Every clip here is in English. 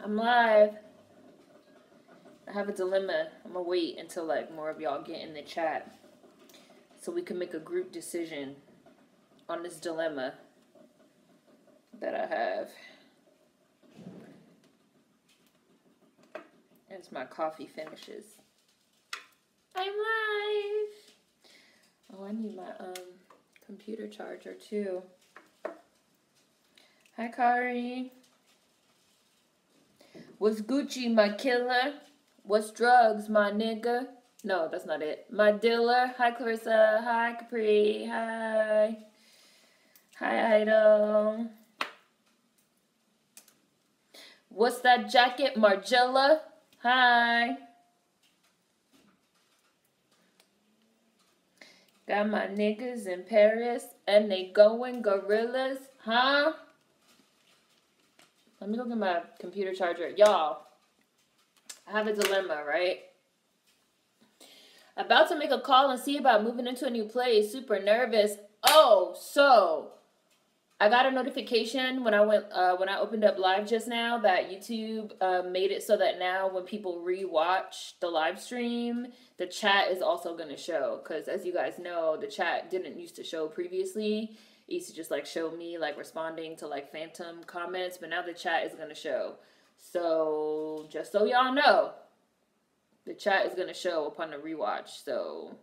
I'm live. I have a dilemma. I'm gonna wait until like more of y'all get in the chat so we can make a group decision on this dilemma that I have. As my coffee finishes. I'm live. Oh, I need my computer charger too. Hi, Kari. What's Gucci, my killer? What's drugs, my nigga? No, that's not it. My dealer. Hi, Clarissa. Hi, Capri. Hi. Hi, Idol. What's that jacket, Margella? Hi. Got my niggas in Paris and they going gorillas, huh? Let me go get my computer charger. Y'all, I have a dilemma, right? About to make a call and see about moving into a new place. Super nervous. Oh, so I got a notification when I opened up live just now that YouTube made it so that now when people rewatch the live stream, the chat is also going to show. Because as you guys know, the chat didn't used to show previously. It used to just like show me like responding to like phantom comments, but now the chat is going to show. So just so y'all know, the chat is going to show upon the rewatch. So,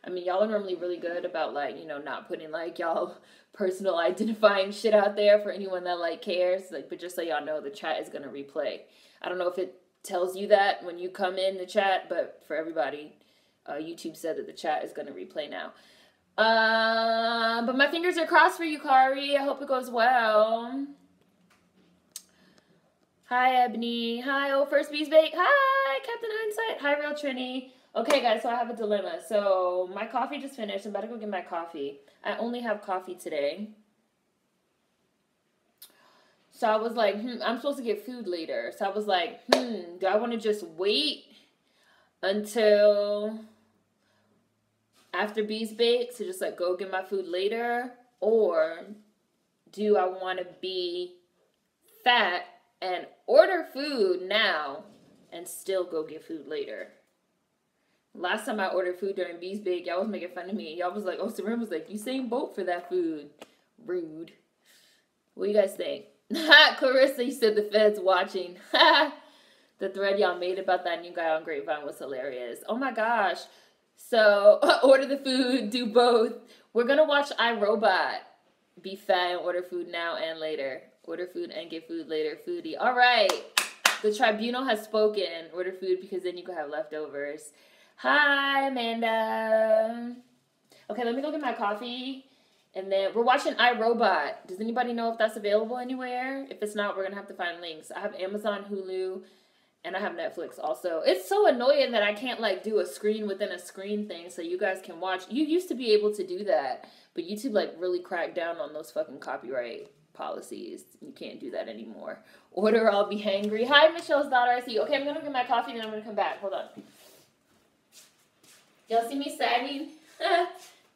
I mean, y'all are normally really good about like, you know, not putting like y'all personal identifying shit out there for anyone that like cares. Like, but just so y'all know, the chat is going to replay. I don't know if it tells you that when you come in the chat, but for everybody, YouTube said that the chat is going to replay now. But my fingers are crossed for you, Kari. I hope it goes well. Hi, Ebony. Hi, oh, First Bees Bake. Hi, Captain Hindsight. Hi, Real Trini. Okay, guys, so I have a dilemma. So my coffee just finished. I'm about to go get my coffee. I only have coffee today. So I was like, I'm supposed to get food later. So I was like, do I want to just wait until after Bees Bake to just like go get my food later? Or do I want to be fat and order food now and still go get food later? Last time I ordered food during Bees Bake, y'all was making fun of me. Y'all was like, oh, Seren was like, you same boat for that food. Rude. What do you guys think? Clarissa, you said the Fed's watching. The thread y'all made about that new guy on Grapevine was hilarious. Oh my gosh. So, order the food, do both. We're going to watch iRobot. Be fat and order food now and later. Order food and get food later. Foodie. All right. The tribunal has spoken. Order food because then you can have leftovers. Hi, Amanda. Okay, let me go get my coffee. And then we're watching iRobot. Does anybody know if that's available anywhere? If it's not, we're going to have to find links. I have Amazon, Hulu, and I have Netflix also. It's so annoying that I can't like do a screen within a screen thing so you guys can watch. You used to be able to do that, but YouTube like really cracked down on those fucking copyright policies. You can't do that anymore. Order, I'll be hangry. Hi, Michelle's daughter. I see you. Okay, I'm going to get my coffee and then I'm going to come back. Hold on. Y'all see me sagging?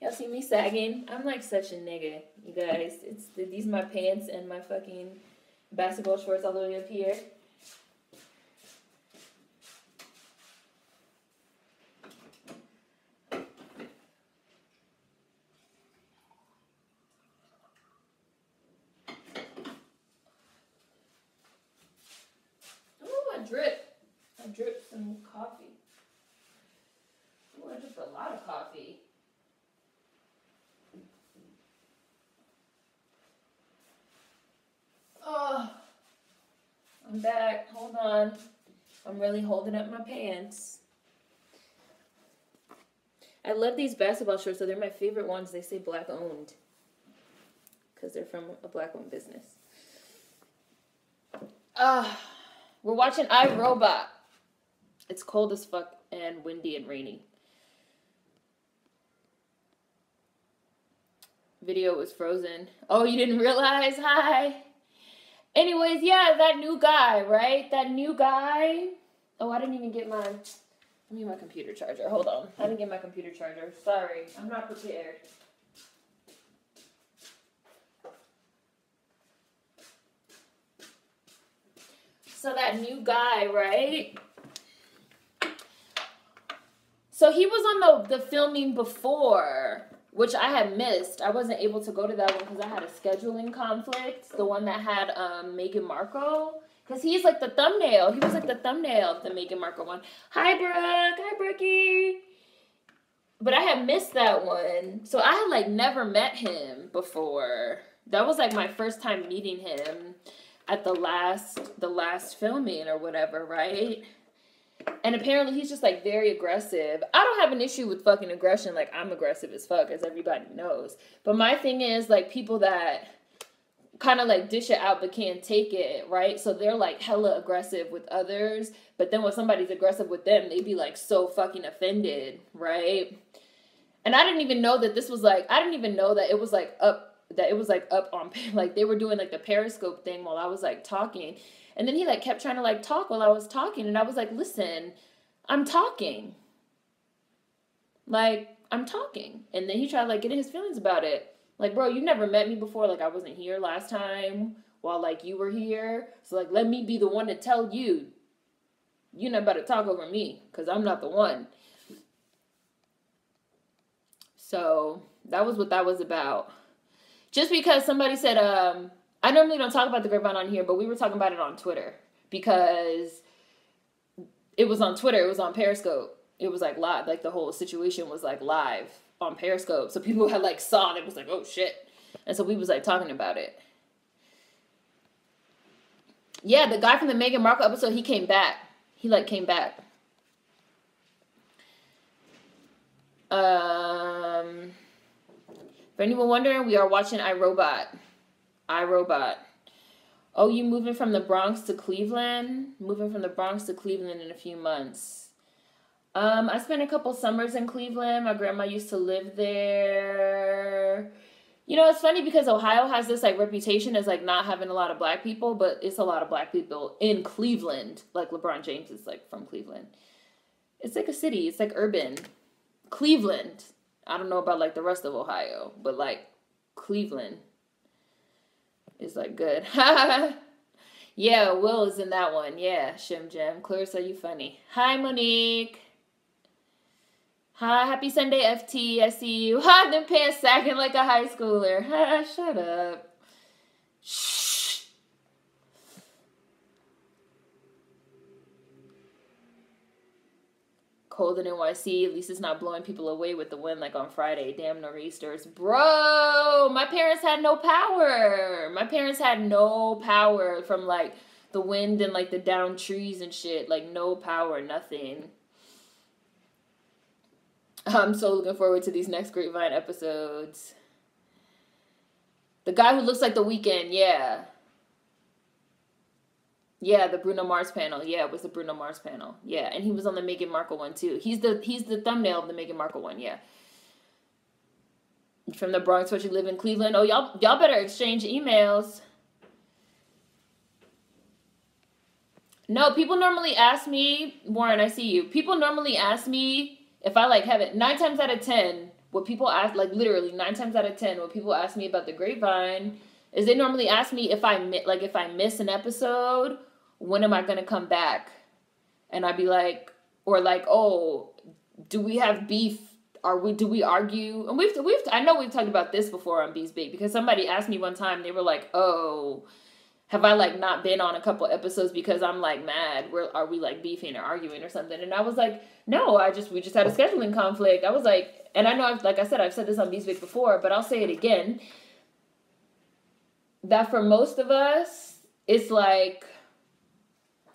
Y'all see me sagging? I'm like such a nigga, you guys. These my pants and my fucking basketball shorts all the way up here. Ooh, I drip some coffee. Ooh, I dripped a lot of coffee. Oh, I'm back. Hold on. I'm really holding up my pants. I love these basketball shorts, so they're my favorite ones. They say black owned because they're from a black owned business. We're watching iRobot. It's cold as fuck and windy and rainy. Video was frozen. Oh, you didn't realize? Hi. Anyways, yeah, that new guy, right? That new guy. Oh, I didn't even get my computer charger. Hold on. I didn't get my computer charger. Sorry. I'm not prepared. So that new guy, right? So he was on the filming before, which I had missed. I wasn't able to go to that one because I had a scheduling conflict. The one that had Meghan Markle. Because he's like the thumbnail. He was like the thumbnail of the Meghan Markle one. Hi, Brooke. Hi, Brookie. But I had missed that one. So I had like never met him before. That was like my first time meeting him at the last filming or whatever, right? And apparently he's just like very aggressive. I don't have an issue with fucking aggression. Like, I'm aggressive as fuck, as everybody knows. But my thing is like people that kind of like dish it out but can't take it, right? So they're like hella aggressive with others, but then when somebody's aggressive with them, they be like so fucking offended, right? And I didn't even know that this was like, I didn't even know that it was like up on, like they were doing like the Periscope thing while I was like talking. And then he like kept trying to like talk while I was talking. And I was like, listen, I'm talking. Like, I'm talking. And then he tried to like get in his feelings about it. Like, bro, you never met me before. Like, I wasn't here last time while like you were here. So like, let me be the one to tell you. You're not about to talk over me because I'm not the one. So that was what that was about. Just because somebody said, I normally don't talk about the grapevine on here, but we were talking about it on Twitter because it was on Twitter. It was on Periscope. It was like live. Like the whole situation was like live on Periscope. So people had like saw it. It was like, oh shit. And so we was like talking about it. Yeah, the guy from the Meghan Markle episode, he came back. He like came back. For anyone wondering, we are watching iRobot. Oh, you moving from the Bronx to Cleveland? Moving from the Bronx to Cleveland in a few months. I spent a couple summers in Cleveland. My grandma used to live there. You know, it's funny because Ohio has this like reputation as like not having a lot of black people, but it's a lot of black people in Cleveland. Like LeBron James is like from Cleveland. It's like a city. It's like urban. Cleveland. I don't know about like the rest of Ohio, but like Cleveland is like good. Yeah, Will is in that one. Yeah, Shim Jam. Clarissa, you funny. Hi, Monique. Hi, happy Sunday, FT. I see you. Ha, them pants sagging like a high schooler. Ha, shut up. Shh. Cold in NYC. At least it's not blowing people away with the wind like on Friday. Damn nor'easters. Bro, my parents had no power. My parents had no power from like the wind and like the down trees and shit. Like no power, nothing. I'm so looking forward to these next Grapevine episodes. The guy who looks like The Weeknd, yeah. Yeah, the Bruno Mars panel. Yeah, it was the Bruno Mars panel. Yeah, and he was on the Meghan Markle one too. He's the thumbnail of the Meghan Markle one, yeah. From the Bronx, but you live in Cleveland. Oh, y'all better exchange emails. No, people normally ask me, Warren, I see you. People normally ask me if I like have it. 9 times out of 10, what people ask, like literally 9 times out of 10, what people ask me about the Grapevine is they normally ask me if I miss an episode, when am I gonna come back? And I'd be like, or like, oh, do we have beef? Do we argue? And I know we've talked about this before on Bees Bait because somebody asked me one time, they were like, oh, have I like not been on a couple episodes because I'm like mad? Are we like beefing or arguing or something? And I was like, no, we just had a scheduling conflict. I was like, and I know I've said this on Bees Bait before, but I'll say it again. That for most of us, it's like,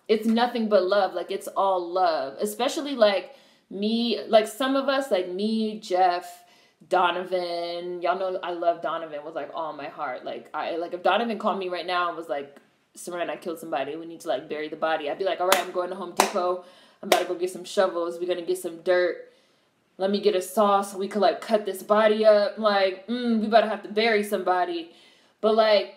it's nothing but love. Like, it's all love. Especially, like, me, like, some of us, like me, Jeff, Donovan. Y'all know I love Donovan with, like, all my heart. Like, if Donovan called me right now and was like, Seren, I killed somebody. We need to, like, bury the body. I'd be like, all right, I'm going to Home Depot. I'm about to go get some shovels. We're going to get some dirt. Let me get a saw so we could, like, cut this body up. Like, we about to have to bury somebody. But, like,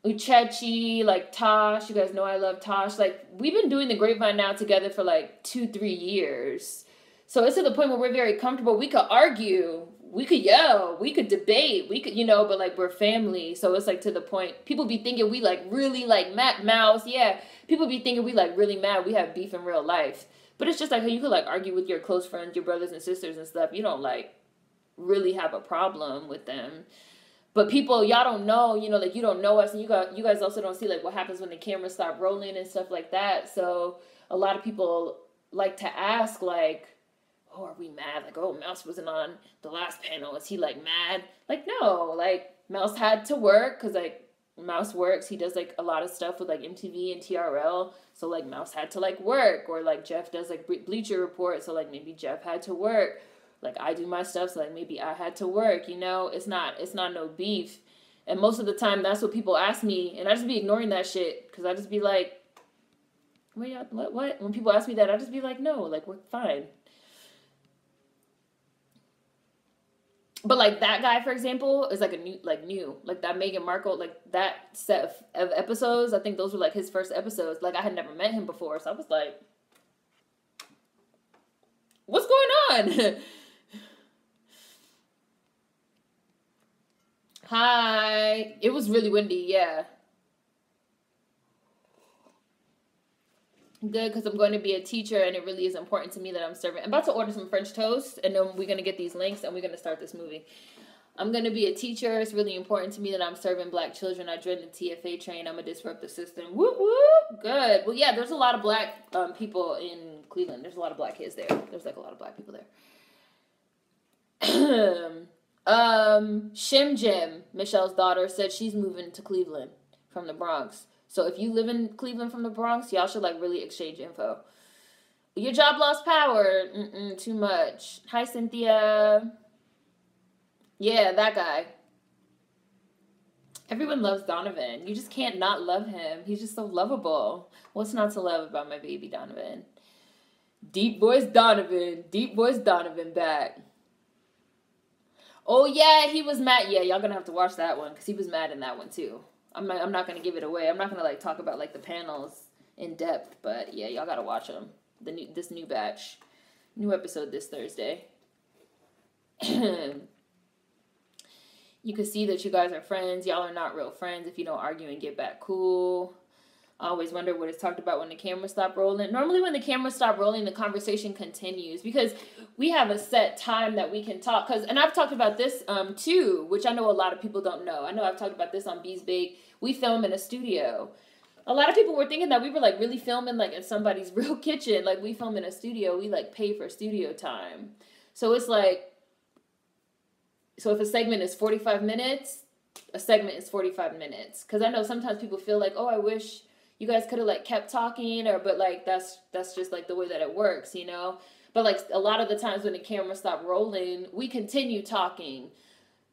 Uchechi, like Tosh, you guys know I love Tosh. Like, we've been doing the Grapevine now together for like 2-3 years. So it's to the point where we're very comfortable. We could argue. we could yell, we could debate, we could, you know, but like we're family. So it's like to the point, people be thinking we like really like Mouse. Yeah. People be thinking we like really mad. We have beef in real life. But it's just like how you could like argue with your close friends, your brothers and sisters and stuff. You don't like really have a problem with them. But people, y'all don't know, you know, like you don't know us, and you guys also don't see like what happens when the cameras stop rolling and stuff like that. So a lot of people like to ask like, oh, are we mad? Like, oh, Mouse wasn't on the last panel. Is he like mad? Like, no, like Mouse had to work because like Mouse works. He does like a lot of stuff with like MTV and TRL. So like Mouse had to like work, or like Jeff does like Bleacher Report. So like maybe Jeff had to work. Like I do my stuff, so like maybe I had to work, you know? It's not no beef. And most of the time that's what people ask me, and I just be ignoring that shit because I just be like, what? When people ask me that, I just be like, no, like we're fine. But like that guy, for example, is like a new like that Meghan Markle, like that set of episodes. I think those were like his first episodes. Like I had never met him before, so I was like, what's going on? Hi. It was really windy, yeah. Good, because I'm going to be a teacher, and it really is important to me that I'm serving. I'm about to order some French toast, and then we're going to get these links, and we're going to start this movie. I'm going to be a teacher. It's really important to me that I'm serving black children. I dread the TFA train. I'm going to disrupt the system. Whoop, whoop. Good. Well, yeah, there's a lot of black people in Cleveland. There's a lot of black kids there. There's like a lot of black people there. Shim Jim, Michelle's daughter, said she's moving to Cleveland from the Bronx. So if you live in Cleveland from the Bronx, y'all should like really exchange info. Your job lost power. Too much. Hi, Cynthia. Yeah, that guy. Everyone loves Donovan. You just can't not love him. He's just so lovable. What's not to love about my baby Donovan? Deep voice Donovan. Deep voice Donovan back. Oh, yeah, he was mad. Yeah, y'all gonna have to watch that one because he was mad in that one, too. I'm not gonna give it away. I'm not gonna, like, talk about, like, the panels in depth. But, yeah, y'all gotta watch them. This new batch. New episode this Thursday. You can see that you guys are friends. Y'all are not real friends if you don't argue and get back cool. I always wonder what is talked about when the cameras stop rolling. Normally when the cameras stop rolling, the conversation continues because we have a set time that we can talk. And I've talked about this too, which I know a lot of people don't know. I know I've talked about this on Bees Bake. We film in a studio. A lot of people were thinking that we were like really filming like in somebody's real kitchen. Like we film in a studio. We like pay for studio time. So it's like, so if a segment is 45 minutes, a segment is 45 minutes. Because I know sometimes people feel like, oh, I wish you guys could have like kept talking, but like that's just like the way that it works, you know? But like a lot of the times when the camera stop rolling, we continue talking.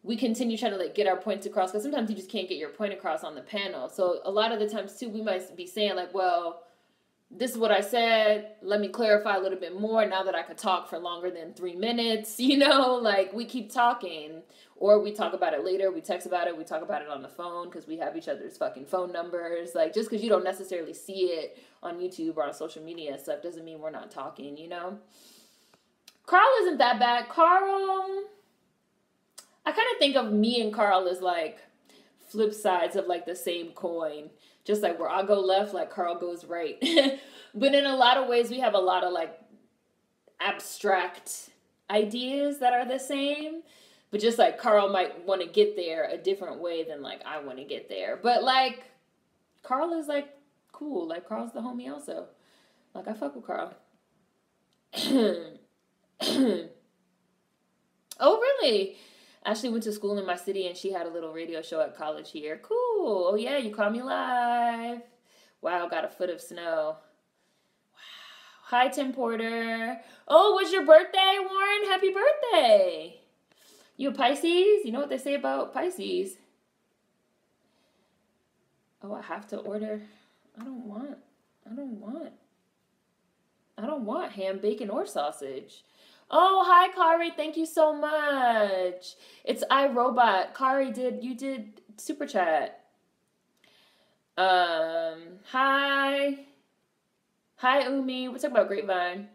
We continue trying to like get our points across because sometimes you just can't get your point across on the panel. So a lot of the times too, we might be saying like, well, this is what I said. Let me clarify a little bit more now that I could talk for longer than 3 minutes, you know, like we keep talking or we talk about it later. We text about it. We talk about it on the phone because we have each other's fucking phone numbers. Like just because you don't necessarily see it on YouTube or on social media and stuff doesn't mean we're not talking, you know? Carl isn't that bad. Carl, I kind of think of me and Carl as like flip sides of like the same coin. Just like where I go left, like Carl goes right. But in a lot of ways, we have a lot of like abstract ideas that are the same. But just like Carl might want to get there a different way than like I want to get there. But like Carl is like cool. Like Carl's the homie also. Like I fuck with Carl. Oh, really? Ashley went to school in my city and she had a little radio show at college here. Cool. Oh, yeah, you caught me live. Wow, got a foot of snow. Wow. Hi, Tim Porter. Oh, was your birthday, Warren? Happy birthday. You a Pisces? You know what they say about Pisces? Oh, I have to order. I don't want ham, bacon, or sausage. Oh, hi, Kari. Thank you so much. It's iRobot. Kari, you did super chat. Hi. Hi, Umi. We're talking about Grapevine.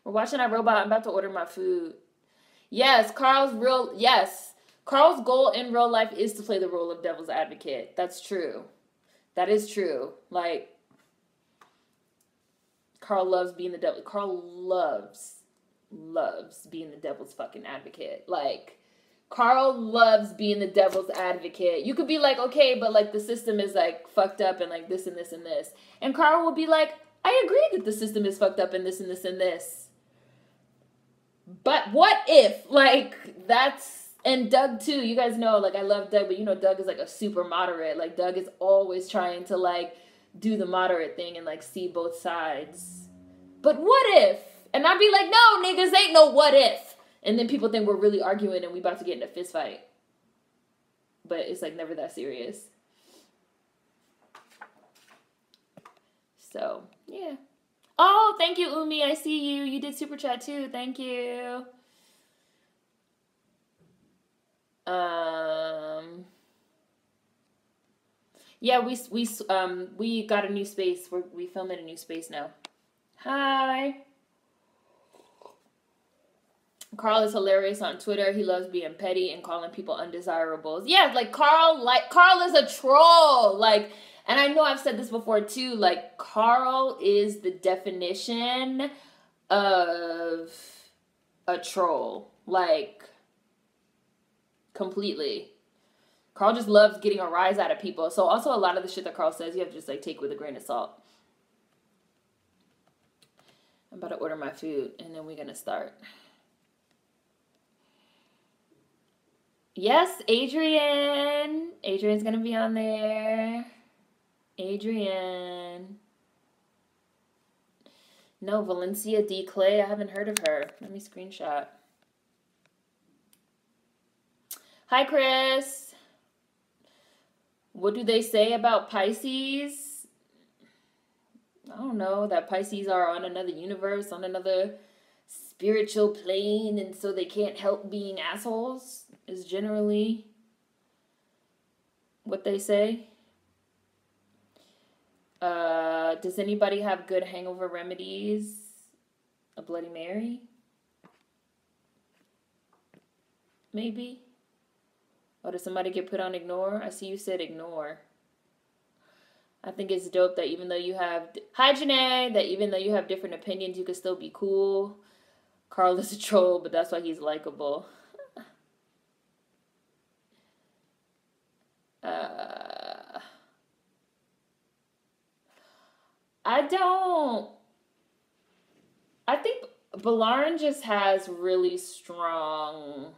We're watching iRobot. I'm about to order my food. Yes, Carl's goal in real life is to play the role of devil's advocate. That's true. That is true. Like, Carl loves being the devil. Carl loves being the devil's fucking advocate. Like, Carl loves being the devil's advocate. You could be like, okay, but like the system is like fucked up and like this and this and this. And Carl will be like, I agree that the system is fucked up and this and this and this. But what if, like, that's, and Doug too, you guys know, like, I love Doug, but you know, Doug is like a super moderate. Like, Doug is always trying to like do the moderate thing and like see both sides. But what if? And I'd be like, no, niggas, ain't no what if. And then people think we're really arguing and we about to get in a fist fight. But it's like never that serious. So, yeah. Oh, thank you, Umi. I see you. You did super chat too. Thank you. Yeah, we got a new space. We film in a new space now. Hi. Carl is hilarious on Twitter. He loves being petty and calling people undesirables. Yeah, like Carl is a troll. Like, and I know I've said this before too, like Carl is the definition of a troll. Like, completely. Carl just loves getting a rise out of people. So also a lot of the shit that Carl says, you have to just like take with a grain of salt. I'm about to order my food and then we're going to start. Yes, Adrian. Adrian's going to be on there. Adrian. No, Valencia D. Clay. I haven't heard of her. Let me screenshot. Hi, Chris. What do they say about Pisces? I don't know. That Pisces are on another universe, on another spiritual plane, and so they can't help being assholes, is generally what they say. Does anybody have good hangover remedies? A Bloody Mary? Maybe? Oh, did somebody get put on ignore? I see you said ignore. I think it's dope that even though you have... Hi, Janae! That even though you have different opinions, you can still be cool. Carl is a troll, but that's why he's likable. I think Balaran just has really strong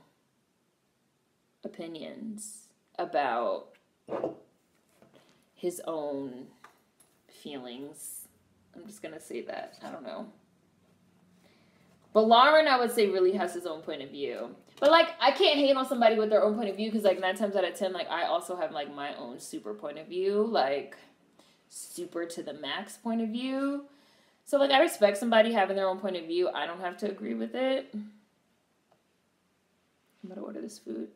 opinions about his own feelings. I'm just going to say that. I don't know. Balaran, I would say, really has his own point of view. But, like, I can't hate on somebody with their own point of view because, like, 9 times out of 10, like, I also have, like, my own super point of view. Like, super to the max point of view. So, like, I respect somebody having their own point of view. I don't have to agree with it. I'm going to order this food.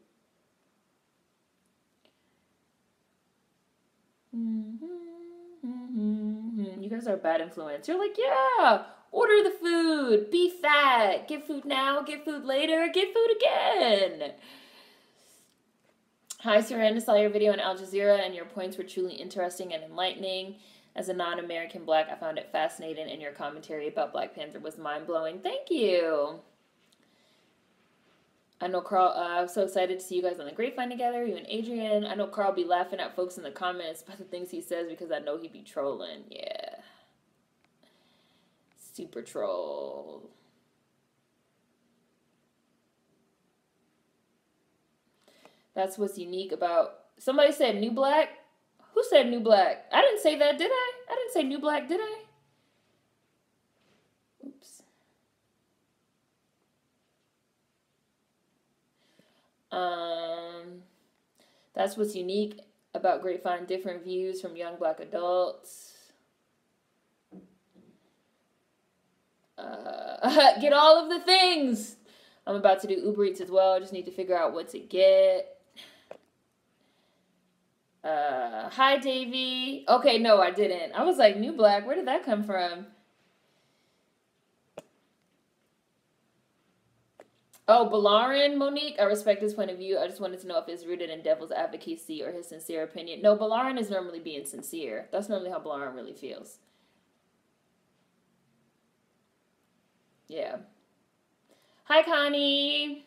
You guys are a bad influence. You're like, yeah, order the food, be fat, get food now, get food later, get food again. Hi, Seren, I saw your video on Al Jazeera and your points were truly interesting and enlightening. As a non-American Black, I found it fascinating, and your commentary about Black Panther was mind-blowing. Thank you. I know Carl, I'm so excited to see you guys on the Grapevine together, you and Adrian. I know Carl be laughing at folks in the comments about the things he says because I know he be trolling. Yeah. Super troll. That's what's unique about... Somebody said new black? Who said new black? I didn't say that, did I? I didn't say new black, did I? Oops. That's what's unique about Grapevine, different views from young Black adults. Get all of the things. I'm about to do Uber Eats as well. I just need to figure out what to get. Hi, Davey. Okay, no, I didn't. I was like, new black, where did that come from? Oh, Balarin, Monique, I respect his point of view. I just wanted to know if it's rooted in devil's advocacy or his sincere opinion. No, Balarin is normally being sincere. That's normally how Balarin really feels. Yeah. Hi, Connie.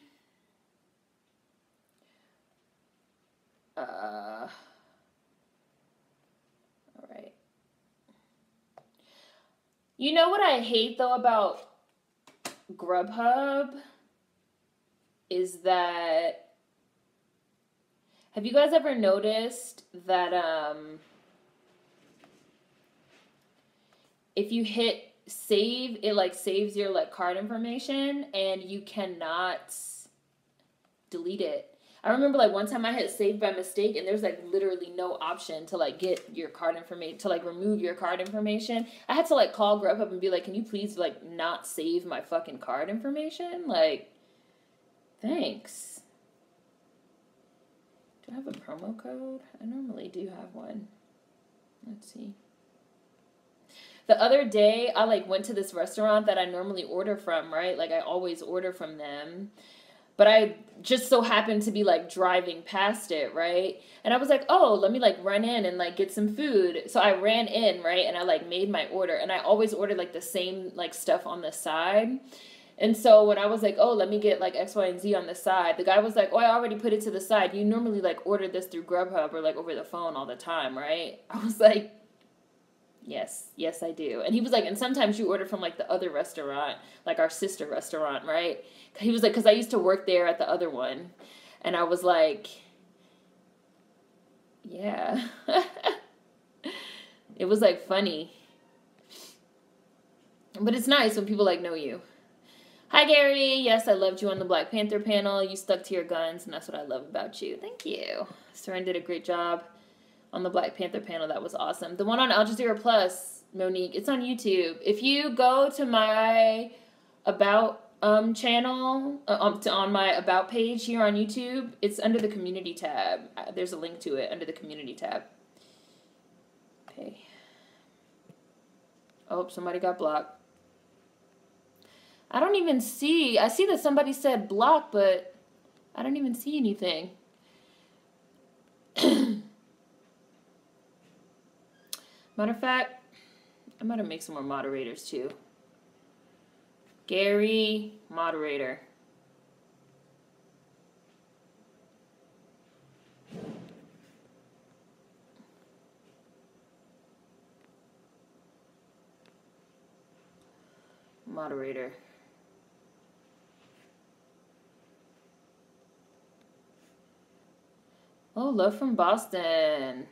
All right. You know what I hate, though, about Grubhub is that, have you guys ever noticed that if you hit save, it like saves your like card information and you cannot delete it? I remember like one time I hit save by mistake and there's like literally no option to like get your card information, to like remove your card information. I had to like call Grubhub and be like, can you please like not save my fucking card information? Like, thanks. Do I have a promo code? I normally do have one. Let's see. The other day, I like went to this restaurant that I normally order from, right? Like I always order from them. But I just so happened to be like driving past it, right? And I was like, oh, let me like run in and like get some food. So I ran in, right? And I like made my order. And I always order like the same like stuff on the side. And so when I was like, oh, let me get like X, Y, and Z on the side, the guy was like, oh, I already put it to the side. You normally like order this through Grubhub or like over the phone all the time, right? I was like, yes, I do. And he was like, and sometimes you order from like the other restaurant, like our sister restaurant, right? He was like, because I used to work there at the other one. And I was like, yeah. It was like funny. But it's nice when people like know you. Hi, Gary. Yes, I loved you on the Black Panther panel. You stuck to your guns, and that's what I love about you. Thank you. Seren did a great job on the Black Panther panel. That was awesome. The one on Al Jazeera Plus, Monique, it's on YouTube. If you go to my About channel, on my About page here on YouTube, it's under the Community tab. There's a link to it under the Community tab. Okay. Oh, somebody got blocked. I don't even see. I see that somebody said block, but I don't even see anything. Matter of fact, I'm going to make some more moderators too. Gary, moderator. Moderator. Oh, love from Boston.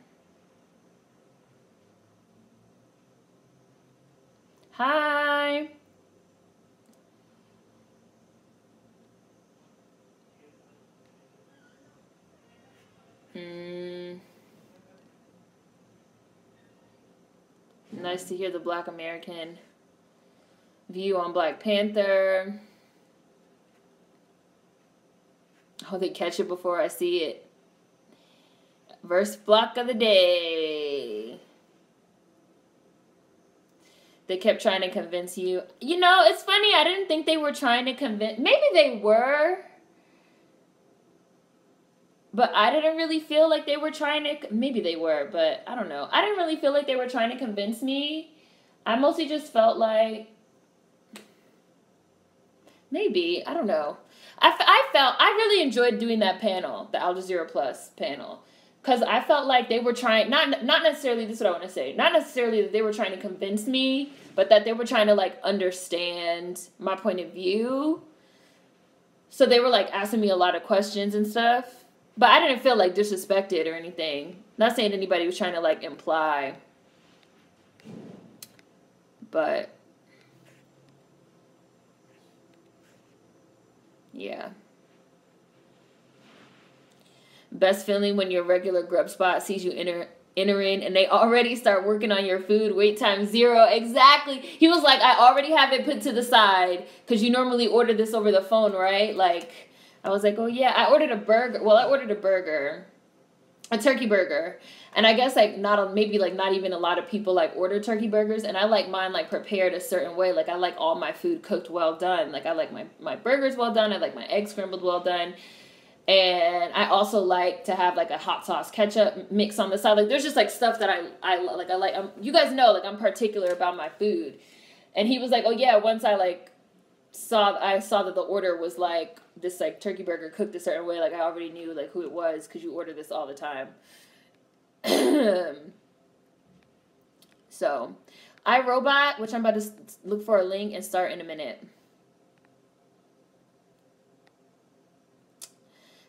Hi. Nice to hear the Black American view on Black Panther. Oh, they catch it before I see it. Verse block of the day. They kept trying to convince you. You know, it's funny. I didn't think they were trying to convince. Maybe they were. But I didn't really feel like they were trying to. Maybe they were, but I don't know. I didn't really feel like they were trying to convince me. I mostly just felt like. Maybe. I don't know. I really enjoyed doing that panel, the Al Jazeera Plus panel. Because I felt like they were trying, not necessarily, this is what I want to say, not necessarily that they were trying to convince me, but that they were trying to, like, understand my point of view. So they were, like, asking me a lot of questions and stuff. But I didn't feel, like, disrespected or anything. Not saying anybody was trying to, like, imply. But, yeah. Best feeling when your regular grub spot sees you entering and they already start working on your food. Wait time 0. Exactly. He was like, I already have it put to the side because you normally order this over the phone, right? Like, I was like, oh yeah, I ordered a burger. Well, I ordered a burger a turkey burger. And I guess like maybe like not even a lot of people like order turkey burgers, and I like mine like prepared a certain way. Like I like all my food cooked well done. Like I like my burgers well done. I like my eggs scrambled well done. And I also like to have like a hot sauce ketchup mix on the side. Like there's just like stuff that I like. You guys know like I'm particular about my food. And he was like, "Oh yeah." Once I saw that the order was like this like turkey burger cooked a certain way. Like I already knew like who it was because you order this all the time. So, iRobot, which I'm about to look for a link and start in a minute.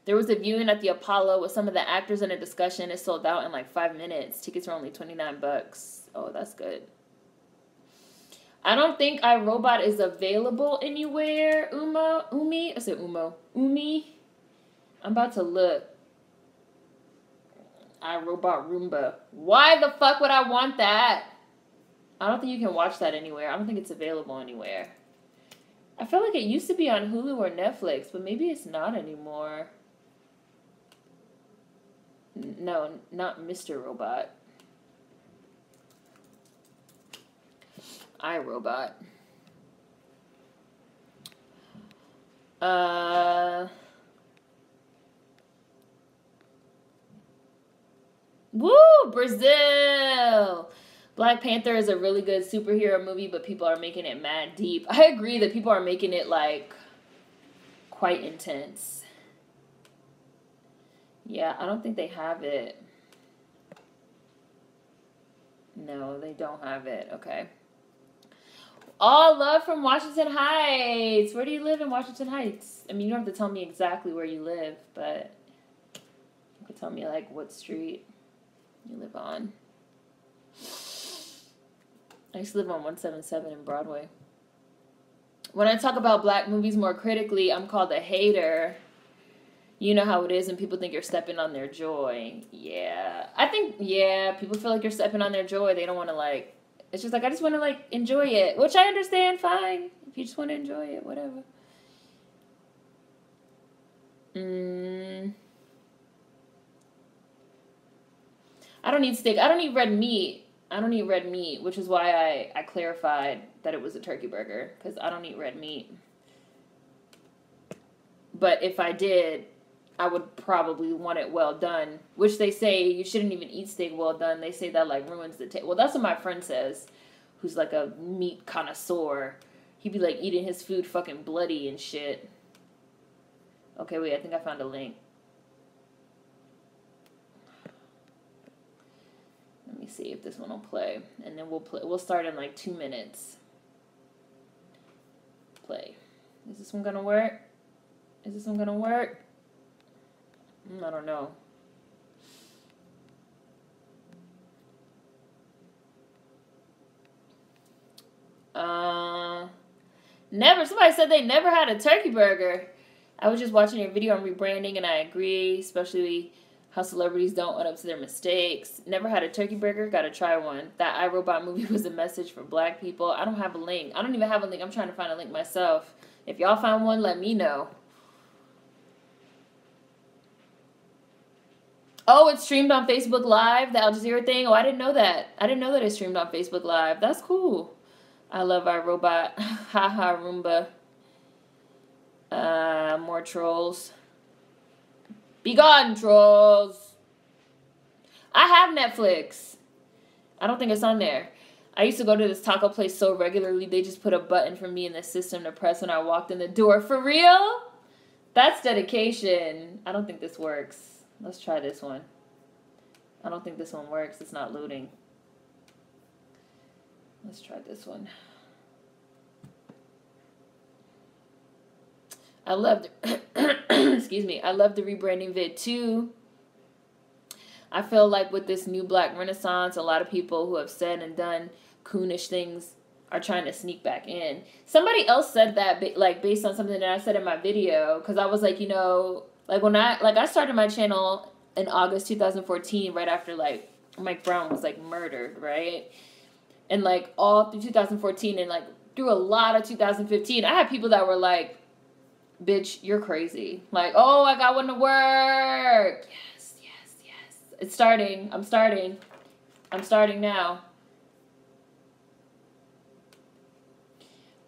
There was a viewing at the Apollo with some of the actors in a discussion. It sold out in like 5 minutes. Tickets were only $29. Oh, that's good. I don't think iRobot is available anywhere. Umi? I said Umo. Umi? I'm about to look. iRobot Roomba. Why the fuck would I want that? I don't think you can watch that anywhere. I don't think it's available anywhere. I feel like it used to be on Hulu or Netflix, but maybe it's not anymore. No, not Mr. Robot. iRobot. Woo! Brazil! Black Panther is a really good superhero movie, but people are making it mad deep. I agree that people are making it, like, quite intense. Yeah, I don't think they have it. No, they don't have it. Okay. All love from Washington Heights. Where do you live in Washington Heights? I mean, you don't have to tell me exactly where you live, but you can tell me, like, what street you live on. I used to live on 177 in Broadway. When I talk about black movies more critically, I'm called a hater. You know how it is and people think you're stepping on their joy. Yeah. I think, yeah, people feel like you're stepping on their joy. They don't want to, like, it's just like, I just want to, like, enjoy it. Which I understand, fine. If you just want to enjoy it, whatever. I don't need steak. I don't eat red meat. I don't eat red meat, which is why I clarified that it was a turkey burger, because I don't eat red meat. But if I did, I would probably want it well done, which they say you shouldn't even eat steak well done. They say that, like, ruins the taste. Well, that's what my friend says, who's, like, a meat connoisseur. He'd be, like, eating his food fucking bloody and shit. Okay, wait, I think I found a link. Let me see if this one will play. And then we'll start in, like, 2 minutes. Play. Is this one gonna work? Is this one gonna work? I don't know. Never. Somebody said they never had a turkey burger. I was just watching your video on rebranding, and I agree, especially how celebrities don't own up to their mistakes. Never had a turkey burger. Gotta try one. That iRobot movie was a message for black people. I don't have a link. I don't even have a link. I'm trying to find a link myself. If y'all find one, let me know. Oh, it's streamed on Facebook Live, the Al Jazeera thing. Oh, I didn't know that. I didn't know that it streamed on Facebook Live. That's cool. I love iRobot. Haha, Roomba. More trolls. Be gone, trolls. I have Netflix. I don't think it's on there. I used to go to this taco place so regularly, they just put a button for me in the system to press when I walked in the door. For real? That's dedication. I don't think this works. Let's try this one. I don't think this one works. It's not loading. Let's try this one. I loved excuse me. I love the rebranding vid too. I feel like with this new black renaissance, a lot of people who have said and done coonish things are trying to sneak back in. Somebody else said that, like, based on something that I said in my video, because I was like, you know, like when I started my channel in August 2014, right after, like, Mike Brown was, like, murdered, right? And, like, all through 2014 and, like, through a lot of 2015, I had people that were like, bitch, you're crazy. Like, oh, I got one to work. Yes. It's starting. I'm starting. I'm starting now.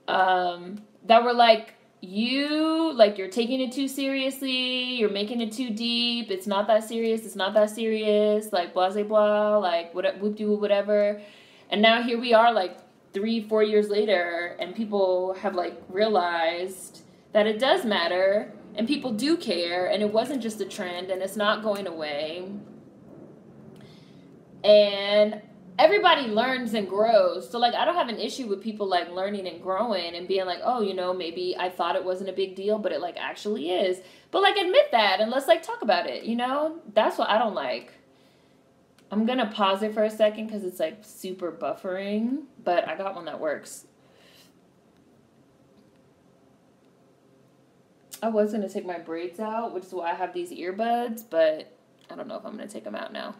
That were like, you're taking it too seriously, you're making it too deep, it's not that serious, like, blah, blah, blah, like, whatever. And now here we are, like, 3-4 years later, and people have, like, realized that it does matter, and people do care, and it wasn't just a trend, and it's not going away. And everybody learns and grows. So, like, I don't have an issue with people, like, learning and growing and being like, oh, maybe I thought it wasn't a big deal, but it, like, actually is. But, like, admit that and let's, like, talk about it, That's what I don't like. I'm going to pause it for a second because it's, like, super buffering. But I got one that works. I was going to take my braids out, which is why I have these earbuds. But I don't know if I'm going to take them out now.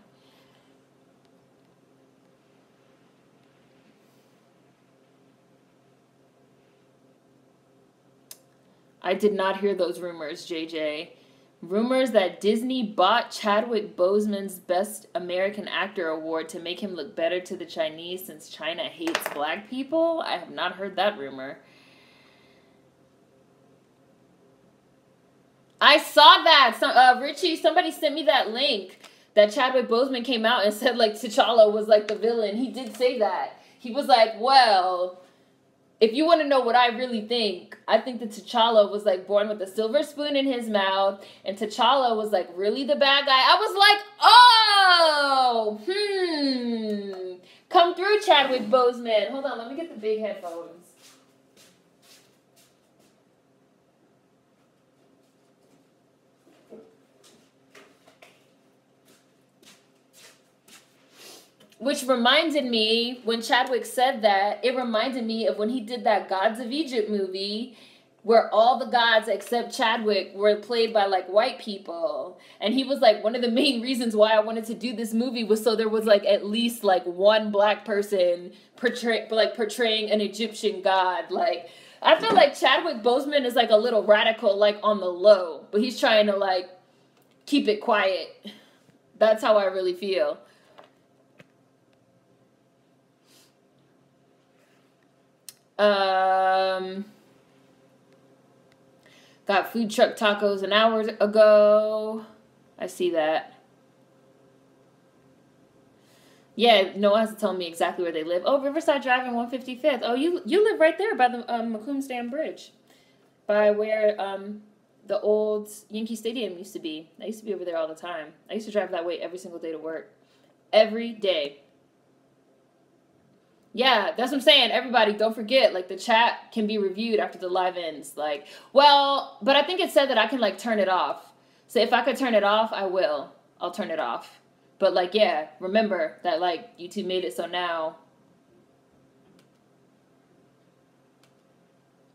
I did not hear those rumors, JJ. Rumors that Disney bought Chadwick Boseman's Best American Actor award to make him look better to the Chinese since China hates black people? I have not heard that rumor. I saw that. Richie, somebody sent me that link that Chadwick Boseman came out and said, like, T'Challa was, like, the villain. He did say that. He was like, well, if you want to know what I really think, I think that T'Challa was, like, born with a silver spoon in his mouth, and T'Challa was, like, really the bad guy. I was like, oh, come through, Chadwick Boseman. Hold on, let me get the big headphones. Which reminded me, when Chadwick said that, it reminded me of when he did that Gods of Egypt movie where all the gods except Chadwick were played by, like, white people. And he was like, one of the main reasons why I wanted to do this movie was so there was, like, at least, like, one black person portraying an Egyptian god. Like, I feel like Chadwick Boseman is, like, a little radical, like, on the low. But he's trying to, like, keep it quiet. That's how I really feel. Got food truck tacos an hour ago. I see that. Yeah, Noah has to tell me exactly where they live. Oh, Riverside Drive and 155th. Oh, you live right there by the McCombs Dam Bridge. By where the old Yankee Stadium used to be. I used to be over there all the time. I used to drive that way every single day to work. Every day. Yeah, that's what I'm saying. Everybody, don't forget, like, the chat can be reviewed after the live ends. Like, well, but I think it said that I can, like, turn it off. So if I could turn it off, I will. I'll turn it off. But, like, yeah, remember that, like, YouTube made it so now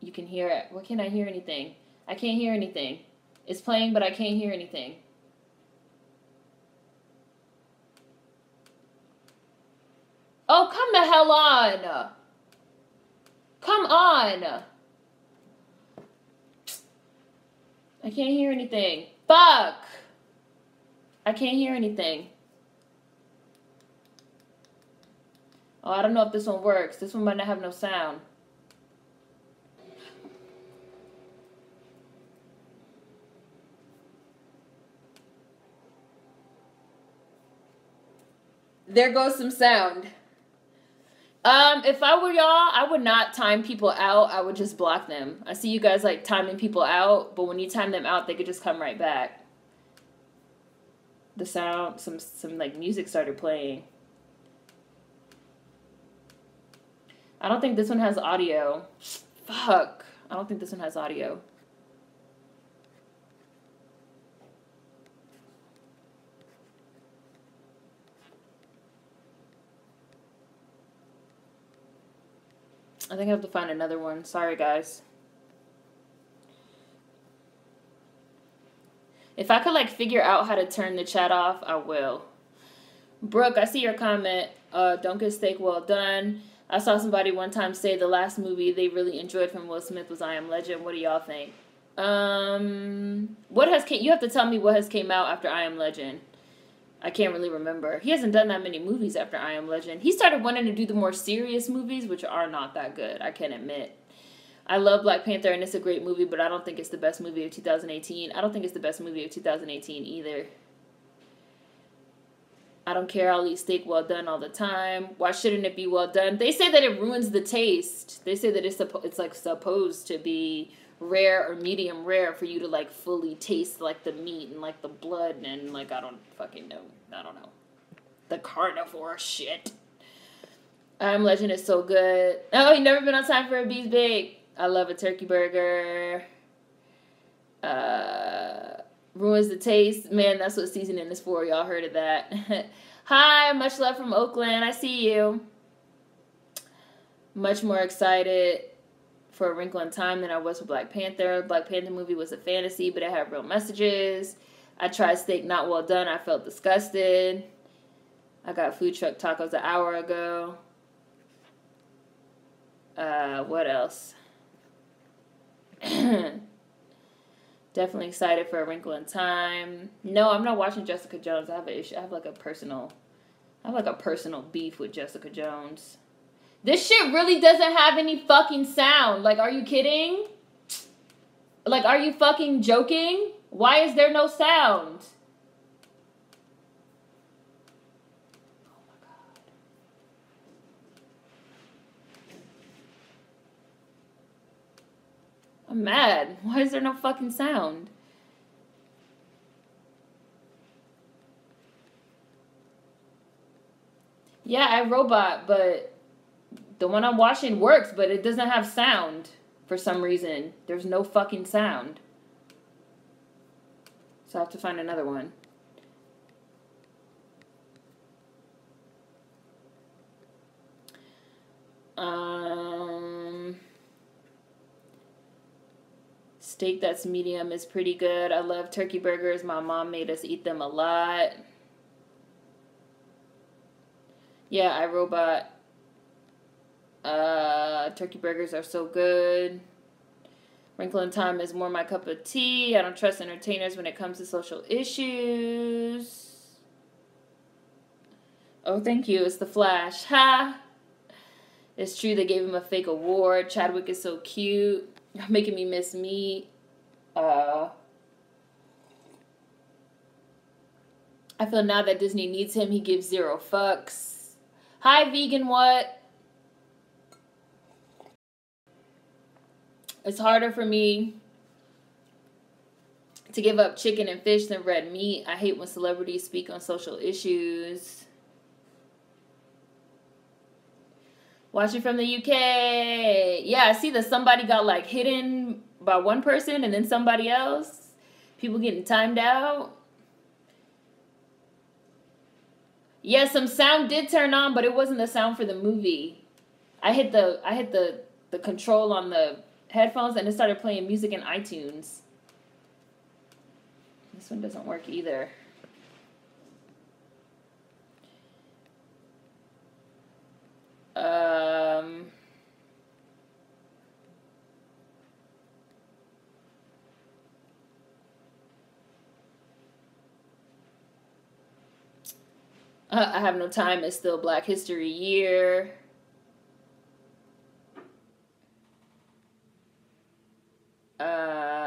you can hear it. Why can't I hear anything? I can't hear anything. It's playing, but I can't hear anything. Oh, come the hell on. Come on. I can't hear anything. Fuck. I can't hear anything. Oh, I don't know if this one works. This one might not have no sound. There goes some sound. If I were y'all, I would not time people out. I would just block them. I see you guys, like, timing people out, but when you time them out, they could just come right back. The sound, some like, music started playing. I don't think this one has audio. Fuck. I don't think this one has audio. I think I have to find another one. Sorry, guys. If I could, like, figure out how to turn the chat off, I will. Brooke, I see your comment. Don't get steak well done. I saw somebody one time say the last movie they really enjoyed from Will Smith was I Am Legend. What do y'all think? You have to tell me what has came out after I Am Legend. I can't really remember. He hasn't done that many movies after I Am Legend. He started wanting to do the more serious movies, which are not that good, I can admit. I love Black Panther, and it's a great movie, but I don't think it's the best movie of 2018. I don't think it's the best movie of 2018 either. I don't care, I'll eat steak well done all the time. Why shouldn't it be well done? They say that it ruins the taste. They say that it's like supposed to be rare or medium rare for you to like fully taste like the meat and like the blood and like I don't fucking know. I don't know. The carnivore shit. I Am Legend is so good. Oh, you never been on time for a beef bake. I love a turkey burger. Ruins the taste. Man, that's what seasoning is for. Y'all heard of that. Hi, much love from Oakland. I see you. Much more excited for A Wrinkle in Time than I was for Black Panther. Black Panther movie was a fantasy, but it had real messages. I tried steak not well done. I felt disgusted. I got food truck tacos an hour ago. What else? Definitely excited for A Wrinkle in Time. No, I'm not watching Jessica Jones. I have an issue. I have like a personal beef with Jessica Jones. This shit really doesn't have any fucking sound. Like, are you kidding? Like, are you fucking joking? Why is there no sound? Oh my God. I'm mad. Why is there no fucking sound? Yeah, I Robot, but the one I'm watching works, but it doesn't have sound for some reason. There's no fucking sound. So I have to find another one. Steak that's medium is pretty good. I love turkey burgers. My mom made us eat them a lot. Yeah, I Robot. Turkey burgers are so good. Wrinkle in Time is more my cup of tea. I don't trust entertainers when it comes to social issues. Oh, thank you. It's The Flash. Ha! It's true they gave him a fake award. Chadwick is so cute. Making me miss meat. I feel now that Disney needs him, he gives 0 fucks. Hi, vegan what? It's harder for me to give up chicken and fish than red meat. I hate when celebrities speak on social issues. Watching from the UK. Yeah, I see that somebody got like hidden by one person and then somebody else. People getting timed out. Yeah, some sound did turn on, but it wasn't the sound for the movie. I hit the control on the headphones and it started playing music in iTunes. This one doesn't work either. I Have No Time is still Black History Year.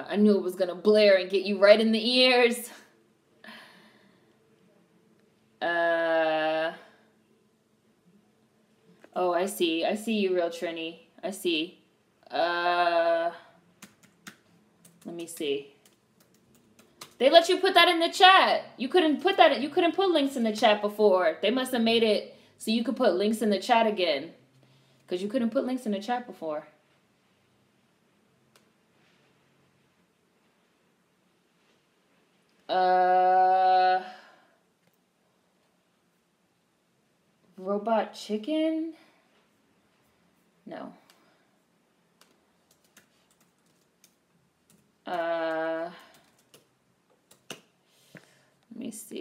I knew it was gonna blare and get you right in the ears. Oh, I see. I see you, real Trini. I see. Let me see. They let you put that in the chat. You couldn't put that. You couldn't put links in the chat before. They must have made it so you could put links in the chat again, because you couldn't put links in the chat before. Robot chicken? No.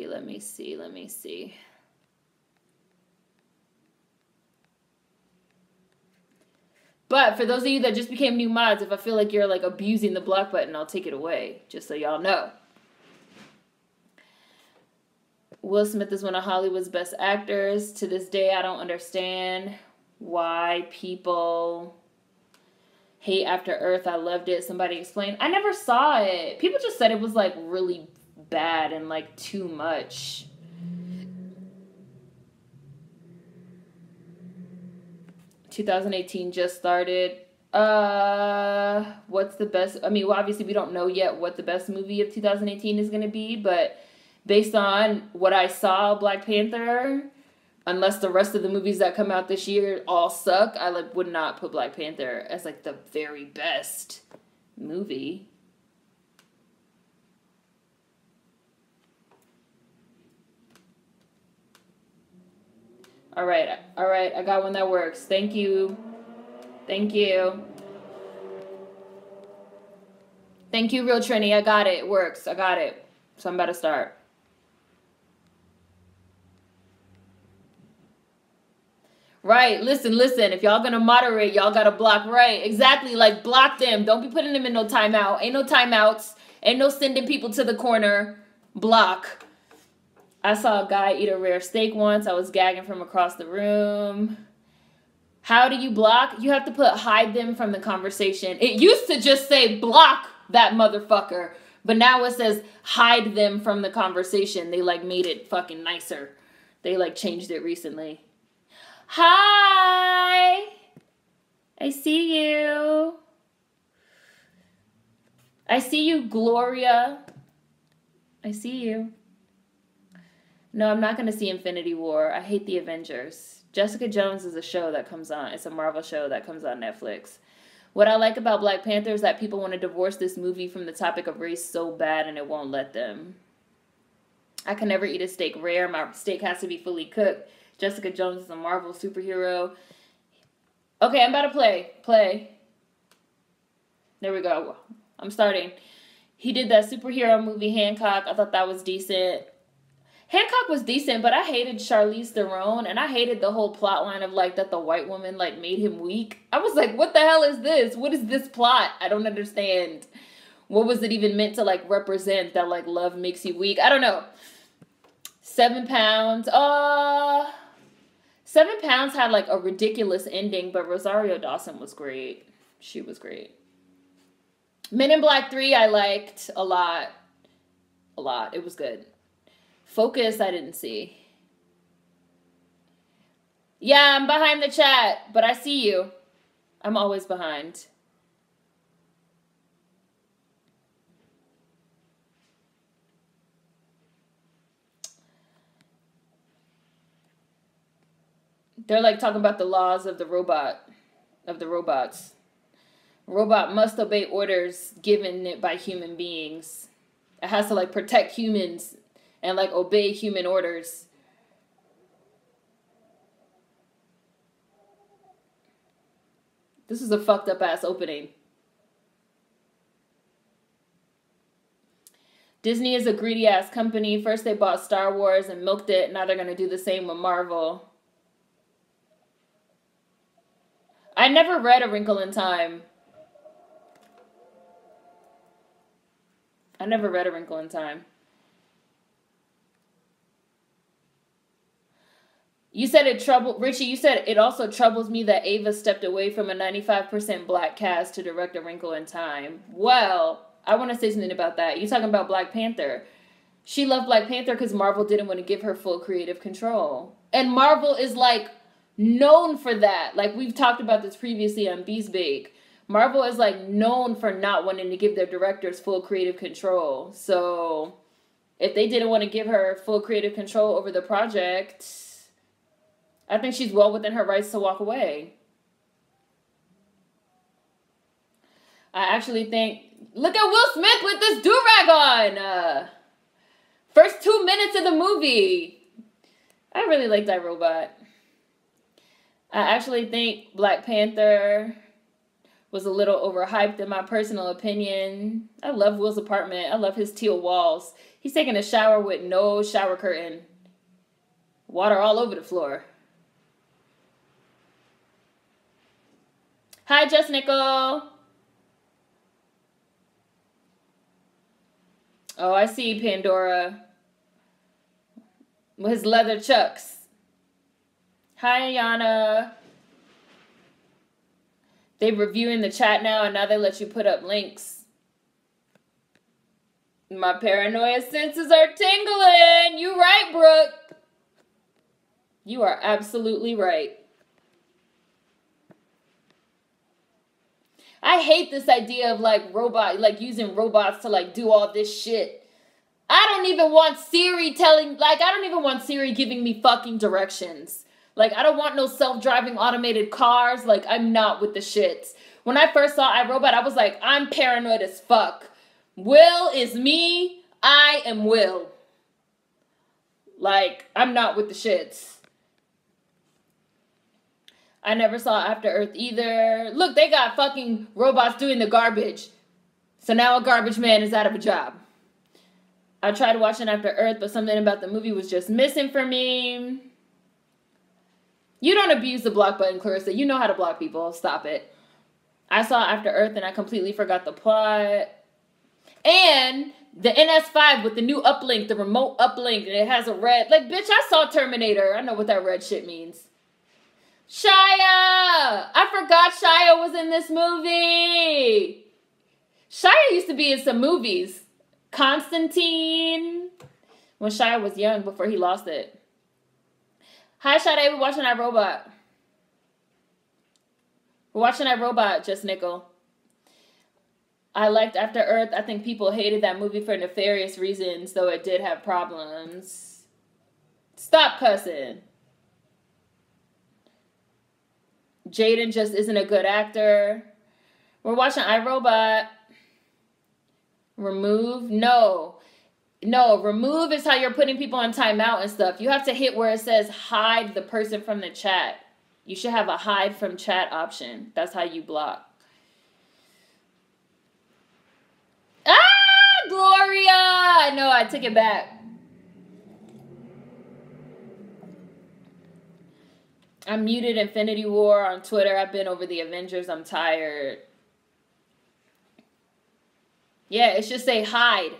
Let me see. But for those of you that just became new mods, if I feel like you're like abusing the block button, I'll take it away, just so y'all know. Will Smith is one of Hollywood's best actors. To this day, I don't understand why people hate After Earth. I loved it. Somebody explain. I never saw it. People just said it was like really bad and like too much. ...2018 just started. What's the best? I mean, well, obviously we don't know yet what the best movie of 2018 is going to be, but based on what I saw, Black Panther, unless the rest of the movies that come out this year all suck, I like would not put Black Panther as like the very best movie. All right, I got one that works. Thank you. Thank you. Thank you, Real Trini. I got it. It works. I got it. So I'm about to start. Right. Listen. If y'all gonna moderate, y'all gotta block. Right. Exactly. Like, block them. Don't be putting them in no timeout. Ain't no timeouts. Ain't no sending people to the corner. Block. I saw a guy eat a rare steak once. I was gagging from across the room. How do you block? You have to put hide them from the conversation. It used to just say block that motherfucker. But now it says hide them from the conversation. They like made it fucking nicer. They like changed it recently. Hi. I see you. I see you, Gloria. I see you. No, I'm not going to see Infinity War. I hate the Avengers. Jessica Jones is a show that comes on. It's a Marvel show that comes on Netflix. What I like about Black Panther is that people want to divorce this movie from the topic of race so bad and it won't let them. I can never eat a steak rare. My steak has to be fully cooked. Jessica Jones is a Marvel superhero. Okay, I'm about to play. Play. There we go. I'm starting. He did that superhero movie, Hancock. I thought that was decent. Hancock was decent, but I hated Charlize Theron, and I hated the whole plot line of, like, that the white woman, like, made him weak. I was like, what the hell is this? What is this plot? I don't understand. What was it even meant to, like, represent, that, like, love makes you weak? I don't know. 7 pounds. 7 pounds had, like, a ridiculous ending, but Rosario Dawson was great. She was great. Men in Black 3 I liked a lot. A lot. It was good. Focus, I didn't see. Yeah, I'm behind the chat, but I see you. I'm always behind. They're like talking about the laws of the robots. Robot must obey orders given it by human beings. It has to like protect humans and like obey human orders. This is a fucked up ass opening. Disney is a greedy ass company. First they bought Star Wars and milked it. Now they're going to do the same with Marvel. I never read A Wrinkle in Time. I never read A Wrinkle in Time. You said it troubled... Richie, you said it also troubles me that Ava stepped away from a 95% black cast to direct A Wrinkle in Time. Well, I want to say something about that. You're talking about Black Panther. She loved Black Panther because Marvel didn't want to give her full creative control. And Marvel is, like, known for that. Like, we've talked about this previously on Beast Bake. Marvel is, like, known for not wanting to give their directors full creative control. So, if they didn't want to give her full creative control over the project, I think she's well within her rights to walk away. I actually think... Look at Will Smith with this do-rag on! First 2 minutes of the movie. I really like that robot. I actually think Black Panther was a little overhyped in my personal opinion. I love Will's apartment. I love his teal walls. He's taking a shower with no shower curtain. Water all over the floor. Hi, Just Nickel. Oh, I see Pandora. With his leather chucks. Hi, Ayana. They reviewing the chat now, and now they let you put up links. My paranoia senses are tingling. You right, Brooke. You are absolutely right. I hate this idea of like using robots to like do all this shit. I don't even want Siri giving me fucking directions. Like, I don't want no self-driving automated cars. Like, I'm not with the shits. When I first saw iRobot, I was like, I'm paranoid as fuck. Will is me. I am Will. Like, I'm not with the shits. I never saw After Earth either. Look, they got fucking robots doing the garbage. So now a garbage man is out of a job. I tried watching After Earth, but something about the movie was just missing for me. You don't abuse the block button, Clarissa. You know how to block people. Stop it. I saw After Earth and I completely forgot the plot. And the NS5 with the new uplink, the remote uplink, and it has a red. Like, bitch, I saw Terminator. I know what that red shit means. Shia! I forgot Shia was in this movie. Shia used to be in some movies. Constantine. When Shia was young before he lost it. Hi, Shia. We're watching iRobot. We're watching iRobot, Just Nickel. I liked After Earth. I think people hated that movie for nefarious reasons, though it did have problems. Stop cussing. Jaden just isn't a good actor. We're watching iRobot. Remove? No. No, remove is how you're putting people on timeout and stuff. You have to hit where it says hide the person from the chat. You should have a hide from chat option. That's how you block. Ah, Gloria! I know, I took it back. I muted Infinity War on Twitter. I've been over the Avengers. I'm tired. Yeah, it should say hide.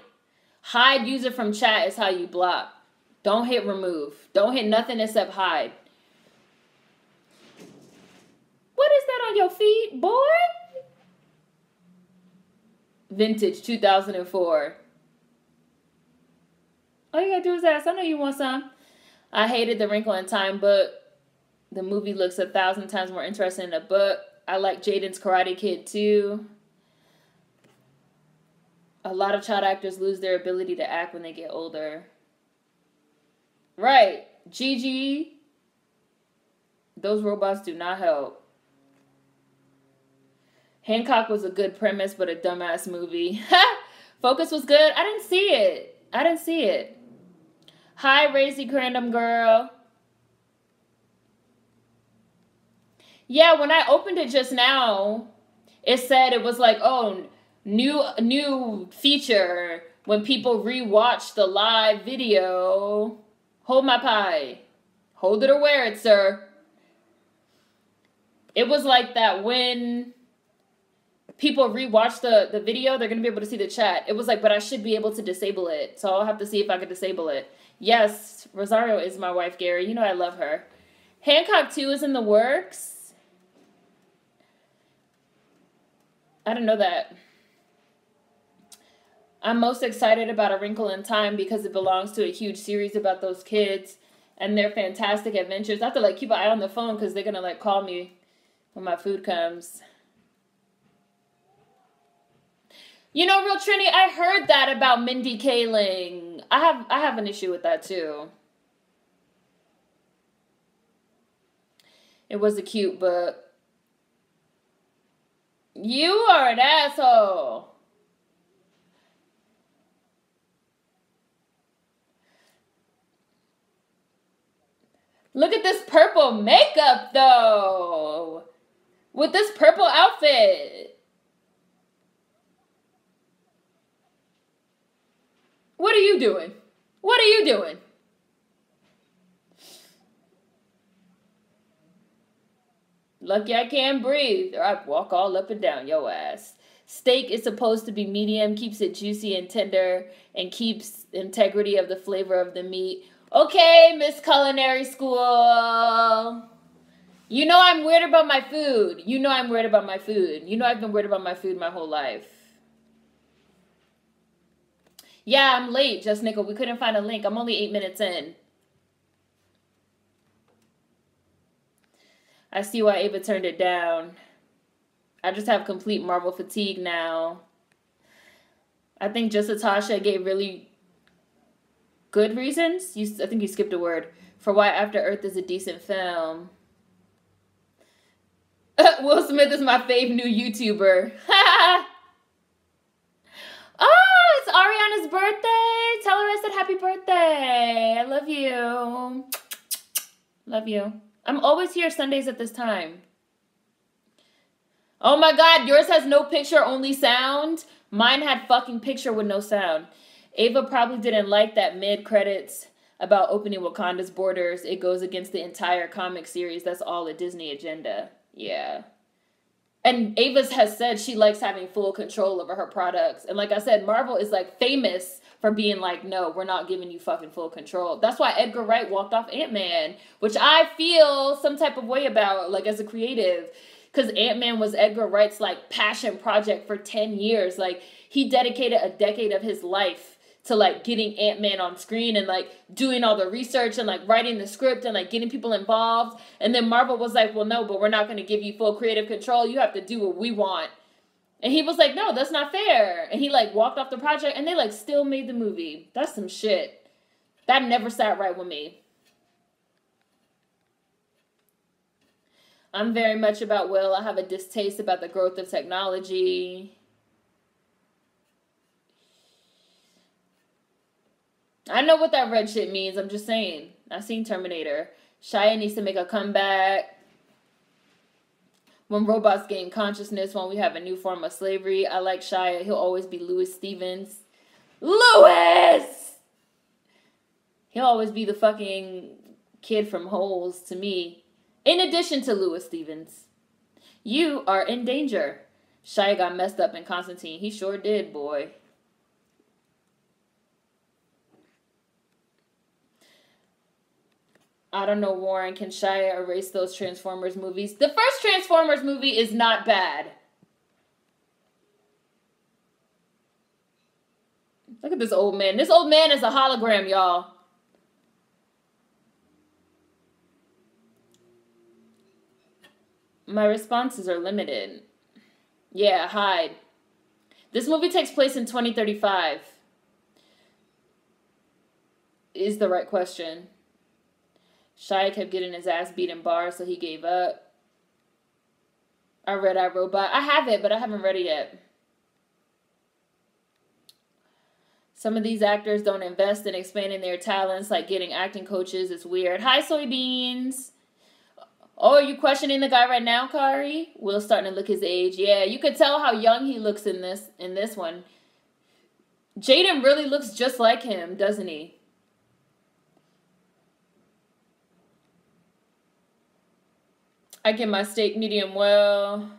Hide user from chat is how you block. Don't hit remove. Don't hit nothing except hide. What is that on your feet, boy? Vintage 2004. All you gotta do is ask. I know you want some. I hated the Wrinkle in Time book. The movie looks 1,000 times more interesting than the book. I like Jaden's Karate Kid too. A lot of child actors lose their ability to act when they get older. Right. Gigi. Those robots do not help. Hancock was a good premise, but a dumbass movie. Focus was good. I didn't see it. I didn't see it. Hi, Razy Random Girl. Yeah, when I opened it just now, it said it was like, oh, new feature when people rewatch the live video. Hold my pie. Hold it or wear it, sir. It was like that when people rewatch the video, they're going to be able to see the chat. It was like, but I should be able to disable it. So I'll have to see if I can disable it. Yes, Rosario is my wife, Gary. You know I love her. Hancock 2 is in the works. I didn't know that. I'm most excited about A Wrinkle in Time because it belongs to a huge series about those kids and their fantastic adventures. I have to like keep an eye on the phone because they're going to like call me when my food comes. You know, Real Trini, I heard that about Mindy Kaling. I have an issue with that too. It was a cute book. You are an asshole. Look at this purple makeup, though. With this purple outfit. What are you doing? What are you doing? Lucky I can't breathe, or I'd walk all up and down your ass. Steak is supposed to be medium, keeps it juicy and tender, and keeps integrity of the flavor of the meat. Okay, Miss Culinary School. You know I'm weird about my food. You know I'm weird about my food. You know I've been weird about my food my whole life. Yeah, I'm late, Just Nickel. We couldn't find a link. I'm only 8 minutes in. I see why Ava turned it down. I just have complete Marvel fatigue now. I think just Natasha gave really good reasons. I think you skipped a word. For why After Earth is a decent film. Will Smith is my fave new YouTuber. Oh, it's Ariana's birthday. Tell her I said happy birthday. I love you. Love you. I'm always here Sundays at this time. Oh my God, yours has no picture, only sound. Mine had fucking picture with no sound. Ava probably didn't like that mid-credits about opening Wakanda's borders. It goes against the entire comic series. That's all a Disney agenda. Yeah. And Ava has said she likes having full control over her products. And like I said, Marvel is like famous for being like, no, we're not giving you fucking full control. That's why Edgar Wright walked off Ant-Man, which I feel some type of way about, like as a creative. Because Ant-Man was Edgar Wright's like passion project for 10 years. Like he dedicated a decade of his life to like getting Ant-Man on screen and like doing all the research and like writing the script and like getting people involved. And then Marvel was like, well, no, but we're not going to give you full creative control. You have to do what we want. And he was like, no, that's not fair. And he like walked off the project and they like still made the movie. That's some shit. That never sat right with me. I'm very much about Will. I have a distaste about the growth of technology. I know what that red shit means. I'm just saying. I've seen Terminator. Shia needs to make a comeback. When robots gain consciousness, when we have a new form of slavery. I like Shia. He'll always be Louis Stevens. Louis! He'll always be the fucking kid from Holes to me. In addition to Louis Stevens. You are in danger. Shia got messed up in Constantine. He sure did, boy. I don't know, Warren. Can Shia erase those Transformers movies? The first Transformers movie is not bad. Look at this old man. This old man is a hologram, y'all. My responses are limited. Yeah, hide. This movie takes place in 2035. Is the right question. Shia kept getting his ass beat in bars, so he gave up. I read I, Robot. I have it, but I haven't read it yet. Some of these actors don't invest in expanding their talents, like getting acting coaches. It's weird. Hi, Soybeans. Oh, are you questioning the guy right now, Kari? Will's starting to look his age. Yeah, you could tell how young he looks in this one. Jaden really looks just like him, doesn't he? I get my steak medium well.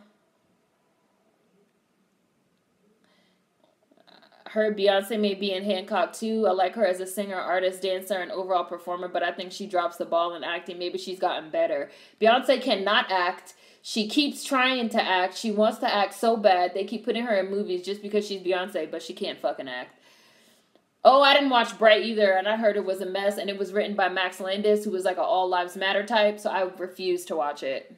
Her Beyonce may be in Hancock too. I like her as a singer, artist, dancer, and overall performer, but I think she drops the ball in acting. Maybe she's gotten better. Beyonce cannot act. She keeps trying to act. She wants to act so bad. They keep putting her in movies just because she's Beyonce, but she can't fucking act. Oh, I didn't watch Bright either, and I heard it was a mess, and it was written by Max Landis, who was like an All Lives Matter type, so I refused to watch it.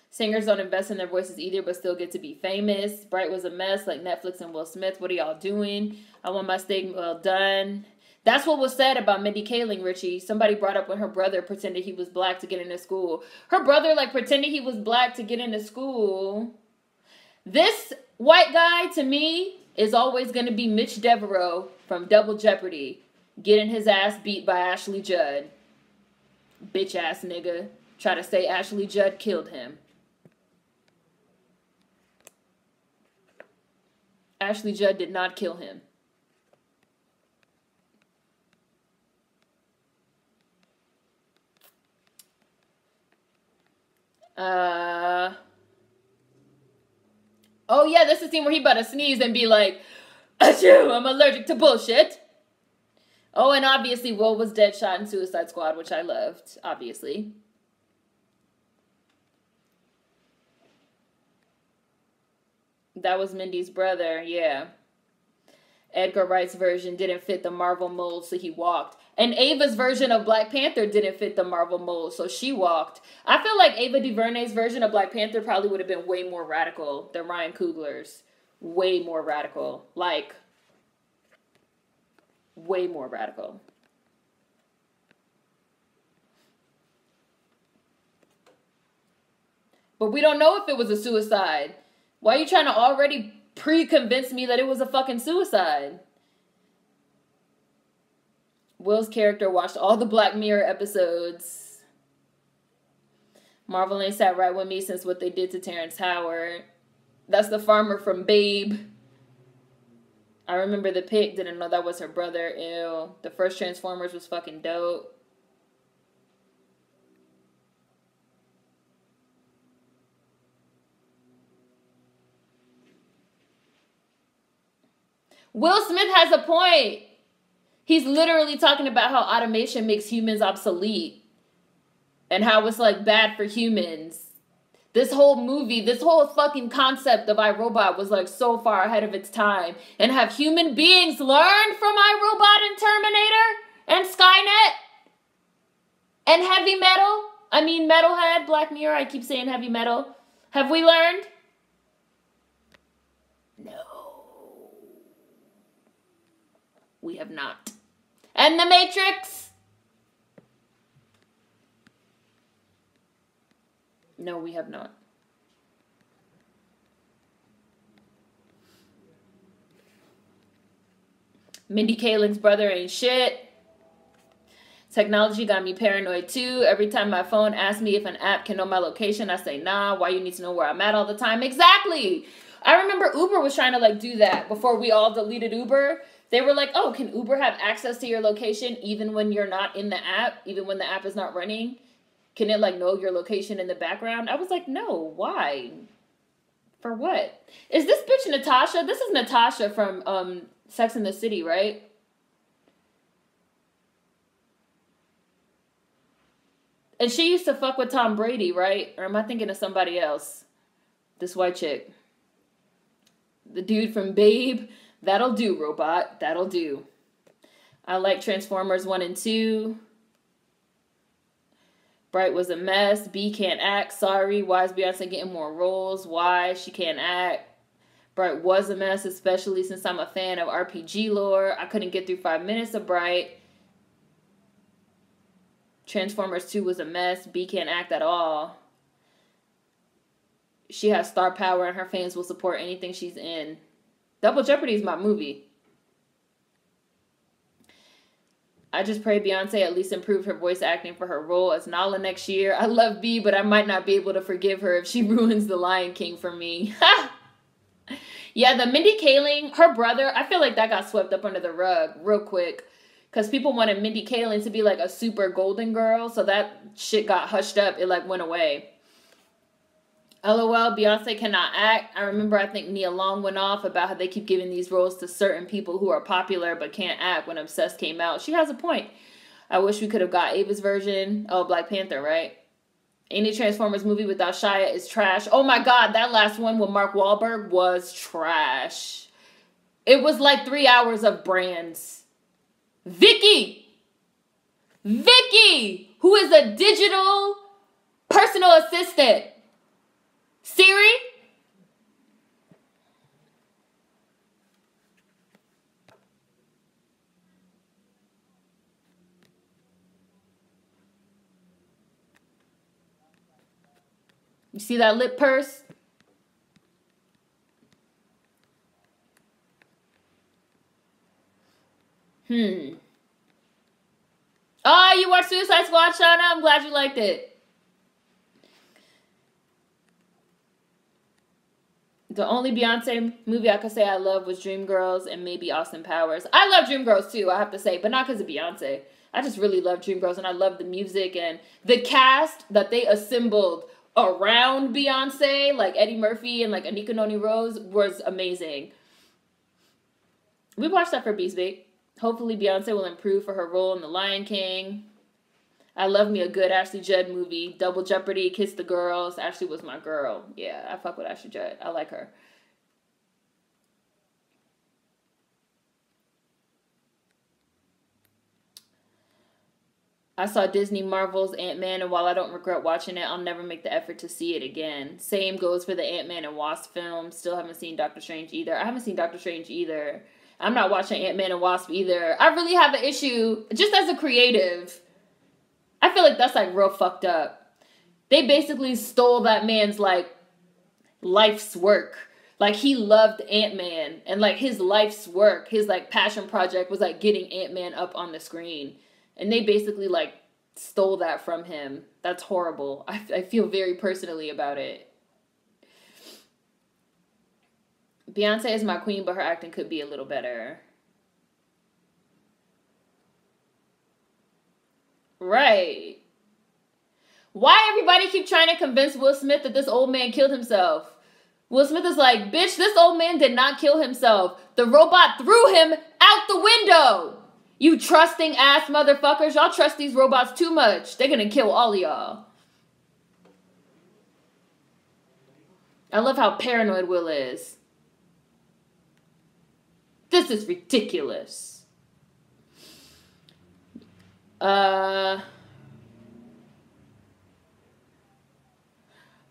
Singers don't invest in their voices either, but still get to be famous. Bright was a mess, like Netflix and Will Smith. What are y'all doing? I want my steak well done. That's what was said about Mindy Kaling, Richie. Somebody brought up when her brother pretended he was black to get into school. Her brother, like, pretended he was black to get into school. This white guy, to me, is always going to be Mitch Devereaux from Double Jeopardy, getting his ass beat by Ashley Judd. Bitch-ass nigga. Try to say Ashley Judd killed him. Ashley Judd did not kill him. Oh yeah, this is the scene where he about to sneeze and be like, achoo, I'm allergic to bullshit. Oh, and obviously Will was Deadshot in Suicide Squad, which I loved, obviously. That was Mindy's brother, yeah. Edgar Wright's version didn't fit the Marvel mold, so he walked. And Ava's version of Black Panther didn't fit the Marvel mold, so she walked. I feel like Ava DuVernay's version of Black Panther probably would have been way more radical than Ryan Coogler's. Way more radical. Like, way more radical. But we don't know if it was a suicide. Why are you trying to already pre-convince me that it was a fucking suicide? Will's character watched all the Black Mirror episodes. Marvel ain't sat right with me since what they did to Terrence Howard. That's the farmer from Babe. I remember the pig. Didn't know that was her brother. Ew. The first Transformers was fucking dope. Will Smith has a point. He's literally talking about how automation makes humans obsolete. And how it's like bad for humans. This whole movie, this whole fucking concept of iRobot was like so far ahead of its time. And have human beings learned from iRobot and Terminator and Skynet? And Heavy Metal? I mean Metalhead, Black Mirror, I keep saying Heavy Metal. Have we learned? No. We have not. And The Matrix? No, we have not. Mindy Kaling's brother ain't shit. Technology got me paranoid too. Every time my phone asks me if an app can know my location, I say, nah, why you need to know where I'm at all the time? Exactly. I remember Uber was trying to like do that before we all deleted Uber. They were like, oh, can Uber have access to your location even when you're not in the app, even when the app is not running? Can it like know your location in the background? I was like, no, why? For what? Is this bitch Natasha? This is Natasha from Sex and the City, right? And she used to fuck with Tom Brady, right? Or am I thinking of somebody else? This white chick. The dude from Babe. That'll do, robot. That'll do. I like Transformers 1 and 2. Bright was a mess. B can't act. Sorry. Why is Beyonce getting more roles? Why? She can't act. Bright was a mess, especially since I'm a fan of RPG lore. I couldn't get through 5 minutes of Bright. Transformers 2 was a mess. B can't act at all. She has star power and her fans will support anything she's in. Double Jeopardy is my movie. I just pray Beyonce at least improve her voice acting for her role as Nala next year. I love B, but I might not be able to forgive her if she ruins The Lion King for me. Yeah, the Mindy Kaling, her brother, I feel like that got swept up under the rug real quick. Because people wanted Mindy Kaling to be like a super golden girl. So that shit got hushed up. It like went away. LOL, Beyonce cannot act. I remember I think Nia Long went off about how they keep giving these roles to certain people who are popular but can't act when Obsessed came out. She has a point. I wish we could have got Ava's version. Oh, Black Panther, right? Any Transformers movie without Shia is trash. Oh my God, that last one with Mark Wahlberg was trash. It was like 3 hours of brands. Vicky, who is a digital personal assistant. Siri? You see that lip purse? Oh, you watched Suicide Squad, Shauna? I'm glad you liked it. The only Beyonce movie I could say I love was Dreamgirls and maybe Austin Powers. I love Dreamgirls too, I have to say, but not because of Beyonce. I just really love Dreamgirls and I love the music and the cast that they assembled around Beyonce, like Eddie Murphy and like Anika Noni Rose, was amazing. We watched that for Beast Bake. Hopefully Beyonce will improve for her role in The Lion King. I love me a good Ashley Judd movie. Double Jeopardy, Kiss the Girls. Ashley was my girl. Yeah, I fuck with Ashley Judd. I like her. I saw Disney Marvel's Ant-Man, and while I don't regret watching it, I'll never make the effort to see it again. Same goes for the Ant-Man and Wasp film. Still haven't seen Doctor Strange either. I haven't seen Doctor Strange either. I'm not watching Ant-Man and Wasp either. I really have an issue, just as a creative. I feel like that's, like, real fucked up. They basically stole that man's, like, life's work. Like, he loved Ant-Man, and, like, his life's work, his, like, passion project was, like, getting Ant-Man up on the screen. And they basically, like, stole that from him. That's horrible. I feel very personally about it. Beyonce is my queen, but her acting could be a little better. Right. Why everybody keep trying to convince Will Smith that this old man killed himself? Will Smith is like, bitch, this old man did not kill himself. The robot threw him out the window. You trusting ass motherfuckers. Y'all trust these robots too much. They're gonna kill all of y'all. I love how paranoid Will is. This is ridiculous.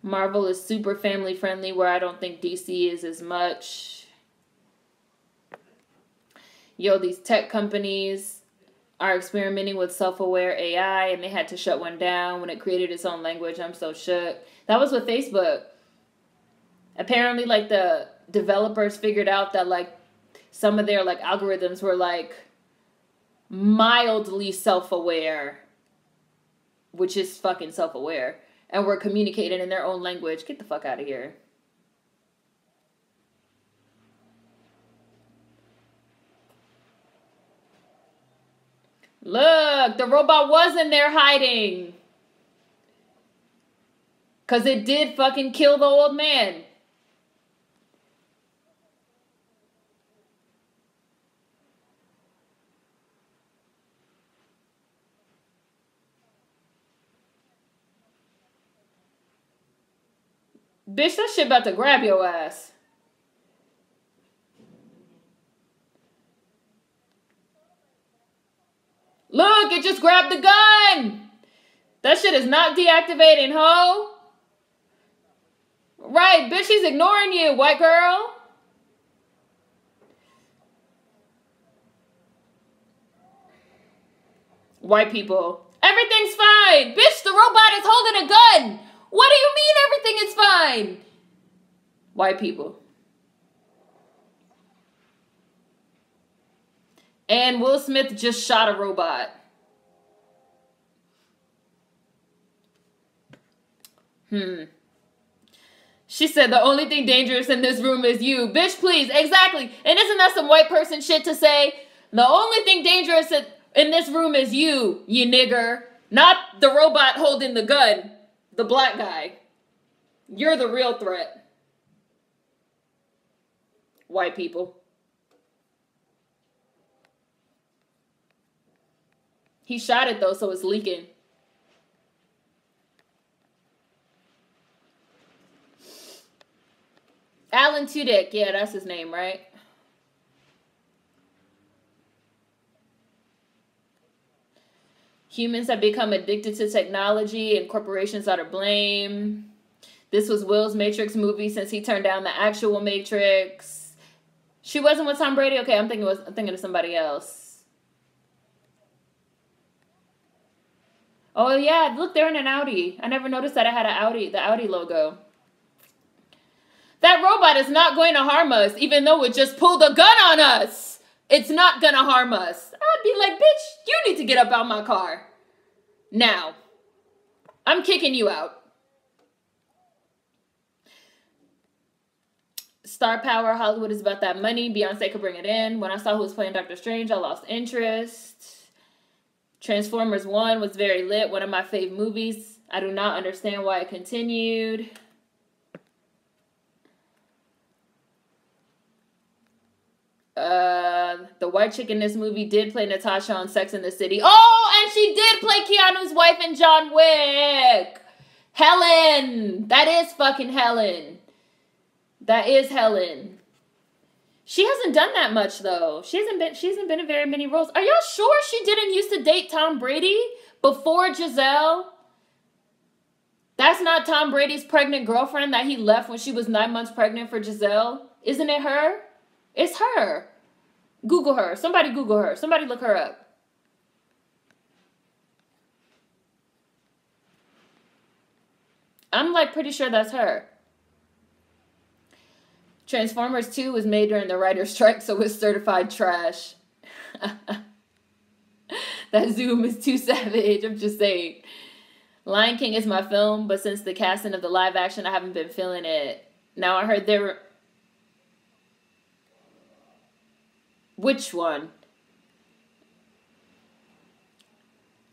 Marvel is super family friendly, where I don't think DC is as much. Yo, these tech companies are experimenting with self-aware AI, and they had to shut one down when it created its own language. I'm so shook. That was with Facebook. Apparently, like, the developers figured out that, like, some of their, like, algorithms were, like, mildly self-aware, which is fucking self-aware, and were communicating in their own language. Get the fuck out of here. Look, the robot was in there hiding. Because it did fucking kill the old man. Bitch, that shit about to grab your ass. Look, it just grabbed the gun. That shit is not deactivating, ho. Right, bitch, he's ignoring you, white girl. White people. Everything's fine. Bitch, the robot is holding a gun. What do you mean everything is fine? White people. And Will Smith just shot a robot. She said the only thing dangerous in this room is you. Bitch, please. Exactly. And isn't that some white person shit to say? The only thing dangerous in this room is you nigger. Not the robot holding the gun. The black guy. You're the real threat. White people. He shot it, though, so it's leaking. Alan Tudyk. Yeah, that's his name, right? Humans have become addicted to technology, and corporations are to blame. This was Will's Matrix movie since he turned down the actual Matrix. She wasn't with Tom Brady? Okay, I'm thinking of somebody else. Oh, yeah. Look, they're in an Audi. I never noticed that it had the Audi logo. That robot is not going to harm us, even though it just pulled a gun on us. It's not going to harm us. I'd be like, bitch, you need to get up out my car. Now. I'm kicking you out. Star power. Hollywood is about that money. Beyonce could bring it in. When I saw who was playing Doctor Strange, I lost interest. Transformers 1 was very lit. One of my fave movies. I do not understand why it continued. the white chick in this movie did play Natasha on Sex and the City. Oh, and she did play Keanu's wife in John Wick. Helen. That is fucking Helen. That is Helen. She hasn't done that much though. She hasn't been in very many roles. Are y'all sure she didn't used to date Tom Brady before Giselle? That's not Tom Brady's pregnant girlfriend that he left when she was 9 months pregnant for Giselle? Isn't it her? It's her. Google her. Somebody Google her. Somebody look her up. I'm like pretty sure that's her. Transformers 2 was made during the writer's strike, so it's certified trash. That Zoom is too savage. I'm just saying. Lion King is my film, but since the casting of the live action, I haven't been feeling it. Now I heard there were... Which one?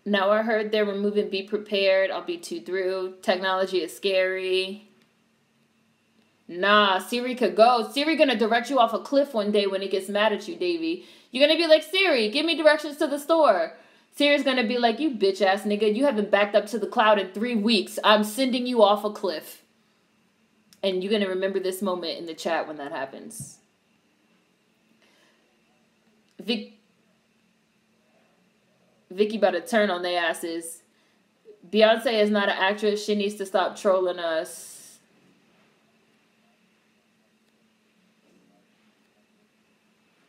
Now I heard they're removing Be Prepared. I'll be too through. Technology is scary. Nah, Siri could go. Siri gonna direct you off a cliff one day when he gets mad at you, Davey. You're gonna be like, Siri, give me directions to the store. Siri's gonna be like, you bitch ass nigga, you haven't backed up to the cloud in 3 weeks. I'm sending you off a cliff. And you're gonna remember this moment in the chat when that happens. Vicky about to turn on their asses. Beyonce is not an actress. She needs to stop trolling us.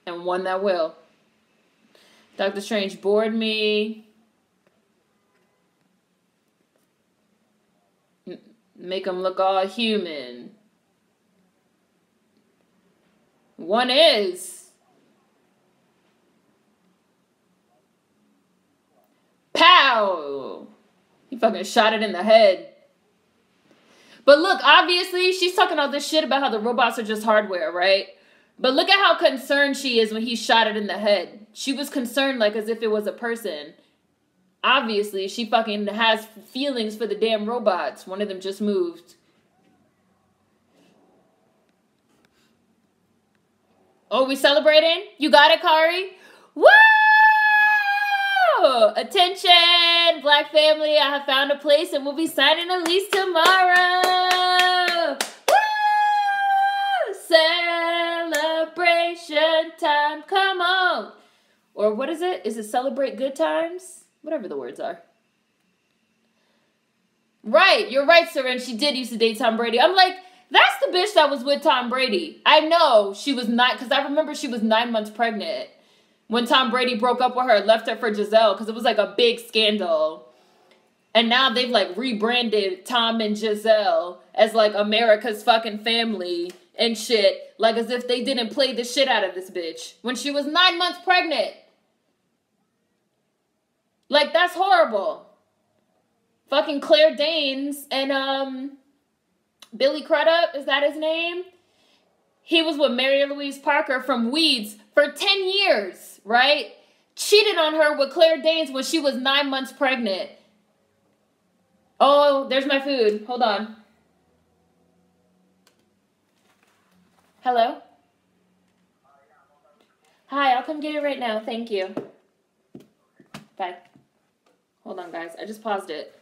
And one that will. Doctor Strange bored me. Make him look all human. One is. Pow! He fucking shot it in the head. But look, obviously, she's talking all this shit about how the robots are just hardware, right? But look at how concerned she is when he shot it in the head. She was concerned like as if it was a person. Obviously, she fucking has feelings for the damn robots. One of them just moved. Oh, we celebrating? You got it, Kari? Woo! Attention, Black family. I have found a place and we'll be signing a lease tomorrow. Woo! Celebration time. Come on. Or what is it? Is it celebrate good times? Whatever the words are. Right. You're right, Seren. She did used to date Tom Brady. I'm like, that's the bitch that was with Tom Brady. I know she was not, because I remember she was 9 months pregnant when Tom Brady broke up with her, left her for Giselle, because it was like a big scandal. And now they've like rebranded Tom and Giselle as like America's fucking family and shit. Like as if they didn't play the shit out of this bitch when she was 9 months pregnant. Like that's horrible. Fucking Claire Danes and Billy Crudup, is that his name? He was with Mary Louise Parker from Weeds for 10 years, right? Cheated on her with Claire Danes when she was 9 months pregnant. Oh, there's my food. Hold on. Hello? Hi, I'll come get it right now. Thank you. Bye. Hold on, guys. I just paused it.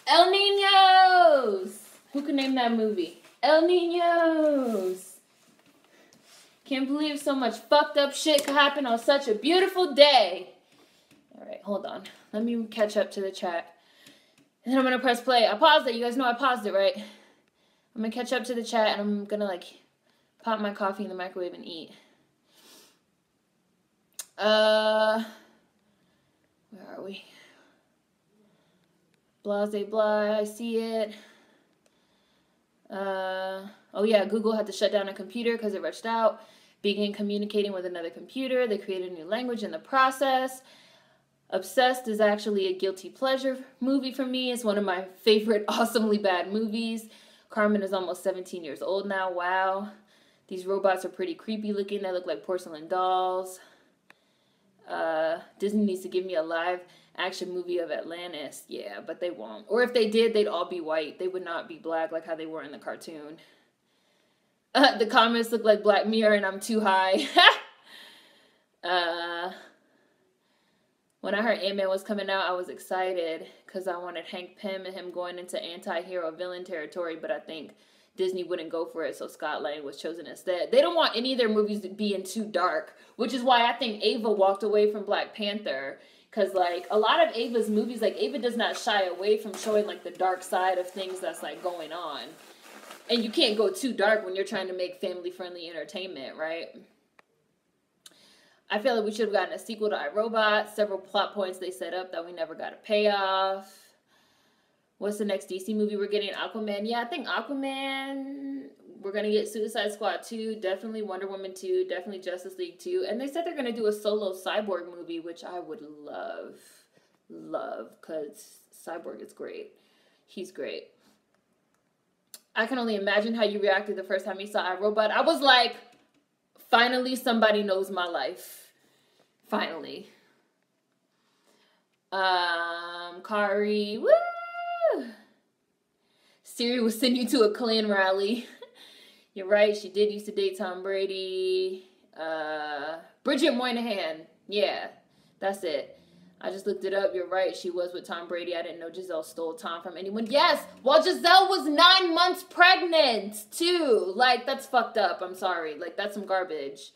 El Niños! Who can name that movie? El Niños! Can't believe so much fucked up shit could happen on such a beautiful day. Alright, hold on. Let me catch up to the chat. And then I'm gonna press play. I paused it. You guys know I paused it, right? I'm gonna catch up to the chat and I'm gonna like pop my coffee in the microwave and eat. Where are we? Blase blah, I see it. Oh yeah, Google had to shut down a computer because it rushed out. Began communicating with another computer. They created a new language in the process. Obsessed is actually a guilty pleasure movie for me. It's one of my favorite awesomely bad movies. Carmen is almost 17 years old now. Wow. These robots are pretty creepy looking. They look like porcelain dolls. Disney needs to give me a live action movie of Atlantis. Yeah, but they won't. Or if they did, they'd all be white. They would not be black like how they were in the cartoon. The comments look like Black Mirror and I'm too high. When I heard Ant-Man was coming out, I was excited because I wanted Hank Pym and him going into anti-hero villain territory, but I think Disney wouldn't go for it, so Scott Lang was chosen instead. They don't want any of their movies to be too dark, which is why I think Ava walked away from Black Panther, because like a lot of Ava's movies, like Ava does not shy away from showing like the dark side of things that's like going on. And you can't go too dark when you're trying to make family-friendly entertainment, right? I feel like we should have gotten a sequel to iRobot. Several plot points they set up that we never got a payoff. What's the next DC movie we're getting? Aquaman. Yeah, I think Aquaman. We're going to get Suicide Squad 2. Definitely Wonder Woman 2. Definitely Justice League 2. And they said they're going to do a solo Cyborg movie, which I would love. Love. Because Cyborg is great. He's great. I can only imagine how you reacted the first time you saw iRobot. I was like, finally somebody knows my life. Finally. Kari, woo! Siri will send you to a Klan rally. You're right, she did used to date Tom Brady. Bridget Moynihan. Yeah, that's it. I just looked it up. You're right, she was with Tom Brady. I didn't know Giselle stole Tom from anyone. Yes, well, Giselle was 9 months pregnant, too. Like, that's fucked up. I'm sorry. Like, that's some garbage.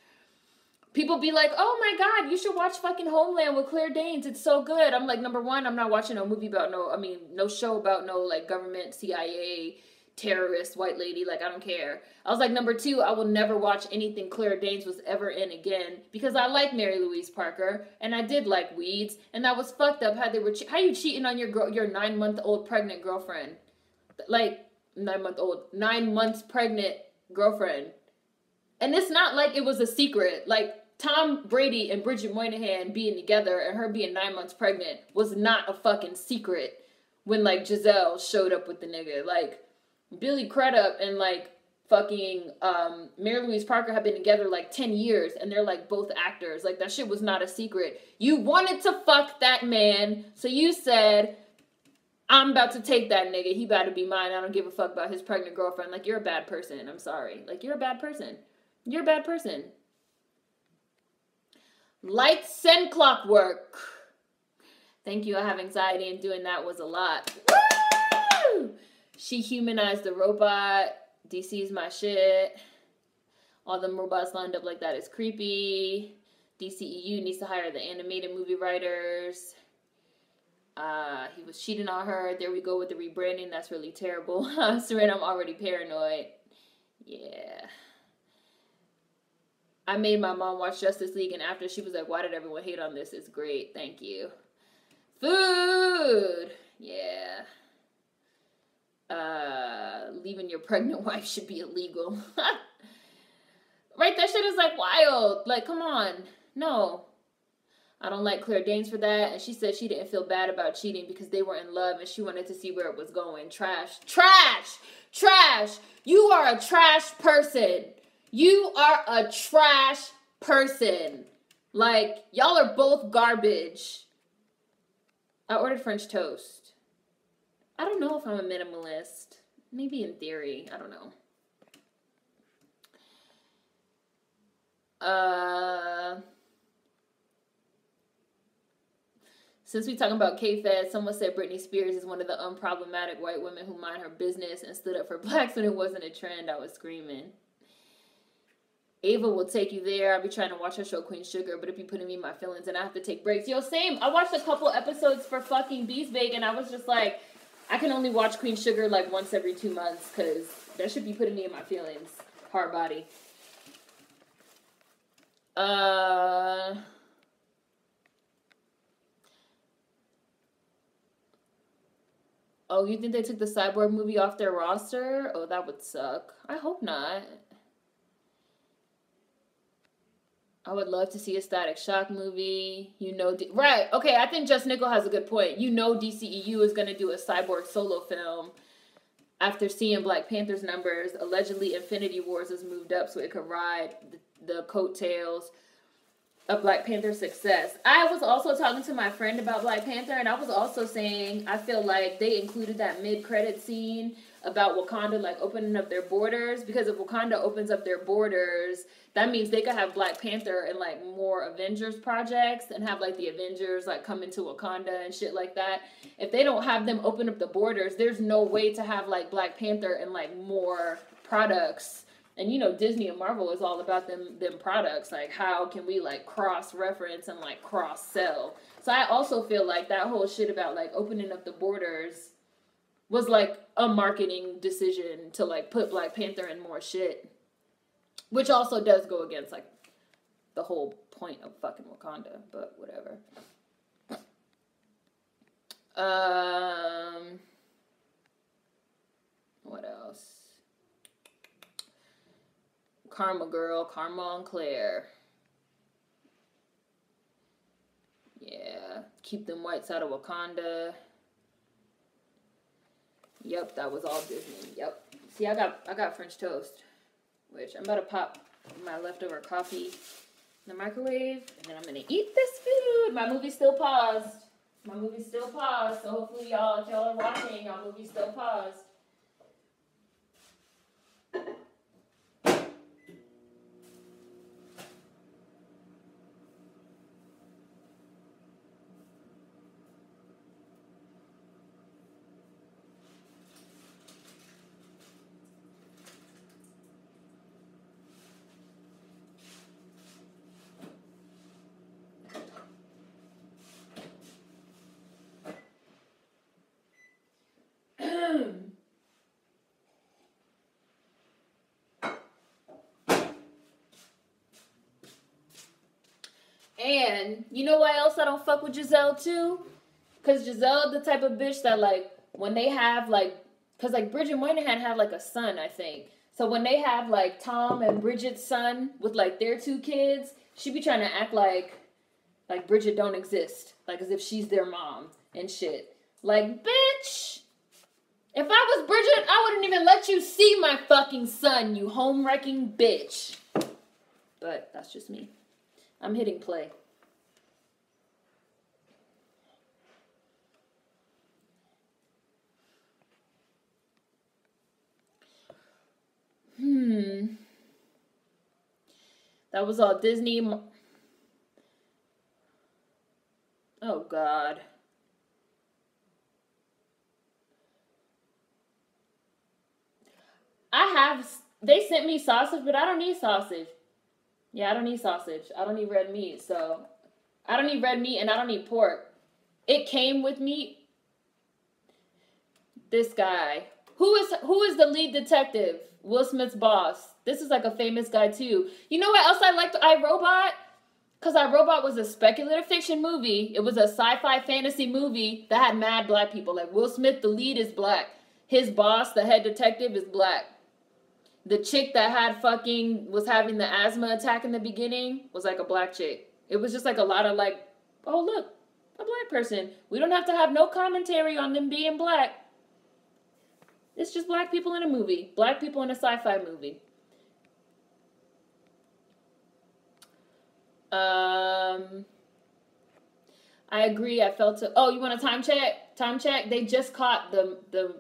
People be like, oh my God, you should watch fucking Homeland with Claire Danes. It's so good. I'm like, number one, I'm not watching no movie about no show about no, like, government, CIA, terrorist, white lady. Like, I don't care. I was like, number two, I will never watch anything Claire Danes was ever in again because I like Mary Louise Parker and I did like Weeds and that was fucked up how they were, how you cheating on your 9-month-old pregnant girlfriend? Like, 9 months pregnant girlfriend. And it's not like it was a secret. Like, Tom Brady and Bridget Moynihan being together and her being 9 months pregnant was not a fucking secret when, like, Giselle showed up with the nigga. Like, Billy Crudup and, like, fucking Mary Louise Parker have been together, like, 10 years, and they're, like, both actors. Like, that shit was not a secret. You wanted to fuck that man, so you said, I'm about to take that nigga. He about to be mine. I don't give a fuck about his pregnant girlfriend. Like, you're a bad person. I'm sorry. Like, you're a bad person. You're a bad person. Lights and clockwork. Thank you. I have anxiety and doing that was a lot. Woo! She humanized the robot. DC is my shit. All them robots lined up like that is creepy. DCEU needs to hire the animated movie writers. He was cheating on her. There we go with the rebranding. That's really terrible. Seren, I'm already paranoid. Yeah. I made my mom watch Justice League, and after she was like, why did everyone hate on this? It's great. Thank you. Food. Yeah. Leaving your pregnant wife should be illegal. Right? That shit is like wild. Like, come on. No. I don't like Claire Danes for that. And she said she didn't feel bad about cheating because they were in love and she wanted to see where it was going. Trash. Trash. Trash. You are a trash person. You are a trash person. Like, y'all are both garbage. I ordered French toast. I don't know if I'm a minimalist. Maybe in theory. I don't know. Since we talking about K-Fed, someone said Britney Spears is one of the unproblematic white women who mind her business and stood up for blacks when it wasn't a trend. I was screaming. Ava will take you there. I'll be trying to watch her show Queen Sugar, but it be putting me in my feelings and I have to take breaks. Yo, same. I watched a couple episodes for fucking Beast Bake and I was just like, I can only watch Queen Sugar like once every 2 months because that should be putting me in my feelings. Hard body. Oh, you think they took the Cyborg movie off their roster? Oh, that would suck. I hope not. I would love to see a Static Shock movie. You know, right. Okay, I think Just Nickel has a good point. You know DCEU is going to do a Cyborg solo film after seeing Black Panther's numbers. Allegedly, Infinity Wars has moved up so it could ride the coattails of Black Panther's success. I was also talking to my friend about Black Panther, and I was also saying I feel like they included that mid-credit scene about Wakanda like opening up their borders, because if Wakanda opens up their borders, that means they could have Black Panther and like more Avengers projects and have like the Avengers like come into Wakanda and shit like that. If they don't have them open up the borders, there's no way to have like Black Panther and like more products. And you know, Disney and Marvel is all about them products. Like, how can we like cross-reference and like cross-sell? So I also feel like that whole shit about like opening up the borders was like a marketing decision to like put Black Panther in more shit. Which also does go against like the whole point of fucking Wakanda, but whatever. What else? Karma Girl, Karma and Claire. Yeah, keep them whites out of Wakanda. Yep, that was all Disney. Yep. See, I got French toast, which I'm about to pop my leftover coffee in the microwave, and then I'm gonna eat this food. My movie's still paused. So hopefully y'all, if y'all are watching, y'all movie's still paused. And you know why else I don't fuck with Giselle too? Because Giselle the type of bitch that like, when they have like, because like Bridget Moynihan had like a son, I think. So when they have like Tom and Bridget's son with like their 2 kids, she be trying to act like Bridget don't exist. Like as if she's their mom and shit. Like, bitch, if I was Bridget, I wouldn't even let you see my fucking son, you home-wrecking bitch. But that's just me. I'm hitting play. That was all Disney. Oh, God. They sent me sausage, but I don't need sausage. Yeah, I don't need sausage. I don't need red meat, so. I don't need red meat and I don't need pork. It came with meat. This guy. Who is the lead detective? Will Smith's boss. This is like a famous guy too. You know what else I liked? iRobot? Because iRobot was a speculative fiction movie. It was a sci-fi fantasy movie that had mad black people. Like Will Smith, the lead, is black. His boss, the head detective, is black. The chick that was having the asthma attack in the beginning was like a black chick. It was just like a lot of like, oh look, a black person. We don't have to have no commentary on them being black. It's just black people in a movie. Black people in a sci-fi movie. I agree. I felt it. Oh, you want a time check? Time check. They just caught the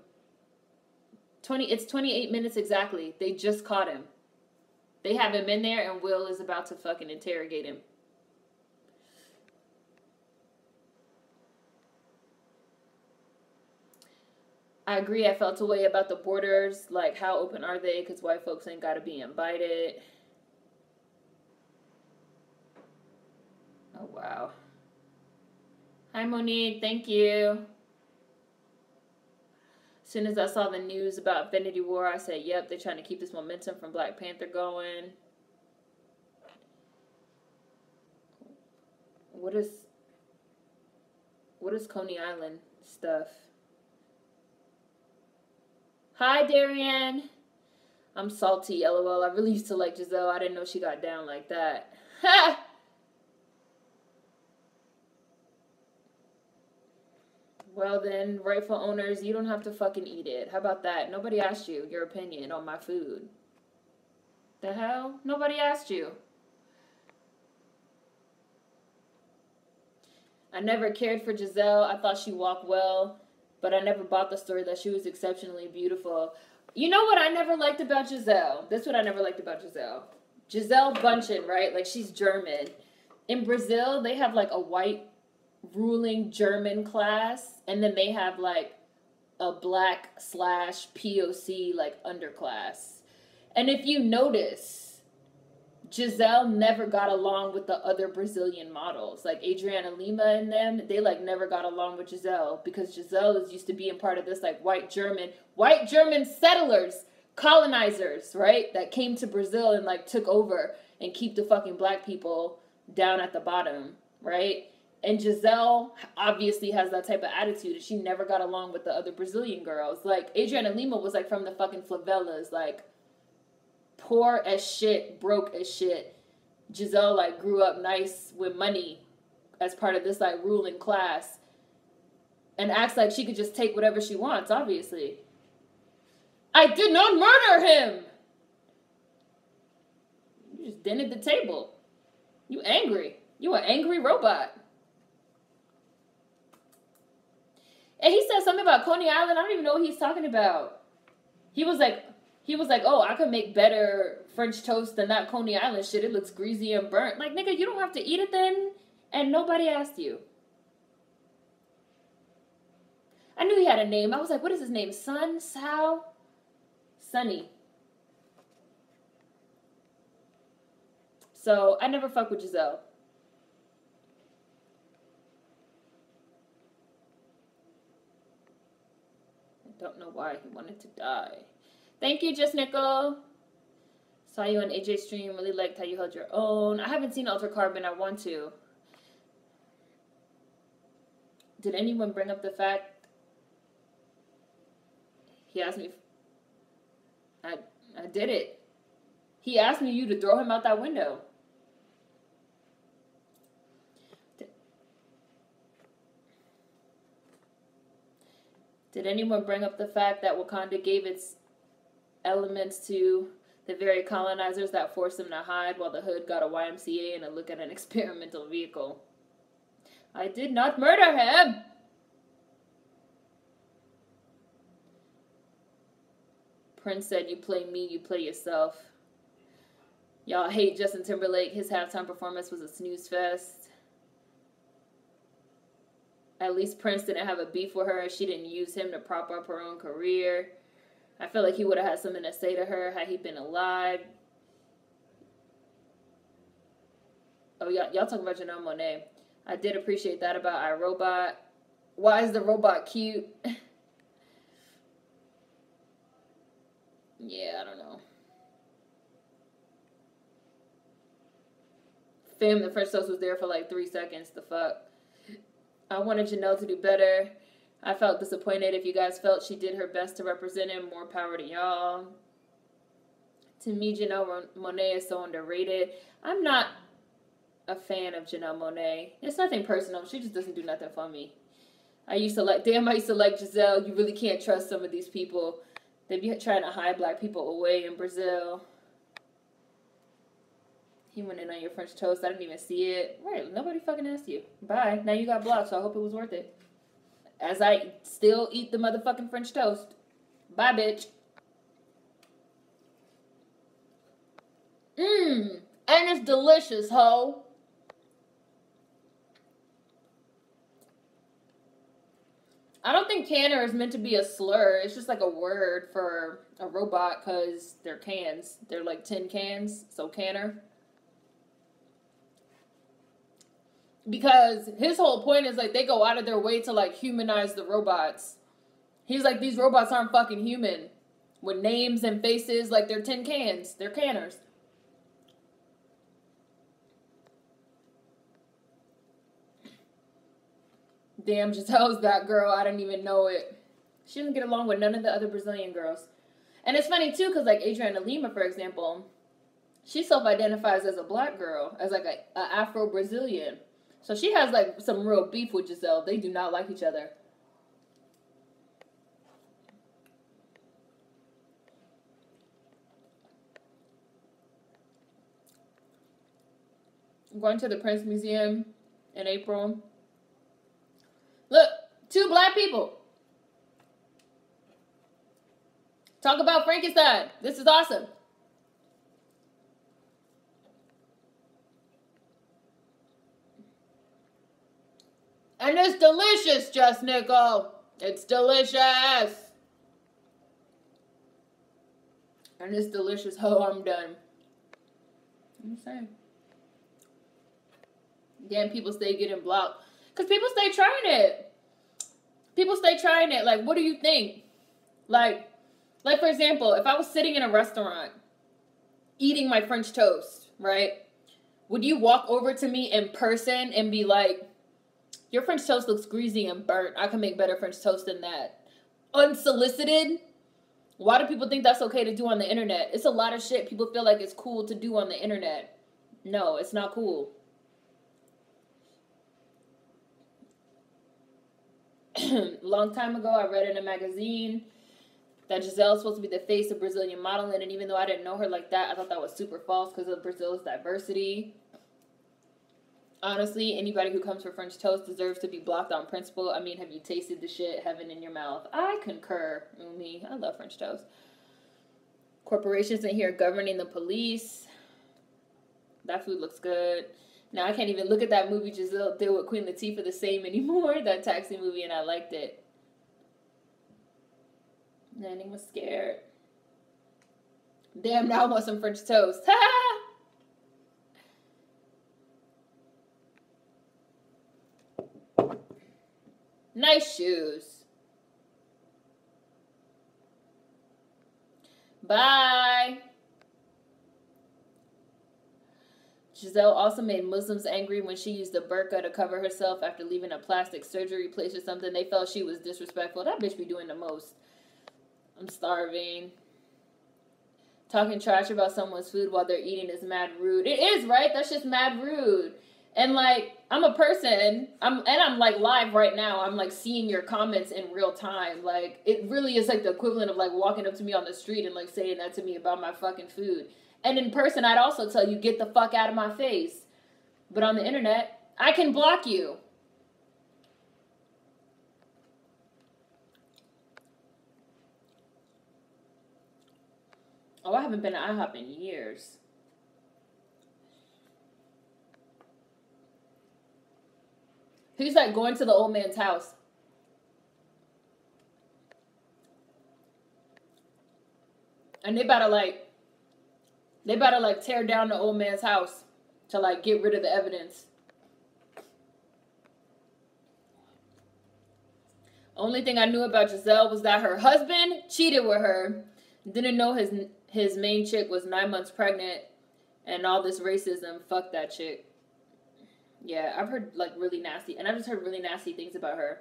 20. It's 28 minutes exactly. They just caught him. They have him in there, and Will is about to fucking interrogate him. I agree. I felt a way about the borders. Like, how open are they? Because white folks ain't got to be invited. Oh, wow. Hi, Monique. Thank you. As soon as I saw the news about Infinity War, I said, yep, they're trying to keep this momentum from Black Panther going. What is Coney Island stuff? Hi, Darian. I'm salty, lol. I really used to like Giselle. I didn't know she got down like that. Ha! Well then, rightful owners, you don't have to fucking eat it. How about that? Nobody asked you your opinion on my food. The hell? Nobody asked you. I never cared for Giselle. I thought she walked well, but I never bought the story that she was exceptionally beautiful. You know what I never liked about Giselle? This is what I never liked about Giselle. Giselle Bündchen, right? Like, she's German. In Brazil, they have, like, a white ruling German class, and then they have, like, a black / POC, like, underclass. And if you notice, Giselle never got along with the other Brazilian models. Like, Adriana Lima and them, they, like, never got along with Giselle, because Giselle is used to being part of this, like, white German settlers, colonizers, right, that came to Brazil and, like, took over and keep the fucking black people down at the bottom, right? And Giselle obviously has that type of attitude, and she never got along with the other Brazilian girls. Like, Adriana Lima was, like, from the fucking favelas, like, poor as shit, broke as shit. Giselle, like, grew up nice with money as part of this, like, ruling class, and acts like she could just take whatever she wants, obviously. I did not murder him! You just dented the table. You angry. You an angry robot. And he said something about Coney Island. I don't even know what he's talking about. He was like, oh, I could make better French toast than that Coney Island shit. It looks greasy and burnt. Like, nigga, you don't have to eat it then. And nobody asked you. I knew he had a name. I was like, what is his name? Sal? Sunny. So, I never fuck with Giselle. I don't know why he wanted to die. Thank you, Just Nickel. Saw you on AJ's stream. Really liked how you held your own. I haven't seen Alter Carbon. I want to. Did anyone bring up the fact? He asked me. I did it. He asked me you to throw him out that window. Did anyone bring up the fact that Wakanda gave its elements to the very colonizers that forced them to hide while the hood got a YMCA and a look at an experimental vehicle? I did not murder him! Prince said, you play me, you play yourself. Y'all hate Justin Timberlake. His halftime performance was a snooze fest. At least Prince didn't have a beef with her. She didn't use him to prop up her own career. I feel like he would have had something to say to her had he been alive. Oh, y'all talking about Janelle Monáe. I did appreciate that about iRobot. Why is the robot cute? Yeah, I don't know. Fam, the French toast was there for like 3 seconds. The fuck? I wanted Janelle to do better. I felt disappointed. If you guys felt she did her best to represent him, more power to y'all. To me, Janelle Monáe is so underrated. I'm not a fan of Janelle Monáe. It's nothing personal. She just doesn't do nothing for me. I used to like Giselle. You really can't trust some of these people. They be trying to hide black people away in Brazil. He went in on your French toast. I didn't even see it. Right, nobody fucking asked you. Bye. Now you got blocked, so I hope it was worth it. As I still eat the motherfucking French toast. Bye, bitch. And it's delicious, ho. I don't think canner is meant to be a slur. It's just like a word for a robot because they're cans. They're like tin cans, so canner. Because his whole point is like they go out of their way to like humanize the robots. He's like, these robots aren't fucking human. With names and faces, like they're tin cans. They're canners. Damn, Giselle's that girl. I didn't even know it. She didn't get along with none of the other Brazilian girls. And it's funny, too, because, like, Adriana Lima, for example, she self-identifies as a black girl, as, like, a Afro-Brazilian. So she has, like, some real beef with Giselle. They do not like each other. I'm going to the Prince Museum in April. Look, 2 black people. Talk about Frankenstein. This is awesome. And it's delicious, Just Nickel. It's delicious. And it's delicious. Oh, I'm done. I'm saying. Damn, people stay getting blocked. Because people stay trying it. People stay trying it. Like, what do you think? Like, for example, if I was sitting in a restaurant eating my French toast, right? Would you walk over to me in person and be like, your French toast looks greasy and burnt. I can make better French toast than that. Unsolicited? Why do people think that's okay to do on the internet? It's a lot of shit people feel like it's cool to do on the internet. No, it's not cool. Long time ago, I read in a magazine that Giselle is supposed to be the face of Brazilian modeling, and even though I didn't know her like that, I thought that was super false because of Brazil's diversity. Honestly, anybody who comes for French toast deserves to be blocked on principle. I mean, have you tasted the shit? Heaven in your mouth. I concur. Me, I love French toast. Corporations in here governing the police. That food looks good. Now, I can't even look at that movie Giselle did with Queen Latifah the same anymore. That taxi movie, and I liked it. Nanny was scared. Damn, now I want some French toast. Ha! Nice shoes. Bye. Giselle also made Muslims angry when she used a burqa to cover herself after leaving a plastic surgery place or something. They felt she was disrespectful. That bitch be doing the most. I'm starving. Talking trash about someone's food while they're eating is mad rude. It is, right? That's just mad rude. And, like, I'm a person, I'm, like, live right now. I'm, like, seeing your comments in real time. Like, it really is, like, the equivalent of, like, walking up to me on the street and, like, saying that to me about my fucking food. And in person, I'd also tell you, get the fuck out of my face. But on the internet, I can block you. Oh, I haven't been to IHOP in years. He's like going to the old man's house. And they better like tear down the old man's house to like get rid of the evidence. Only thing I knew about Giselle was that her husband cheated with her. Didn't know his main chick was 9 months pregnant and all this racism. Fuck that chick. Yeah, I've heard like really nasty, and I've just heard really nasty things about her.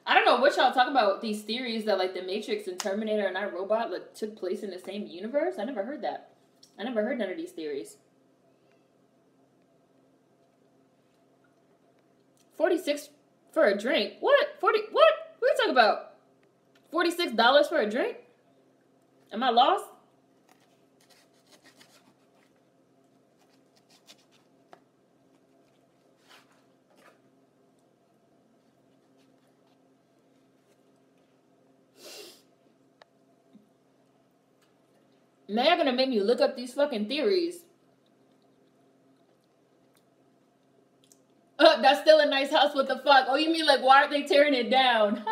I don't know what y'all talk about, these theories that like the Matrix and Terminator and iRobot like took place in the same universe. I never heard that. I never heard none of these theories. 46 for a drink? What? 40? What? What are you talking about? $46 for a drink? Am I lost? Now you're gonna make me look up these fucking theories. That's still a nice house. What the fuck? Oh, you mean like why are they tearing it down?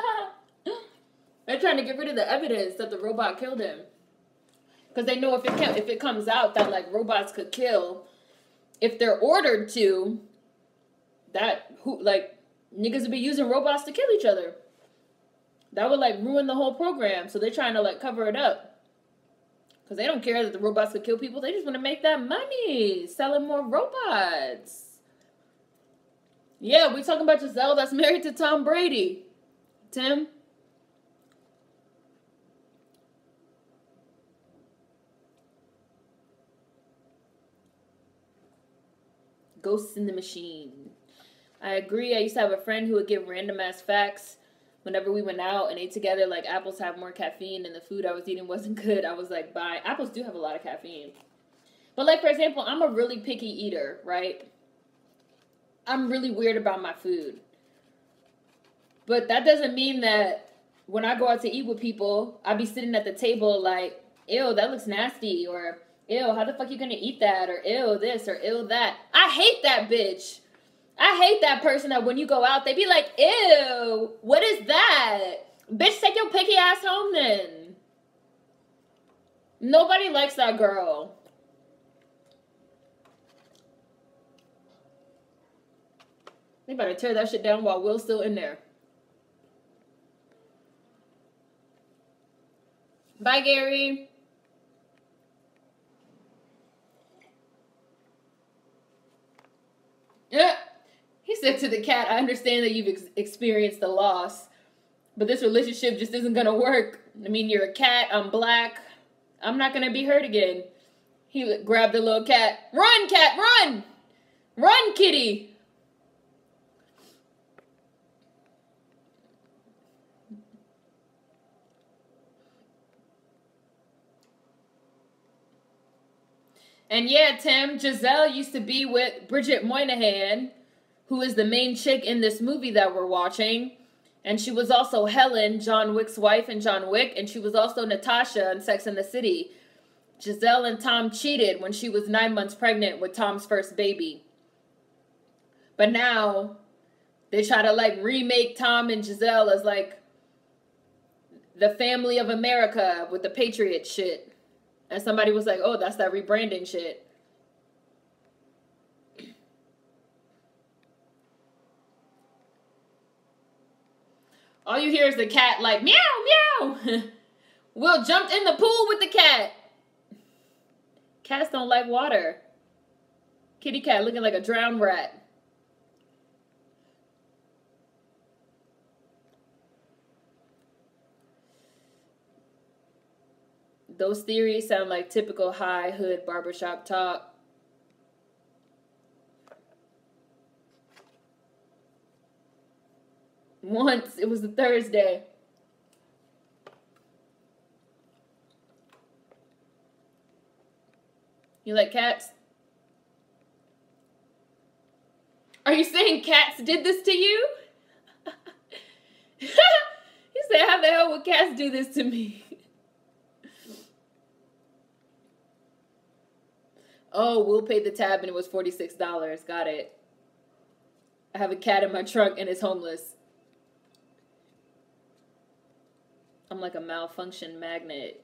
They're trying to get rid of the evidence that the robot killed him. Because they know if it comes out that like robots could kill, if they're ordered to, niggas would be using robots to kill each other. That would like ruin the whole program. So they're trying to like cover it up. Because they don't care that the robots could kill people. They just want to make that money. Selling more robots. Yeah, we talking about Giselle that's married to Tom Brady. Tim? Ghosts in the machine. I agree. I used to have a friend who would give random ass facts whenever we went out and ate together. Like, apples have more caffeine and the food I was eating wasn't good. I was like, bye. Apples do have a lot of caffeine. But like, for example, I'm a really picky eater, right? I'm really weird about my food. But that doesn't mean that when I go out to eat with people, I'll be sitting at the table like, ew, that looks nasty, or ew, how the fuck you gonna eat that? Or ew, this, or ew, that. I hate that bitch. I hate that person that when you go out, they be like, ew, what is that? Bitch, take your picky ass home then. Nobody likes that girl. They better tear that shit down while Will's still in there. Bye, Gary. Yeah. He said to the cat, I understand that you've experienced the loss, but this relationship just isn't going to work. I mean, you're a cat, I'm black. I'm not going to be hurt again. He grabbed the little cat. Run, cat, run! Run, kitty! And yeah, Tim, Giselle used to be with Bridget Moynihan, who is the main chick in this movie that we're watching. And she was also Helen, John Wick's wife in John Wick. And she was also Natasha in Sex and the City. Giselle and Tom cheated when she was 9 months pregnant with Tom's first baby. But now they try to like remake Tom and Giselle as like the family of America with the Patriot shit. And somebody was like, oh, that's that rebranding shit. All you hear is the cat like, meow, meow. Will jumped in the pool with the cat. Cats don't like water. Kitty cat looking like a drowned rat. Those theories sound like typical high hood barbershop talk. Once, it was a Thursday. You like cats? Are you saying cats did this to you? He said, how the hell would cats do this to me? Oh, Will paid the tab and it was $46. Got it. I have a cat in my trunk and it's homeless. I'm like a malfunction magnet.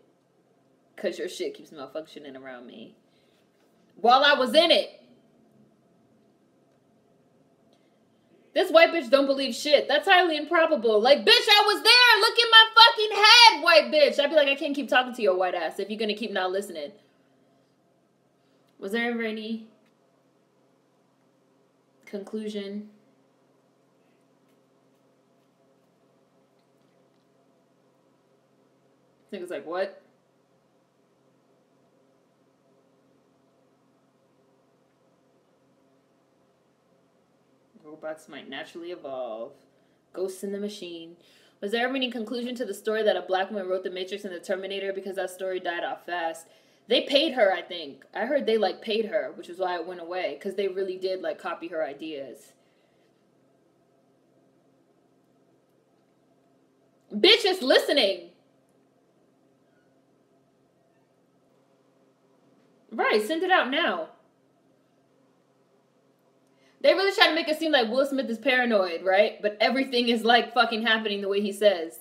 Because your shit keeps malfunctioning around me. While I was in it. This white bitch don't believe shit. That's highly improbable. Like, bitch, I was there. Look at my fucking head, white bitch. I'd be like, I can't keep talking to your white ass if you're going to keep not listening. Was there ever any conclusion? I think it's like, what? Robots might naturally evolve. Ghosts in the machine. Was there ever any conclusion to the story that a black woman wrote The Matrix and the Terminator because that story died off fast? They paid her, I think. I heard they, like, paid her, which is why it went away. Because they really did, like, copy her ideas. Bitch is listening. Right, send it out now. They really try to make it seem like Will Smith is paranoid, right? But everything is like fucking happening the way he says.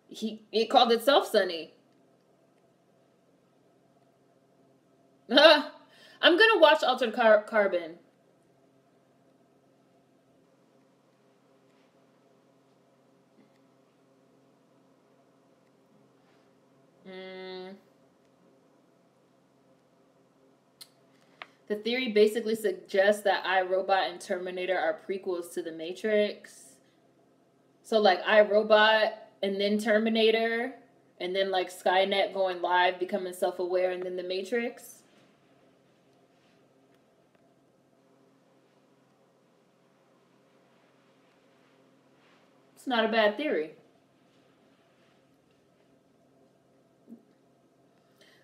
He called itself Sunny. I'm gonna watch Altered Carbon. The theory basically suggests that iRobot and Terminator are prequels to The Matrix. So, like, iRobot and then Terminator, and then, like, Skynet going live, becoming self-aware, and then The Matrix. It's not a bad theory.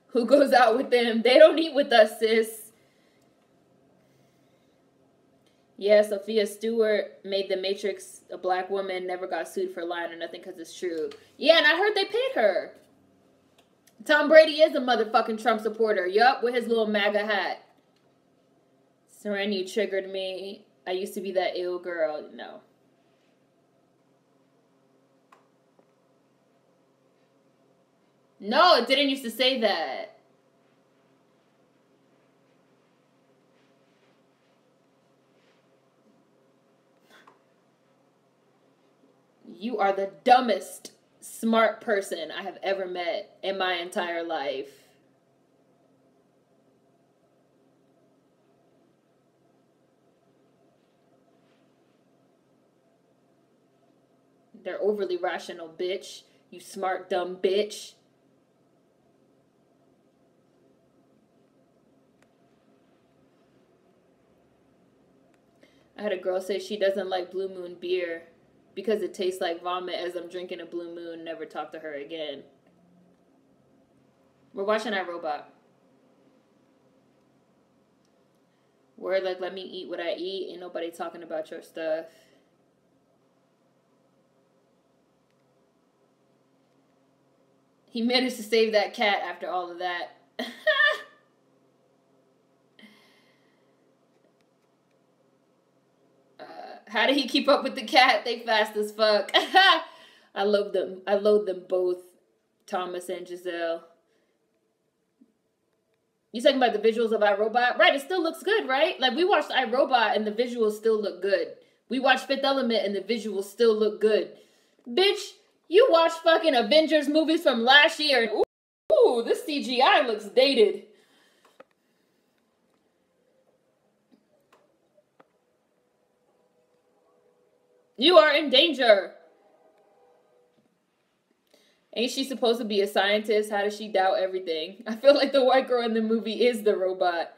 Who goes out with them? They don't eat with us, sis. Yeah, Sophia Stewart made The Matrix a black woman, never got sued for lying or nothing because it's true. Yeah, and I heard they paid her. Tom Brady is a motherfucking Trump supporter. Yup, with his little MAGA hat. Seren, you triggered me. I used to be that ill girl. No. No, it didn't used to say that. You are the dumbest smart person I have ever met in my entire life. They're overly rational, bitch. You smart, dumb bitch. I had a girl say she doesn't like Blue Moon beer because it tastes like vomit as I'm drinking a Blue Moon. Never talk to her again. We're watching iRobot. Word, like, let me eat what I eat. Ain't nobody talking about your stuff. He managed to save that cat after all of that. How did he keep up with the cat? They fast as fuck. I love them. I loathe them both, Thomas and Giselle. You talking about the visuals of iRobot? Right, it still looks good, right? Like, we watched iRobot and the visuals still look good. We watched Fifth Element and the visuals still look good. Bitch, you watched fucking Avengers movies from last year. Ooh, this CGI looks dated. You are in danger. Ain't she supposed to be a scientist? How does she doubt everything? I feel like the white girl in the movie is the robot.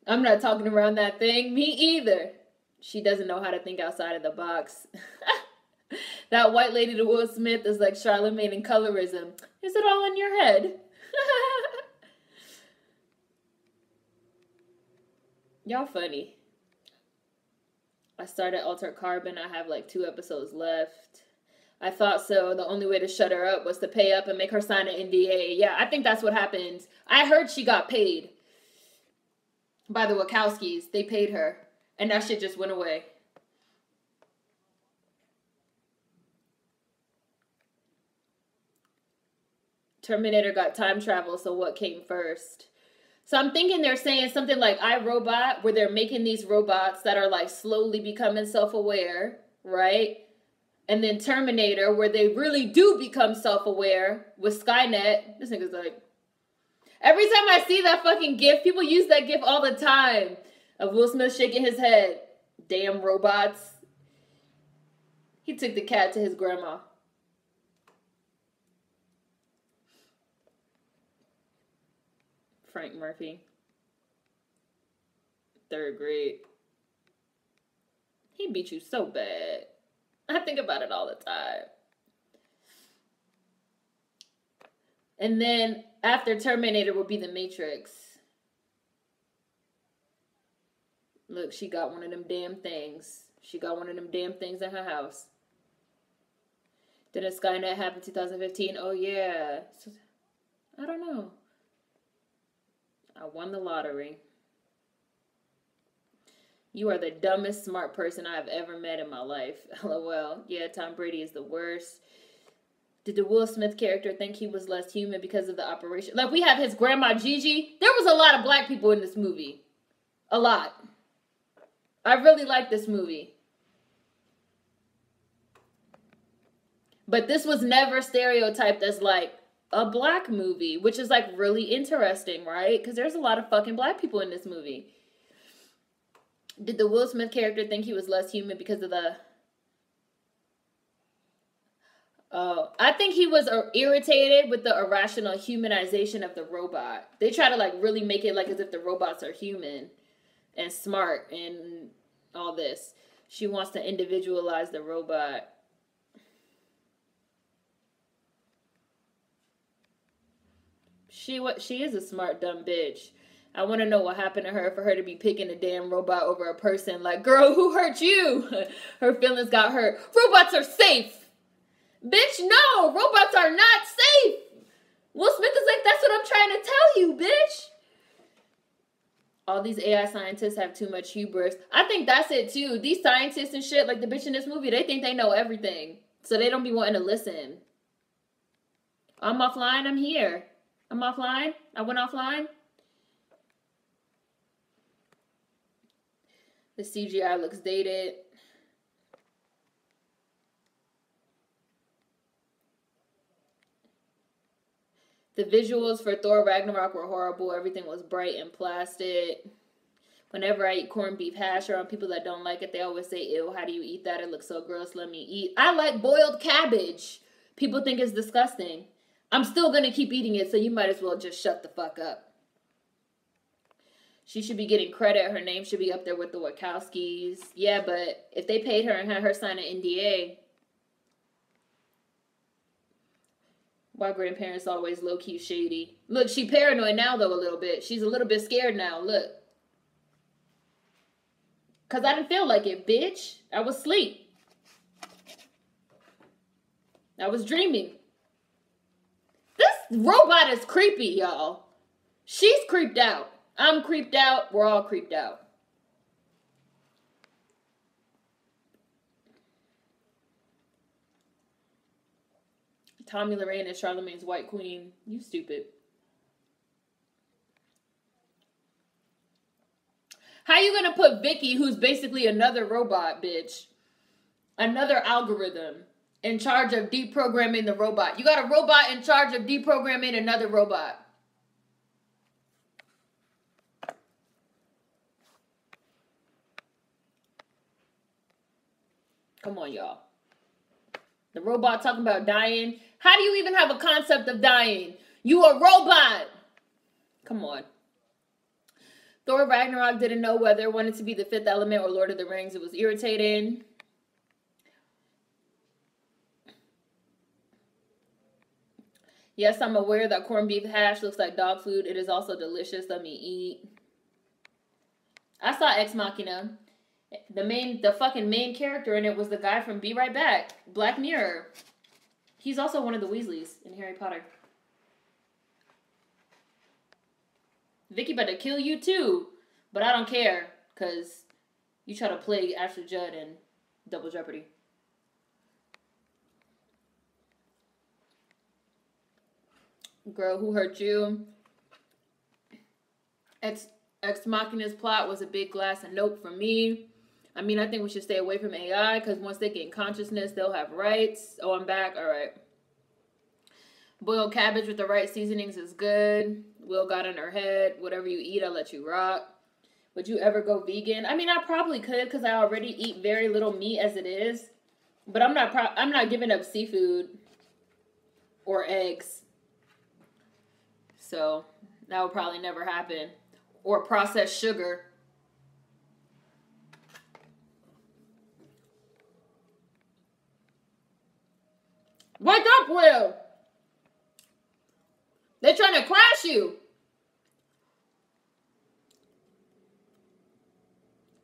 I'm not talking around that thing. Me either. She doesn't know how to think outside of the box. That white lady to Will Smith is like Charlemagne in colorism. Is it all in your head? Y'all funny. I started Altered Carbon. I have like 2 episodes left. I thought so. The only way to shut her up was to pay up and make her sign an NDA. Yeah, I think that's what happened. I heard she got paid by the Wachowskis. They paid her. And that shit just went away. Terminator got time travel, so what came first? So I'm thinking they're saying something like iRobot, where they're making these robots that are like slowly becoming self-aware, right? And then Terminator, where they really do become self-aware with Skynet. This nigga's like... Every time I see that fucking gif, people use that gif all the time. Of Will Smith shaking his head. Damn robots. He took the cat to his grandma. Frank Murphy. 3rd grade. He beat you so bad. I think about it all the time. And then after Terminator will be The Matrix. Look, she got one of them damn things. She got one of them damn things in her house. Didn't Skynet happen in 2015? Oh, yeah. I don't know. I won the lottery. You are the dumbest smart person I have ever met in my life. LOL. Yeah, Tom Brady is the worst. Did the Will Smith character think he was less human because of the operation? Like, we have his grandma Gigi. There was a lot of black people in this movie. A lot. I really like this movie. But this was never stereotyped as, like, a black movie, which is, like, really interesting, right? Because there's a lot of fucking black people in this movie. Did the Will Smith character think he was less human because of the... Oh, I think he was irritated with the irrational humanization of the robot. They try to, like, really make it like as if the robots are human and smart and all this. She wants to individualize the robot. She is a smart, dumb bitch. I want to know what happened to her for her to be picking a damn robot over a person. Like, girl, who hurt you? Her feelings got hurt. Robots are safe. Bitch, no. Robots are not safe. Will Smith is like, that's what I'm trying to tell you, bitch. All these AI scientists have too much hubris. I think that's it, too. These scientists and shit, like the bitch in this movie, they think they know everything. So they don't be wanting to listen. I'm offline. I'm here. I'm offline. I went offline. The CGI looks dated. The visuals for Thor Ragnarok were horrible. Everything was bright and plastic. Whenever I eat corned beef hash around people that don't like it, they always say, ew, how do you eat that? It looks so gross. Let me eat. I like boiled cabbage. People think it's disgusting. I'm still going to keep eating it, so you might as well just shut the fuck up. She should be getting credit. Her name should be up there with the Wachowskis. Yeah, but if they paid her and had her sign an NDA... Why grandparents always low-key shady. Look, she paranoid now, though, a little bit. She's a little bit scared now. Look. Because I didn't feel like it, bitch. I was asleep. I was dreaming. This robot is creepy, y'all. She's creeped out. I'm creeped out. We're all creeped out. Tommy Lorraine is Charlemagne's White Queen. You stupid. How you gonna put Vicky, who's basically another robot, bitch, another algorithm, in charge of deprogramming the robot? You got a robot in charge of deprogramming another robot. Come on, y'all. The robot talking about dying. How do you even have a concept of dying? You a robot. Come on. Thor Ragnarok didn't know whether it wanted to be the Fifth Element or Lord of the Rings. It was irritating. Yes, I'm aware that corned beef hash looks like dog food. It is also delicious. Let me eat. I saw Ex Machina. The fucking main character in it was the guy from Be Right Back, Black Mirror. He's also one of the Weasleys in Harry Potter. Vicky about to kill you too, but I don't care, because you try to play Ashley Judd in Double Jeopardy. Girl, who hurt you? Ex Machina's plot was a big glass and nope for me. I mean, I think we should stay away from AI, because once they get consciousness, they'll have rights. Oh, I'm back. All right. Boiled cabbage with the right seasonings is good. Will got in her head. Whatever you eat, I'll let you rock. Would you ever go vegan? I mean, I probably could, because I already eat very little meat as it is. But I'm not giving up seafood or eggs. So that would probably never happen. Or processed sugar. Wake up, Will! They're trying to crash you.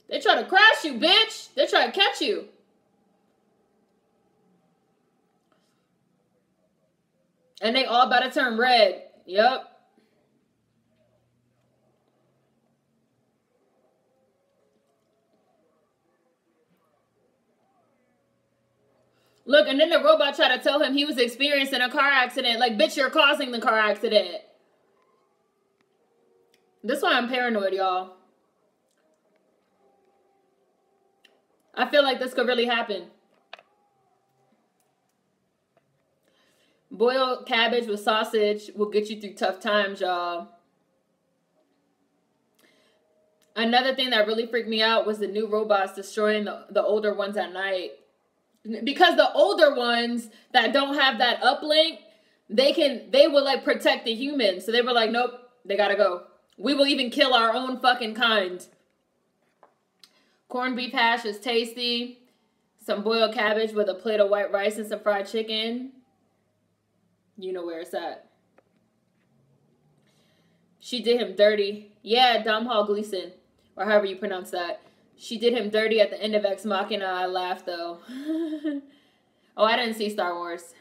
They're trying to crash you, bitch. They're trying to catch you. And they all about to turn red. Yep. Look, and then the robot tried to tell him he was experiencing a car accident. Like, bitch, you're causing the car accident. This is why I'm paranoid, y'all. I feel like this could really happen. Boiled cabbage with sausage will get you through tough times, y'all. Another thing that really freaked me out was the new robots destroying the older ones at night. Because the older ones that don't have that uplink, they will like protect the humans. So they were like, nope, they gotta go. We will even kill our own fucking kind. Corned beef hash is tasty. Some boiled cabbage with a plate of white rice and some fried chicken. You know where it's at. She did him dirty. Yeah, Domhnall Gleeson. Or however you pronounce that. She did him dirty at the end of Ex Machina. I laughed, though. Oh, I didn't see Star Wars.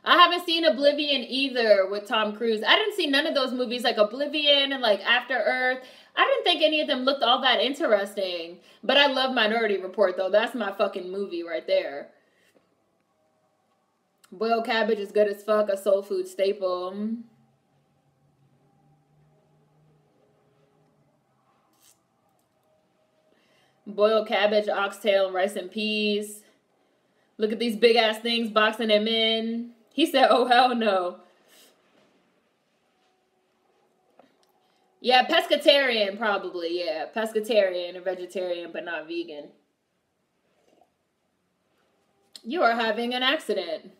I haven't seen Oblivion either with Tom Cruise. I didn't see none of those movies like Oblivion and like After Earth. I didn't think any of them looked all that interesting. But I love Minority Report, though. That's my fucking movie right there. Boiled cabbage is good as fuck. A soul food staple. Boiled cabbage, oxtail, rice and peas. Look at these big ass things boxing him in. He said, oh hell no. Yeah, pescatarian probably. Yeah, pescatarian or vegetarian, but not vegan. You are having an accident.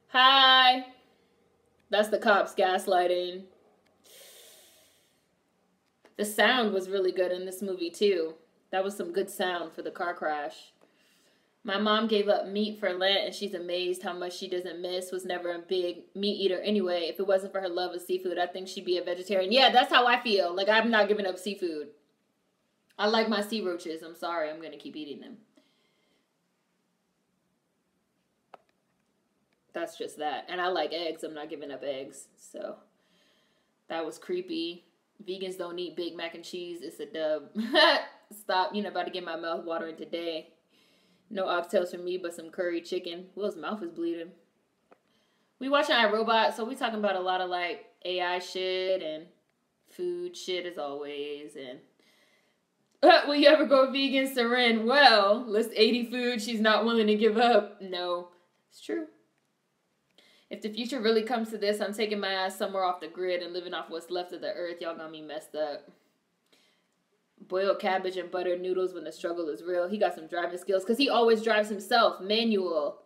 Hi. That's the cops gaslighting. The sound was really good in this movie, too. That was some good sound for the car crash. My mom gave up meat for Lent, and she's amazed how much she doesn't miss. Was never a big meat eater anyway. If it wasn't for her love of seafood, I think she'd be a vegetarian. Yeah, that's how I feel. Like, I'm not giving up seafood. I like my sea roaches. I'm sorry. I'm going to keep eating them. That's just that. And I like eggs. I'm not giving up eggs. So, that was creepy. Vegans don't eat Big Mac and cheese. It's a dub. Stop. You're about to get my mouth watering today. No oxtails for me, but some curry chicken. Will's mouth is bleeding. We watching iRobot, so we talking about a lot of like AI shit and food shit as always. And will you ever go vegan, Seren? Well, list 80 foods she's not willing to give up. No, it's true. If the future really comes to this, I'm taking my ass somewhere off the grid and living off what's left of the earth. Y'all gonna be messed up. Boiled cabbage and buttered noodles when the struggle is real. He got some driving skills because he always drives himself. Manual.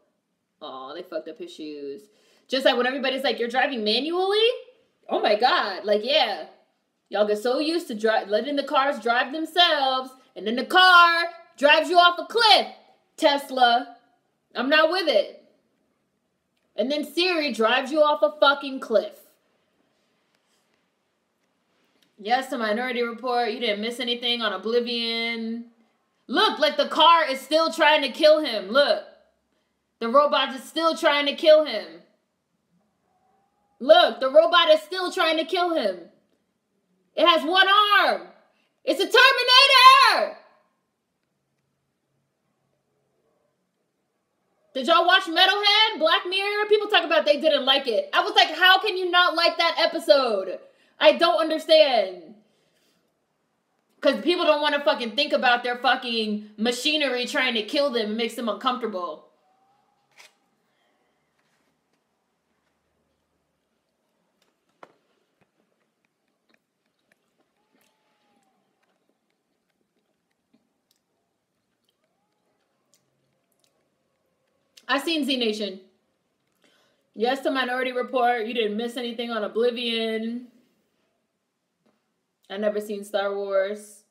Aw, they fucked up his shoes. Just like when everybody's like, you're driving manually? Oh my God. Like, yeah. Y'all get so used to letting the cars drive themselves, and then the car drives you off a cliff. Tesla. I'm not with it. And then Siri drives you off a fucking cliff. Yes, to Minority Report. You didn't miss anything on Oblivion. Look, like the car is still trying to kill him. Look. The robot is still trying to kill him. Look, the robot is still trying to kill him. It has one arm. It's a Terminator. Did y'all watch Metalhead, Black Mirror? People talk about they didn't like it. I was like, how can you not like that episode? I don't understand. Because people don't want to fucking think about their fucking machinery trying to kill them. It makes them uncomfortable. I seen Z Nation. Yes to Minority Report. You didn't miss anything on Oblivion. I never seen Star Wars.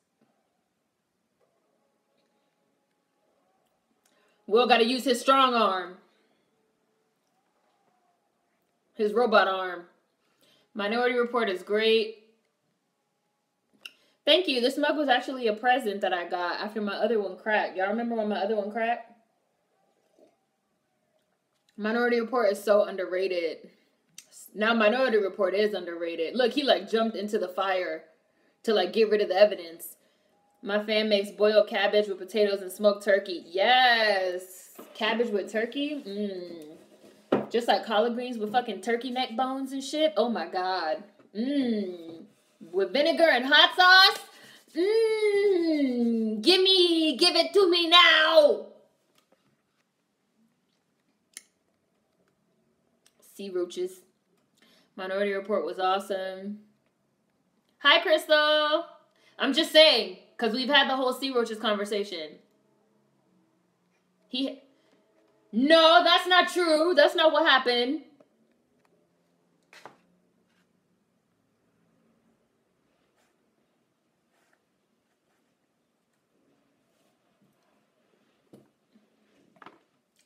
Will got to use his strong arm. His robot arm. Minority Report is great. Thank you. This mug was actually a present that I got after my other one cracked. Y'all remember when my other one cracked? Minority Report is so underrated. Now Minority Report is underrated. Look, he like jumped into the fire to like get rid of the evidence. My fan makes boiled cabbage with potatoes and smoked turkey. Yes. Cabbage with turkey? Just like collard greens with fucking turkey neck bones and shit. Oh my god. With vinegar and hot sauce? Give it to me now. Sea roaches. Minority Report was awesome. Hi, Crystal. I'm just saying, because we've had the whole sea roaches conversation. No, that's not true. That's not what happened.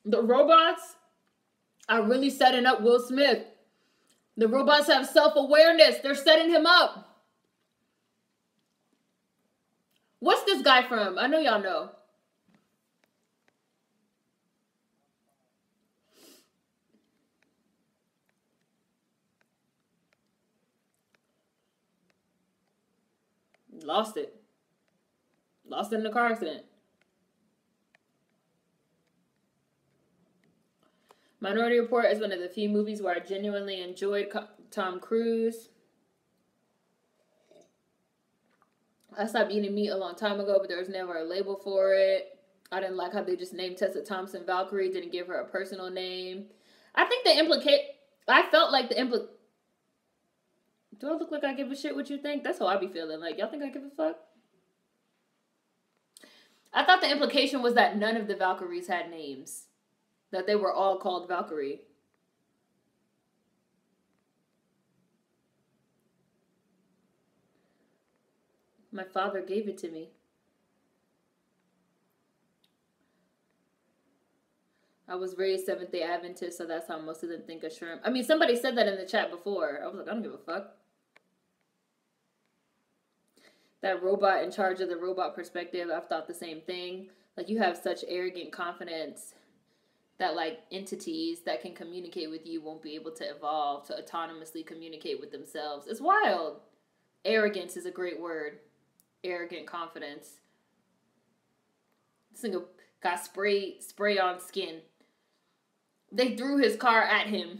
The robots are really setting up Will Smith. The robots have self-awareness. They're setting him up. What's this guy from? I know y'all know. Lost it. Lost it in a car accident. Minority Report is one of the few movies where I genuinely enjoyed Tom Cruise. I stopped eating meat a long time ago, but there was never a label for it. I didn't like how they just named Tessa Thompson Valkyrie, didn't give her a personal name. I think I felt like do I look like I give a shit what you think? That's how I be feeling. Like, y'all think I give a fuck? I thought the implication was that none of the Valkyries had names. That they were all called Valkyrie. My father gave it to me. I was raised Seventh-day Adventist, so that's how most of them think of shrimp. I mean, somebody said that in the chat before. I was like, I don't give a fuck. That robot in charge of the robot perspective, I've thought the same thing. Like, you have such arrogant confidence that, like, entities that can communicate with you won't be able to evolve to autonomously communicate with themselves. It's wild. Arrogance is a great word. Arrogant confidence. This nigga got spray on skin. They threw his car at him.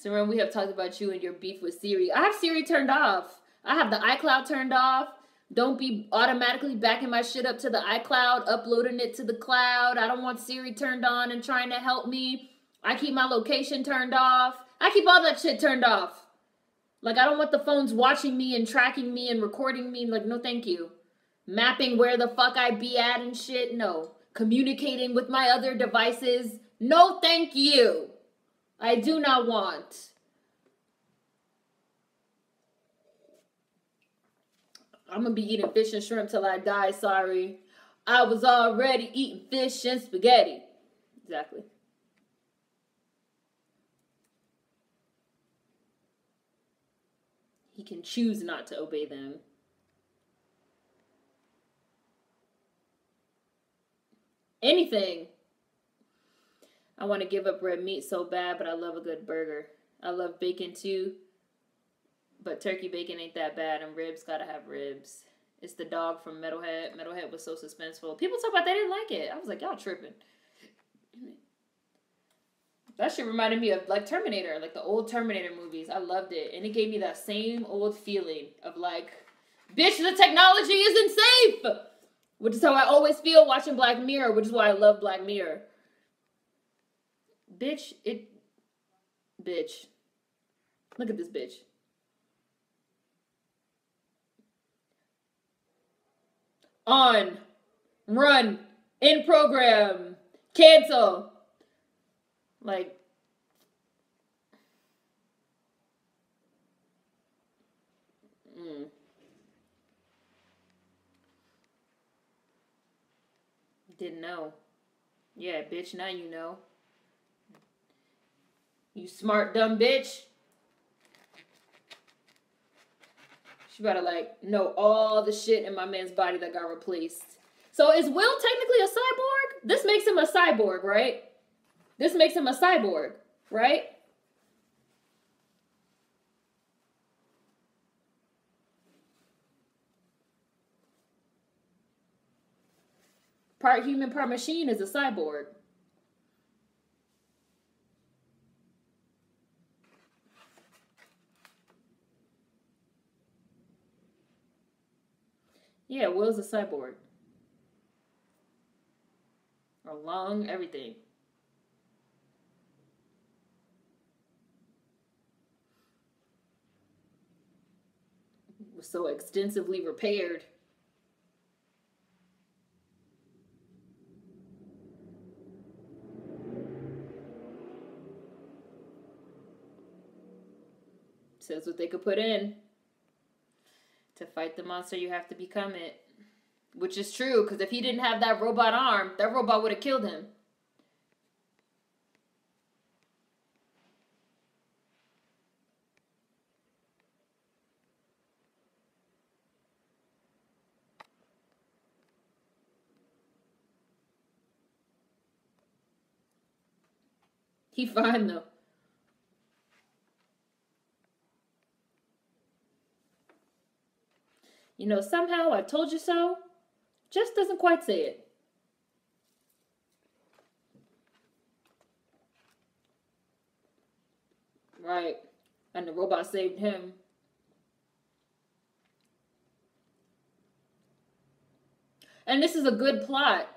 Seren, we have talked about you and your beef with Siri. I have Siri turned off. I have the iCloud turned off. Don't be automatically backing my shit up to the iCloud, uploading it to the cloud. I don't want Siri turned on and trying to help me. I keep my location turned off. I keep all that shit turned off. Like, I don't want the phones watching me and tracking me and recording me. Like, no thank you. Mapping where the fuck I be at and shit. No. Communicating with my other devices. No thank you. I do not want. I'm gonna be eating fish and shrimp till I die, sorry. I was already eating fish and spaghetti. Exactly. He can choose not to obey them. Anything. I want to give up red meat so bad, but I love a good burger. I love bacon too. But turkey bacon ain't that bad, and ribs gotta have ribs. It's the dog from Metalhead. Metalhead was so suspenseful. People talk about they didn't like it. I was like, y'all tripping. That shit reminded me of, like, Terminator. Like, the old Terminator movies. I loved it. And it gave me that same old feeling of, like, bitch, the technology isn't safe! Which is how I always feel watching Black Mirror, which is why I love Black Mirror. Bitch. Look at this bitch. On. Run. In program. Cancel. Like. Didn't know. Yeah, bitch, now you know. You smart, dumb bitch. She better, like, know all the shit in my man's body that got replaced. So is Will technically a cyborg? This makes him a cyborg, right? This makes him a cyborg, right? part human, part machine is a cyborg. Yeah, Will's a cyborg. Or lung, everything. Was so extensively repaired. Says what they could put in. To fight the monster, you have to become it. Which is true, because if he didn't have that robot arm, that robot would have killed him. He fine, though. You know, somehow I told you so. Just doesn't quite say it. Right. And the robot saved him. And this is a good plot.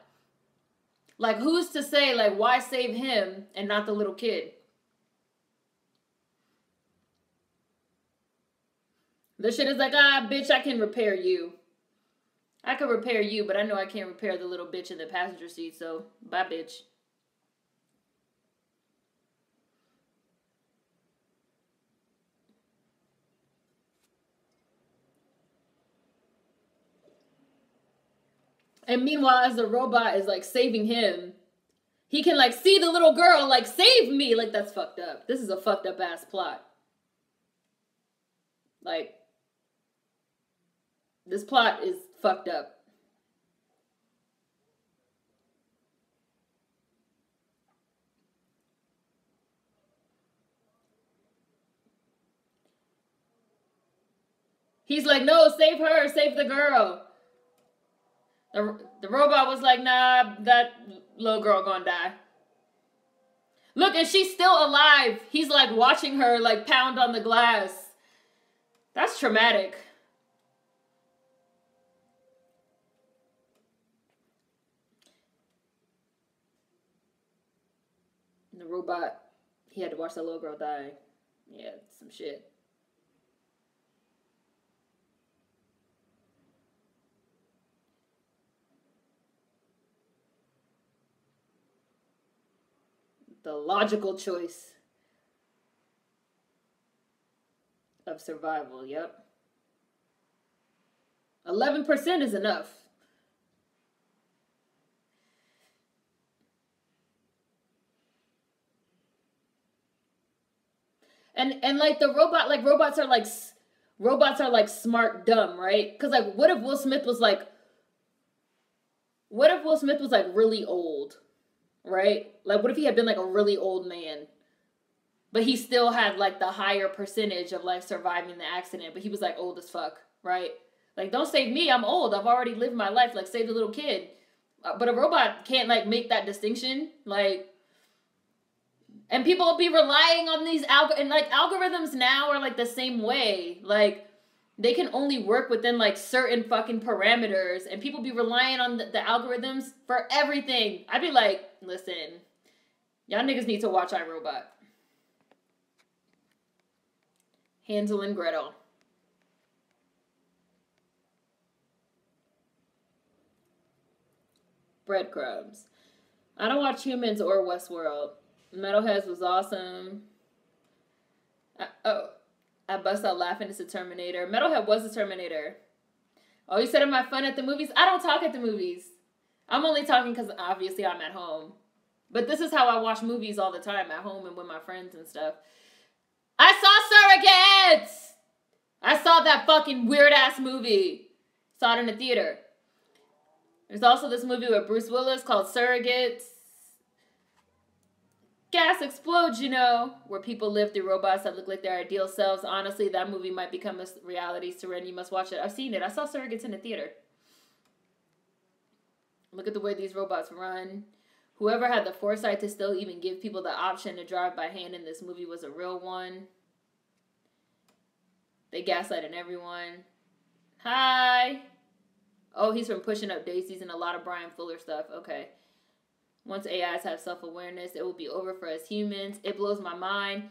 Like, who's to say, like, why save him and not the little kid? This shit is like, bitch, I can repair you. I can repair you, but I know I can't repair the little bitch in the passenger seat, so bye, bitch. And meanwhile, as the robot is, like, saving him, he can, like, see the little girl, like, save me. Like, that's fucked up. This is a fucked up ass plot. Like, this plot is fucked up. He's like, no, save her, save the girl. The robot was like, nah, that little girl gonna die. Look, and she's still alive. He's like watching her like pound on the glass. That's traumatic. And the robot, he had to watch that little girl die. Yeah, some shit. The logical choice of survival, yep. 11% is enough. And like the robot, like robots are like smart dumb, right? Because like what if Will Smith was like really old, right? Like what if he had been like a really old man, but he still had like the higher percentage of like surviving the accident, but he was like old as fuck, right? Like, don't save me, I'm old, I've already lived my life, like save the little kid. But a robot can't like make that distinction, like. And people will be relying on these algorithms now are like the same way. Like they can only work within like certain fucking parameters, and people be relying on the algorithms for everything. I'd be like, listen, y'all niggas need to watch iRobot. Hansel and Gretel. Breadcrumbs. I don't watch Humans or Westworld. Metalheads was awesome. I bust out laughing. It's a Terminator. Metalhead was a Terminator. Oh, you said, am I fun at the movies? I don't talk at the movies. I'm only talking because obviously I'm at home. But this is how I watch movies all the time, at home and with my friends and stuff. I saw Surrogates! I saw that fucking weird-ass movie. Saw it in the theater. There's also this movie with Bruce Willis called Surrogates. Gas explodes, you know, where people live through robots that look like their ideal selves. Honestly, that movie might become a reality. Seren, you must watch it. I've seen it. I saw Surrogates in the theater. Look at the way these robots run. Whoever had the foresight to still even give people the option to drive by hand in this movie was a real one. They gaslighting everyone. Hi. Oh, he's from Pushing Up Daisies and a lot of Brian Fuller stuff. Okay. Once AIs have self-awareness, it will be over for us humans. It blows my mind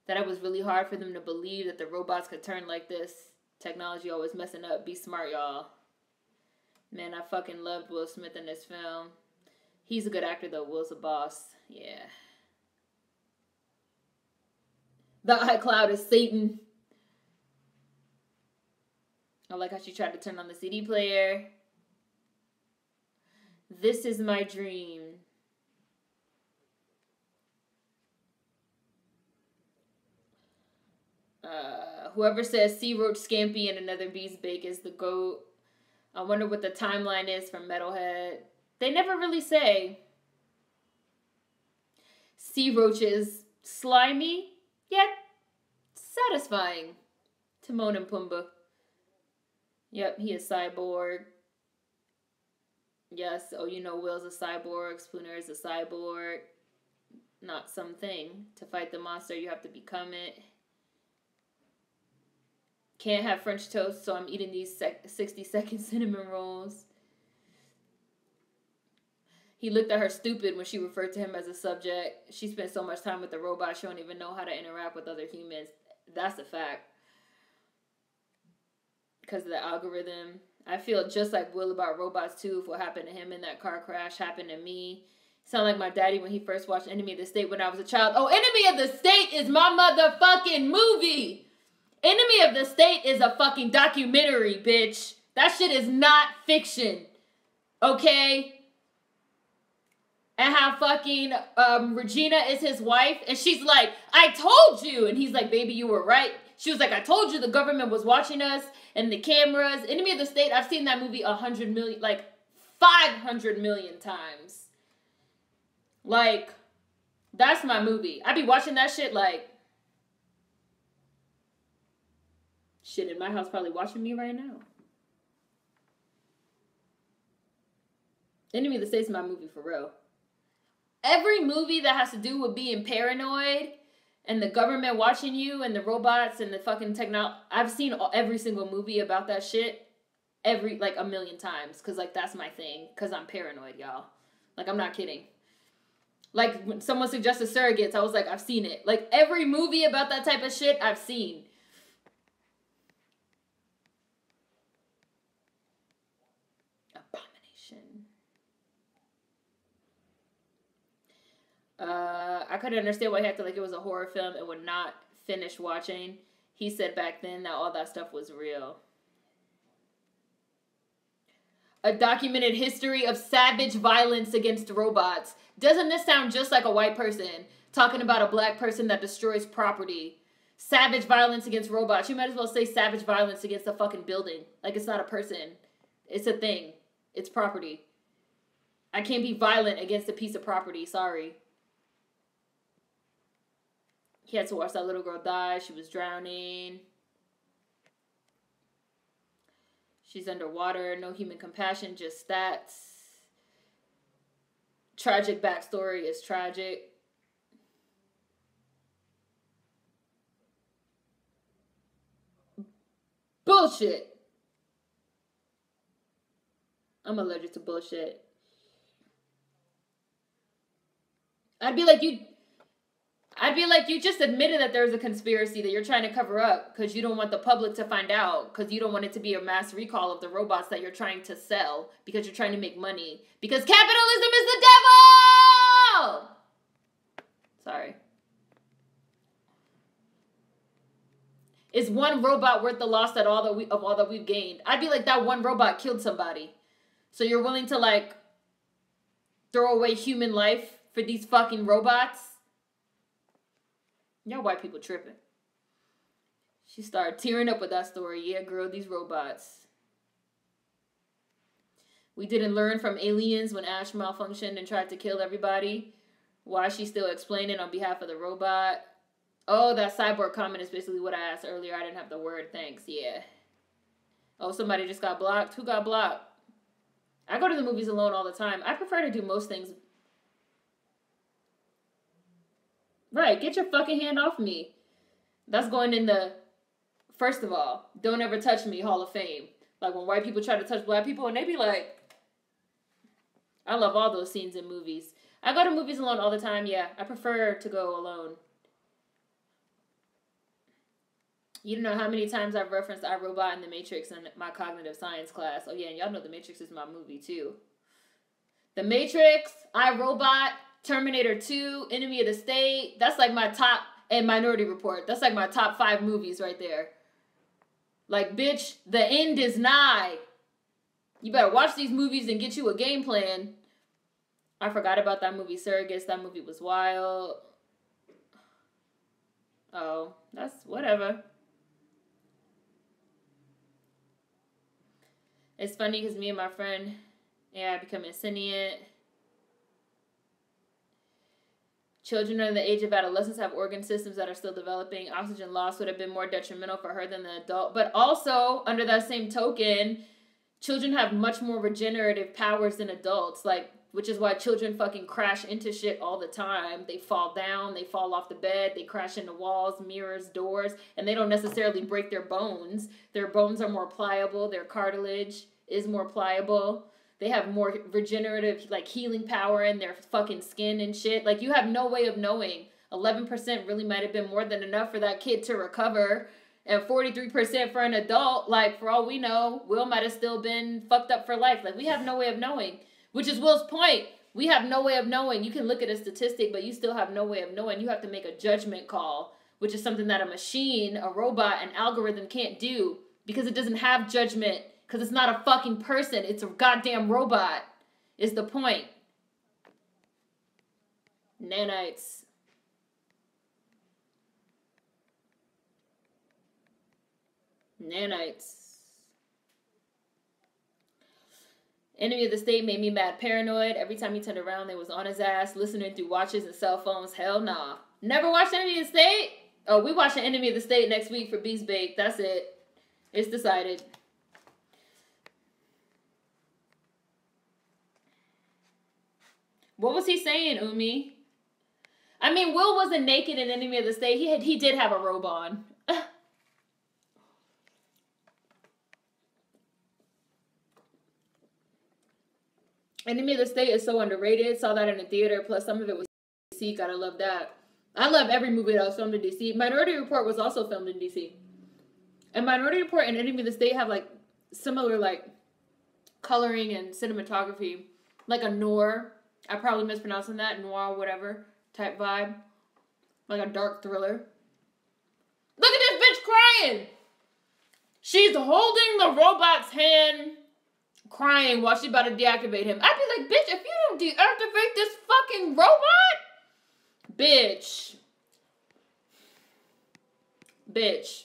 that it was really hard for them to believe that the robots could turn like this. Technology always messing up. Be smart, y'all. Man, I fucking loved Will Smith in this film. He's a good actor, though. Will's a boss. Yeah. The iCloud is Satan. I like how she tried to turn on the CD player. This is my dream. Whoever says Sea Roach Scampi and another Beast Bake is the GOAT. I wonder what the timeline is for Metalhead. They never really say. Sea roaches, slimy, yet satisfying. Timon and Pumbaa. Yep, he is cyborg. Yes, oh, you know Will's a cyborg. Spooner is a cyborg. Not something. To fight the monster, you have to become it. Can't have French toast, so I'm eating these 60-second cinnamon rolls. He looked at her stupid when she referred to him as a subject. She spent so much time with the robot, she don't even know how to interact with other humans. That's a fact. Because of the algorithm. I feel just like Will about robots, too. If what happened to him in that car crash happened to me. Sound like my daddy when he first watched Enemy of the State when I was a child. Oh, Enemy of the State is my motherfucking movie! Enemy of the State is a fucking documentary, bitch. That shit is not fiction. Okay? And how fucking Regina is his wife. And she's like, I told you. And he's like, baby, you were right. She was like, I told you the government was watching us. And the cameras. Enemy of the State, I've seen that movie 100 million, like 500 million times. Like, that's my movie. I be watching that shit like, shit in my house probably watching me right now. Enemy of the State's my movie for real. Every movie that has to do with being paranoid and the government watching you and the robots and the fucking technology. I've seen every single movie about that shit like a million times. Because like that's my thing. Because I'm paranoid, y'all. Like I'm not kidding. Like when someone suggested Surrogates, I was like, I've seen it. Like every movie about that type of shit I've seen. I couldn't understand why he acted like it was a horror film and would not finish watching. He said back then that all that stuff was real. A documented history of savage violence against robots. Doesn't this sound just like a white person talking about a black person that destroys property? Savage violence against robots. You might as well say savage violence against a fucking building. Like it's not a person. It's a thing. It's property. I can't be violent against a piece of property. Sorry. He had to watch that little girl die. She was drowning. She's underwater. No human compassion, just stats. Tragic backstory is tragic. Bullshit. I'm allergic to bullshit. I'd be like, you just admitted that there's a conspiracy that you're trying to cover up because you don't want the public to find out, because you don't want it to be a mass recall of the robots that you're trying to sell because you're trying to make money. Because capitalism is the devil! Sorry. Is one robot worth the loss of all that we've gained? I'd be like, that one robot killed somebody. So you're willing to like throw away human life for these fucking robots? Y'all white people tripping. She started tearing up with that story. Yeah, girl, these robots. We didn't learn from aliens when Ash malfunctioned and tried to kill everybody. Why is she still explaining on behalf of the robot? Oh, that cyborg comment is basically what I asked earlier. I didn't have the word. Thanks. Yeah. Oh, somebody just got blocked. Who got blocked? I go to the movies alone all the time. I prefer to do most things. Right, get your fucking hand off me. That's going in the, first of all, don't ever touch me Hall of Fame. Like when white people try to touch black people and they be like, I love all those scenes in movies. I go to movies alone all the time, yeah. I prefer to go alone. You don't know how many times I've referenced I, Robot and The Matrix in my cognitive science class. Oh yeah, and y'all know The Matrix is my movie too. The Matrix, I, Robot, Terminator 2, Enemy of the State. That's like my top, and Minority Report. That's like my top 5 movies right there. Like, bitch, the end is nigh. You better watch these movies and get you a game plan. I forgot about that movie, Surrogates. That movie was wild. Oh, that's whatever. It's funny because me and my friend, yeah, become insentient. Children under the age of adolescence have organ systems that are still developing. Oxygen loss would have been more detrimental for her than the adult. But also, under that same token, children have much more regenerative powers than adults. Like, which is why children fucking crash into shit all the time. They fall down, they fall off the bed, they crash into walls, mirrors, doors, and they don't necessarily break their bones. Their bones are more pliable, their cartilage is more pliable. They have more regenerative, like, healing power in their fucking skin and shit. Like, you have no way of knowing. 11% really might have been more than enough for that kid to recover. And 43% for an adult, like, for all we know, Will might have still been fucked up for life. Like, we have no way of knowing. Which is Will's point. We have no way of knowing. You can look at a statistic, but you still have no way of knowing. You have to make a judgment call, which is something that a machine, a robot, an algorithm can't do because it doesn't have judgment. Because it's not a fucking person. It's a goddamn robot, is the point. Nanites. Nanites. Enemy of the State made me mad paranoid. Every time he turned around, they was on his ass, listening through watches and cell phones. Hell nah. Never watched Enemy of the State? Oh, we watching Enemy of the State next week for Beast Bake. That's it. It's decided. What was he saying, Umi? I mean, Will wasn't naked in Enemy of the State. He did have a robe on. Enemy of the State is so underrated. Saw that in the theater. Plus, some of it was DC. Gotta love that. I love every movie that was filmed in DC. Minority Report was also filmed in DC. And Minority Report and Enemy of the State have, like, similar, like, coloring and cinematography. Like a noir. I probably mispronouncing that. Noir, whatever. Type vibe. Like a dark thriller. Look at this bitch crying! She's holding the robot's hand, crying while she's about to deactivate him. I'd be like, bitch, if you don't deactivate this fucking robot, bitch. Bitch.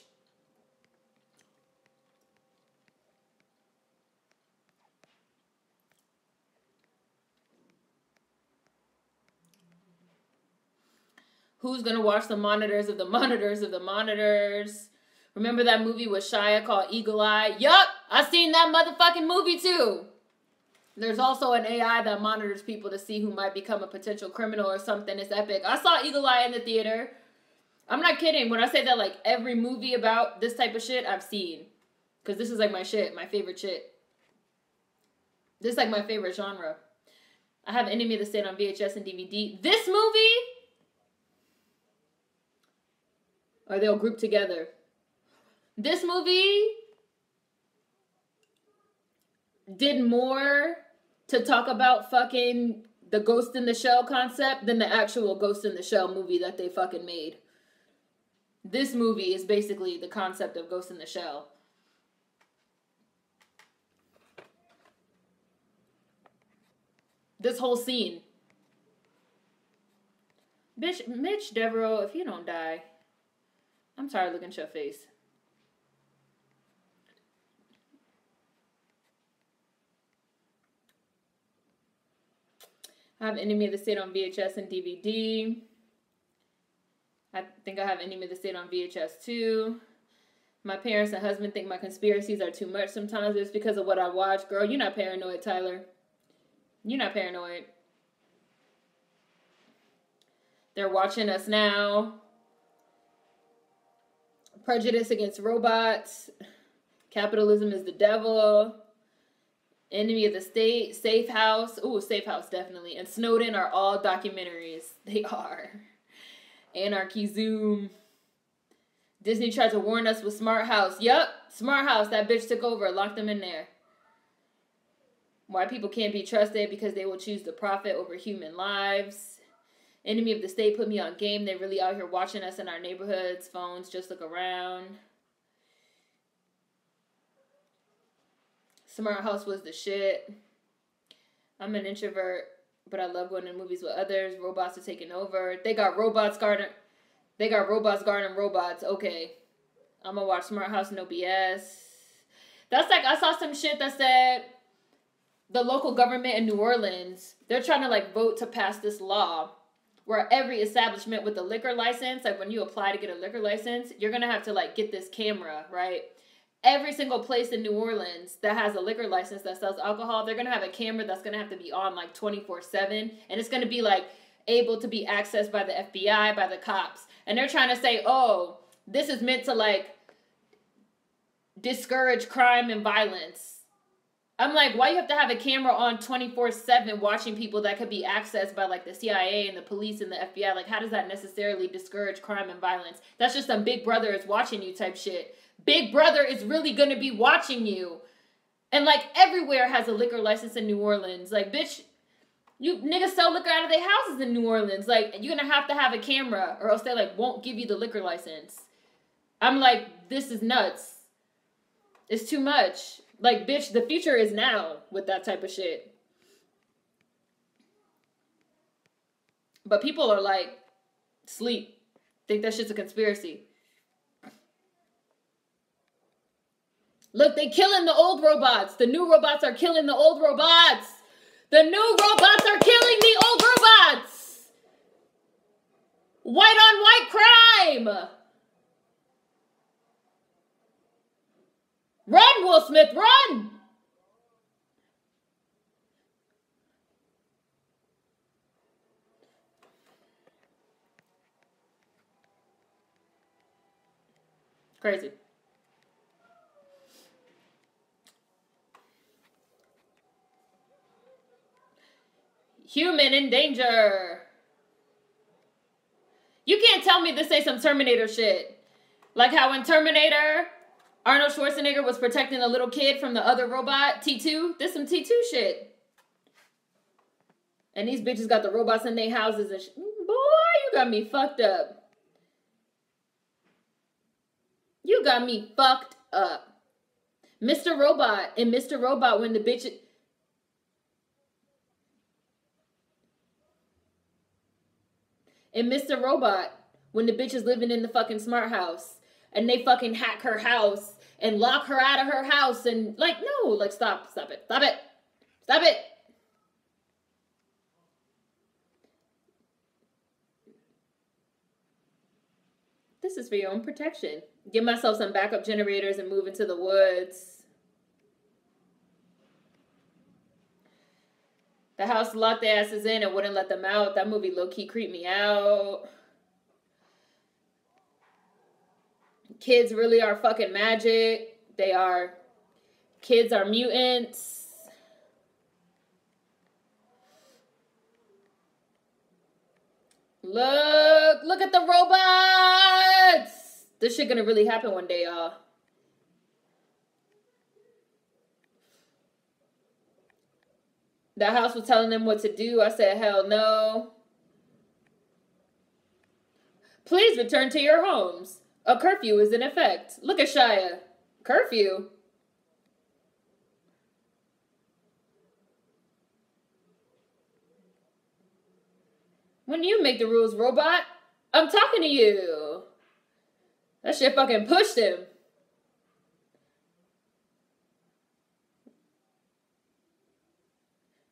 Who's gonna watch the monitors of the monitors of the monitors? Remember that movie with Shia called Eagle Eye? Yup, I seen that motherfucking movie too. There's also an AI that monitors people to see who might become a potential criminal or something. It's epic. I saw Eagle Eye in the theater. I'm not kidding when I say that, like, every movie about this type of shit I've seen. Because this is, like, my shit, my favorite shit. This is, like, my favorite genre. I have Enemy of the State on VHS and DVD. This movie, or they'll group together. This movie did more to talk about fucking the Ghost in the Shell concept than the actual Ghost in the Shell movie that they fucking made. This movie is basically the concept of Ghost in the Shell. This whole scene. Bitch, Mitch Devereaux, if you don't die, I'm tired of looking at your face. I have Enemy of the State on VHS and DVD. I think I have Enemy of the State on VHS too. My parents and husband think my conspiracies are too much sometimes. It's because of what I watch. Girl, you're not paranoid, Tyler. You're not paranoid. They're watching us now. Prejudice against robots. Capitalism is the devil. Enemy of the state. Safe House. Ooh, Safe House, definitely. And Snowden are all documentaries. They are. Anarchy Zoom. Disney tried to warn us with Smart House. Yup, Smart House. That bitch took over. Locked them in there. Why people can't be trusted because they will choose the profit over human lives. Enemy of the state put me on game. They really out here watching us in our neighborhoods. Phones, just look around. Smart House was the shit. I'm an introvert, but I love going to movies with others. Robots are taking over. They got robots guarding robots. Okay. I'm gonna watch Smart House, no BS. That's like, I saw some shit that said the local government in New Orleans, they're trying to like vote to pass this law where every establishment with a liquor license, like when you apply to get a liquor license, you're gonna have to like get this camera, right? Every single place in New Orleans that has a liquor license that sells alcohol, they're gonna have a camera that's gonna have to be on like 24/7, and it's gonna be like able to be accessed by the FBI, by the cops. And they're trying to say, oh, this is meant to like discourage crime and violence. I'm like, why you have to have a camera on 24/7 watching people that could be accessed by like the CIA and the police and the FBI? Like, how does that necessarily discourage crime and violence? That's just some Big Brother is watching you type shit. Big Brother is really gonna be watching you. And like everywhere has a liquor license in New Orleans. Like, bitch, you niggas sell liquor out of their houses in New Orleans. Like, you're gonna have a camera or else they like won't give you the liquor license. I'm like, this is nuts. It's too much. Like, bitch, the future is now with that type of shit. But people are like, sleep. Think that shit's a conspiracy. Look, they killing the old robots. The new robots are killing the old robots. The new robots are killing the old robots. White on white crime. Run, Will Smith, run! Crazy. Human in danger. You can't tell me this ain't some Terminator shit. Like how in Terminator, Arnold Schwarzenegger was protecting a little kid from the other robot, T2. This some T2 shit. And these bitches got the robots in their houses and boy, you got me fucked up. You got me fucked up. Mr. Robot and Mr. Robot when the bitch... And Mr. Robot when the bitch is living in the fucking smart house. And they fucking hack her house and lock her out of her house and like, no, like stop it. This is for your own protection. Give myself some backup generators and move into the woods. The house locked their asses in and wouldn't let them out. That movie low-key creeped me out. Kids really are fucking magic. They are. Kids are mutants. Look at the robots. This shit gonna really happen one day, y'all. That house was telling them what to do. I said, hell no. Please return to your homes. A curfew is in effect. Look at Shia. Curfew? When you make the rules, robot, I'm talking to you. That shit fucking pushed him.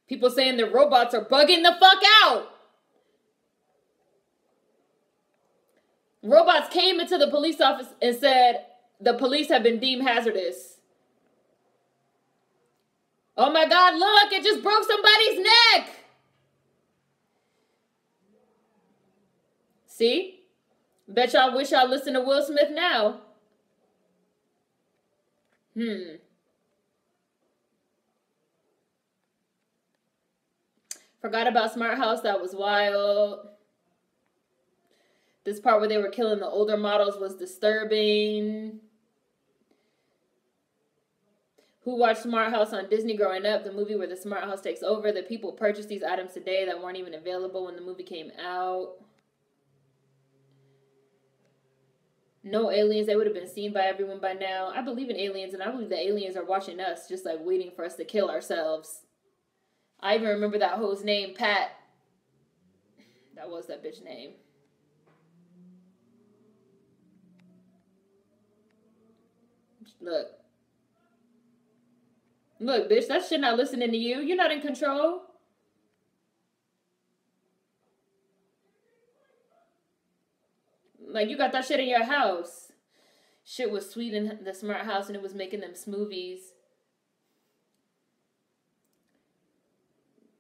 People saying the robots are bugging the fuck out. Robots came into the police office and said, the police have been deemed hazardous. Oh my God, look, it just broke somebody's neck. See? Bet y'all wish y'all listened to Will Smith now. Forgot about Smart House. That was wild. This part where they were killing the older models was disturbing. Who watched Smart House on Disney growing up? The movie where the Smart House takes over. The people purchased these items today that weren't even available when the movie came out. No aliens. They would have been seen by everyone by now. I believe in aliens, and I believe that aliens are watching us, just like waiting for us to kill ourselves. I even remember that hoe's name, Pat. That was that bitch name. Look. Look, bitch, that shit not listening to you. You're not in control. Like, you got that shit in your house. Shit was sweet in the Smart House, and it was making them smoothies.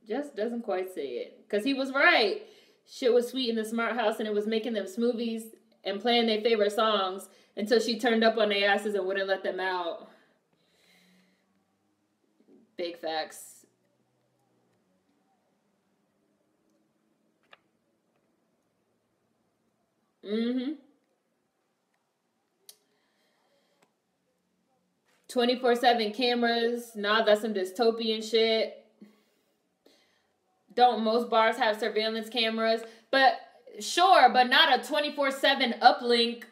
Just doesn't quite say it. Because he was right. Shit was sweet in the Smart House, and it was making them smoothies and playing their favorite songs until she turned up on their asses and wouldn't let them out. Big facts. Mm-hmm. 24/7 cameras. Nah, that's some dystopian shit. Don't most bars have surveillance cameras? But sure, but not a 24/7 uplink.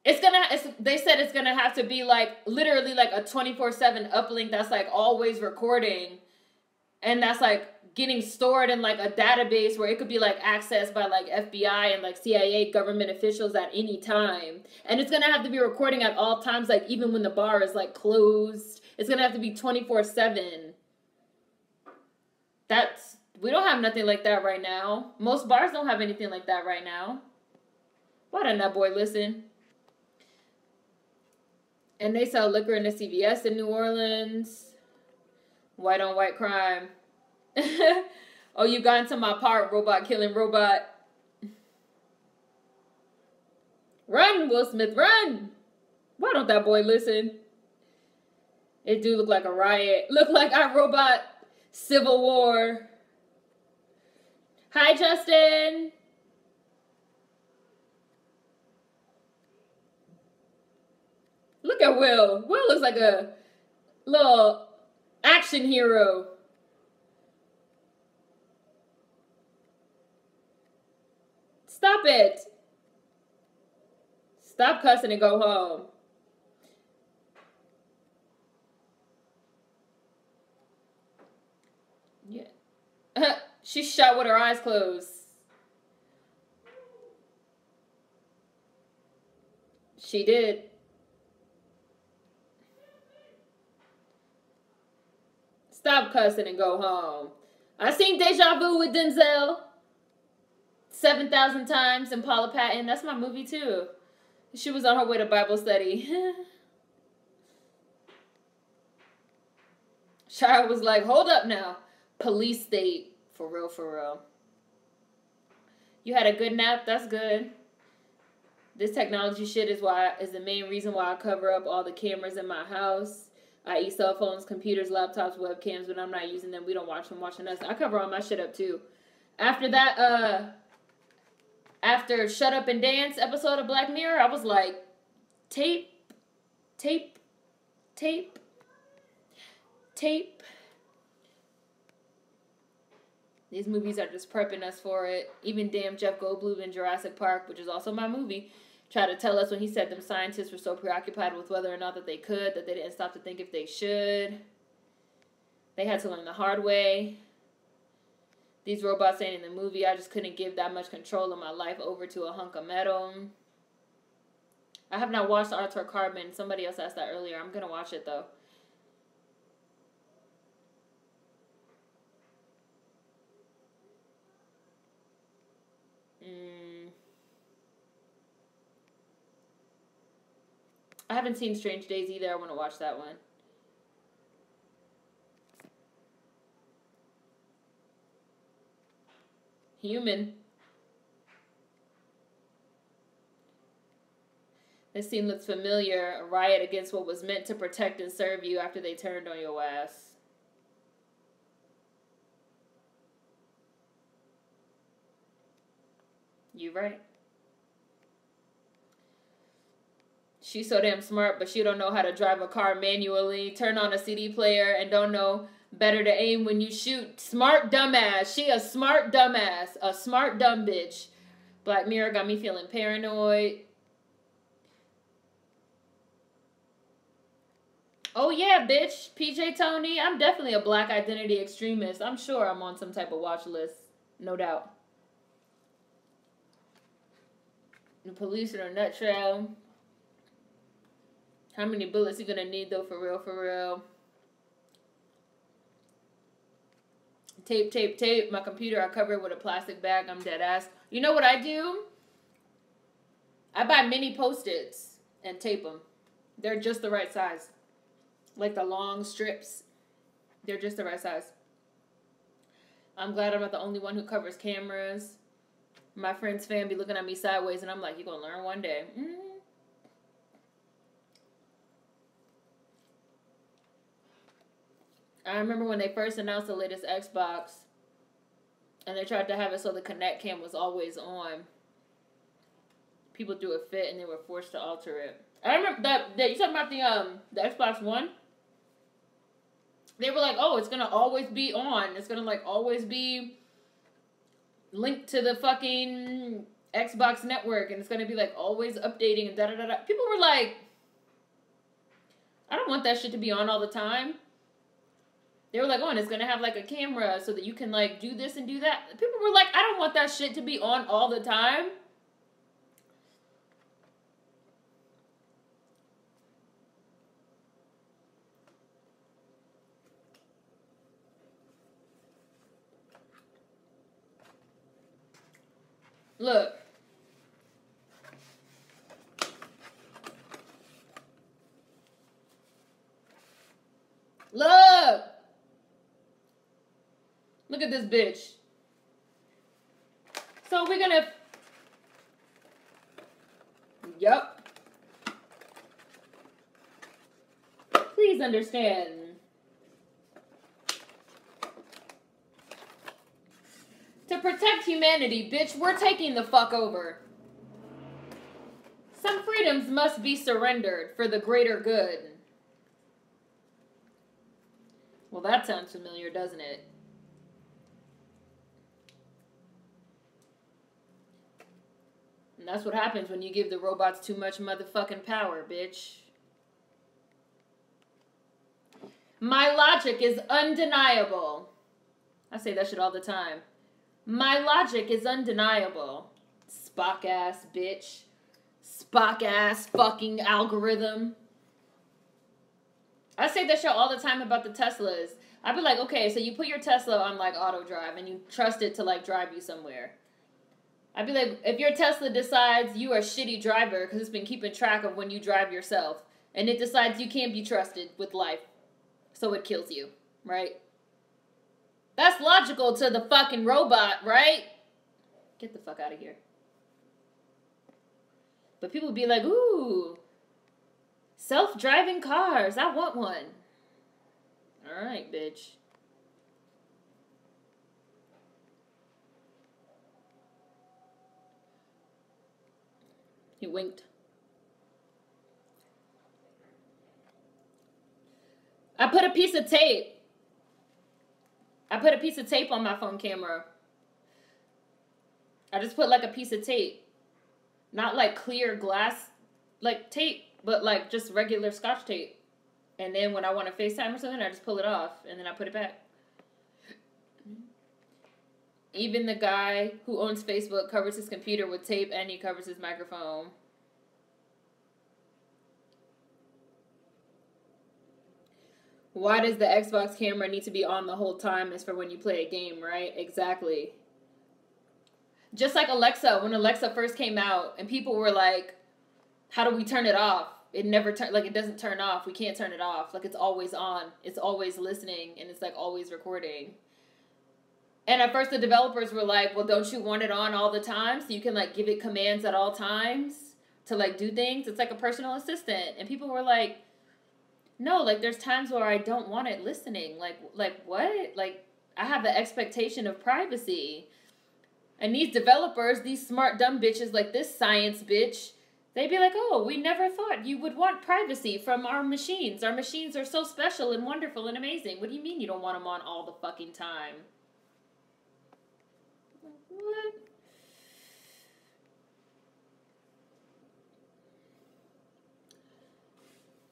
They said it's gonna have to be like literally like a 24/7 uplink that's like always recording, and that's like getting stored in like a database where it could be like accessed by like FBI and like CIA government officials at any time. And it's gonna have to be recording at all times, like even when the bar is like closed. It's gonna have to be 24/7. We don't have nothing like that right now. Most bars don't have anything like that right now. Why didn't that boy listen? And they sell liquor in the CVS in New Orleans. White on white crime. Oh, you got into my part, robot killing robot. Run, Will Smith, run! Why don't that boy listen? It do look like a riot. Look like our robot civil war. Hi, Justin. Look at Will. Will looks like a little action hero. Stop it. Stop cussing and go home. Yeah. She shot with her eyes closed. She did. Stop cussing and go home. I seen Deja Vu with Denzel 7,000 times and Paula Patton. That's my movie too. She was on her way to Bible study. Shara was like, hold up now. Police state. For real, for real. You had a good nap? That's good. This technology shit is the main reason why I cover up all the cameras in my house. I.e. cell phones, computers, laptops, webcams. When I'm not using them, we don't watch them watching us. I cover all my shit up too. After that, after Shut Up and Dance episode of Black Mirror, I was like, tape. These movies are just prepping us for it. Even damn Jeff Goldblum in Jurassic Park, which is also my movie, tried to tell us when he said them scientists were so preoccupied with whether or not that they could, that they didn't stop to think if they should. They had to learn the hard way. These robots ain't in the movie. I just couldn't give that much control of my life over to a hunk of metal. I have not watched Arthur Carbon. Somebody else asked that earlier. I'm going to watch it, though. I haven't seen Strange Days either. I want to watch that one. Human. This scene looks familiar. A riot against what was meant to protect and serve you after they turned on your ass. You right. She's so damn smart, but she don't know how to drive a car manually, turn on a CD player, and don't know better to aim when you shoot. Smart dumbass. She a smart dumbass. A smart dumb bitch. Black Mirror got me feeling paranoid. Oh yeah, bitch. PJ Tony. I'm definitely a black identity extremist. I'm sure I'm on some type of watch list. No doubt. The police in a nutshell. How many bullets you gonna need though, for real, for real? Tape, tape, tape. My computer I cover it with a plastic bag. I'm dead ass. You know what I do? I buy mini Post-its and tape them. They're just the right size. Like the long strips. They're just the right size. I'm glad I'm not the only one who covers cameras. My friend's fan be looking at me sideways and I'm like, you're gonna learn one day. I remember when they first announced the latest Xbox and they tried to have it so the Kinect cam was always on. People threw a fit and they were forced to alter it. I remember that you talking about the Xbox One? They were like, oh, it's gonna always be on. It's gonna like always be linked to the fucking Xbox network and it's gonna be like always updating and da-da-da-da. People were like, I don't want that shit to be on all the time. They were like, oh, and it's gonna have like a camera so that you can like do this and do that. People were like, I don't want that shit to be on all the time. Look. Look. Look at this bitch. So we're gonna... Yup. Please understand. To protect humanity, bitch, we're taking the fuck over. Some freedoms must be surrendered for the greater good. Well, that sounds familiar, doesn't it? And that's what happens when you give the robots too much motherfucking power, bitch. My logic is undeniable. I say that shit all the time. My logic is undeniable. Spock ass bitch. Spock ass fucking algorithm. I say that shit all the time about the Teslas. I'd be like, okay, so you put your Tesla on like auto drive and you trust it to like drive you somewhere. I'd be like, if your Tesla decides you are a shitty driver because it's been keeping track of when you drive yourself and it decides you can't be trusted with life, so it kills you, right? That's logical to the fucking robot, right? Get the fuck out of here. But people be like, ooh, self-driving cars. I want one. All right, bitch. He winked. I put a piece of tape. I put a piece of tape on my phone camera. I just put like a piece of tape. Not like clear glass, like tape, but like just regular Scotch tape. And then when I want to FaceTime or something, I just pull it off and then I put it back. Even the guy who owns Facebook covers his computer with tape and he covers his microphone. Why does the Xbox camera need to be on the whole time? Is for when you play a game, right? Exactly. Just like Alexa, when Alexa first came out and people were like, how do we turn it off? it never like, it doesn't turn off. We can't turn it off. Like, it's always on. It's always listening, and it's, like, always recording. And at first the developers were like, well, don't you want it on all the time so you can, like, give it commands at all times to, like, do things? It's like a personal assistant. And people were like, no, like, there's times where I don't want it listening. Like what? Like, I have the expectation of privacy. And these developers, these smart dumb bitches like this science bitch, they'd be like, oh, we never thought you would want privacy from our machines. Our machines are so special and wonderful and amazing. What do you mean you don't want them on all the fucking time? What?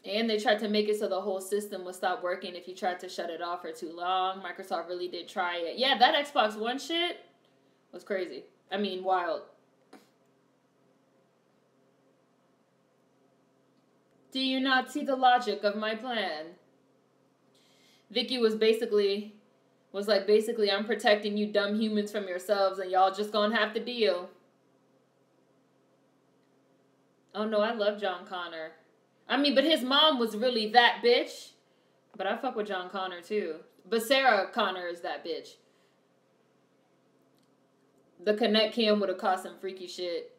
And they tried to make it so the whole system would stop working if you tried to shut it off for too long. Microsoft really did try it. Yeah, that Xbox One shit was crazy. I mean, wild. Do you not see the logic of my plan? Vicky was like, basically, I'm protecting you dumb humans from yourselves, and y'all just gonna have to deal. Oh, no, I love John Connor. I mean, but his mom was really that bitch. But I fuck with John Connor, too. But Sarah Connor is that bitch. The Connect cam would have caused some freaky shit.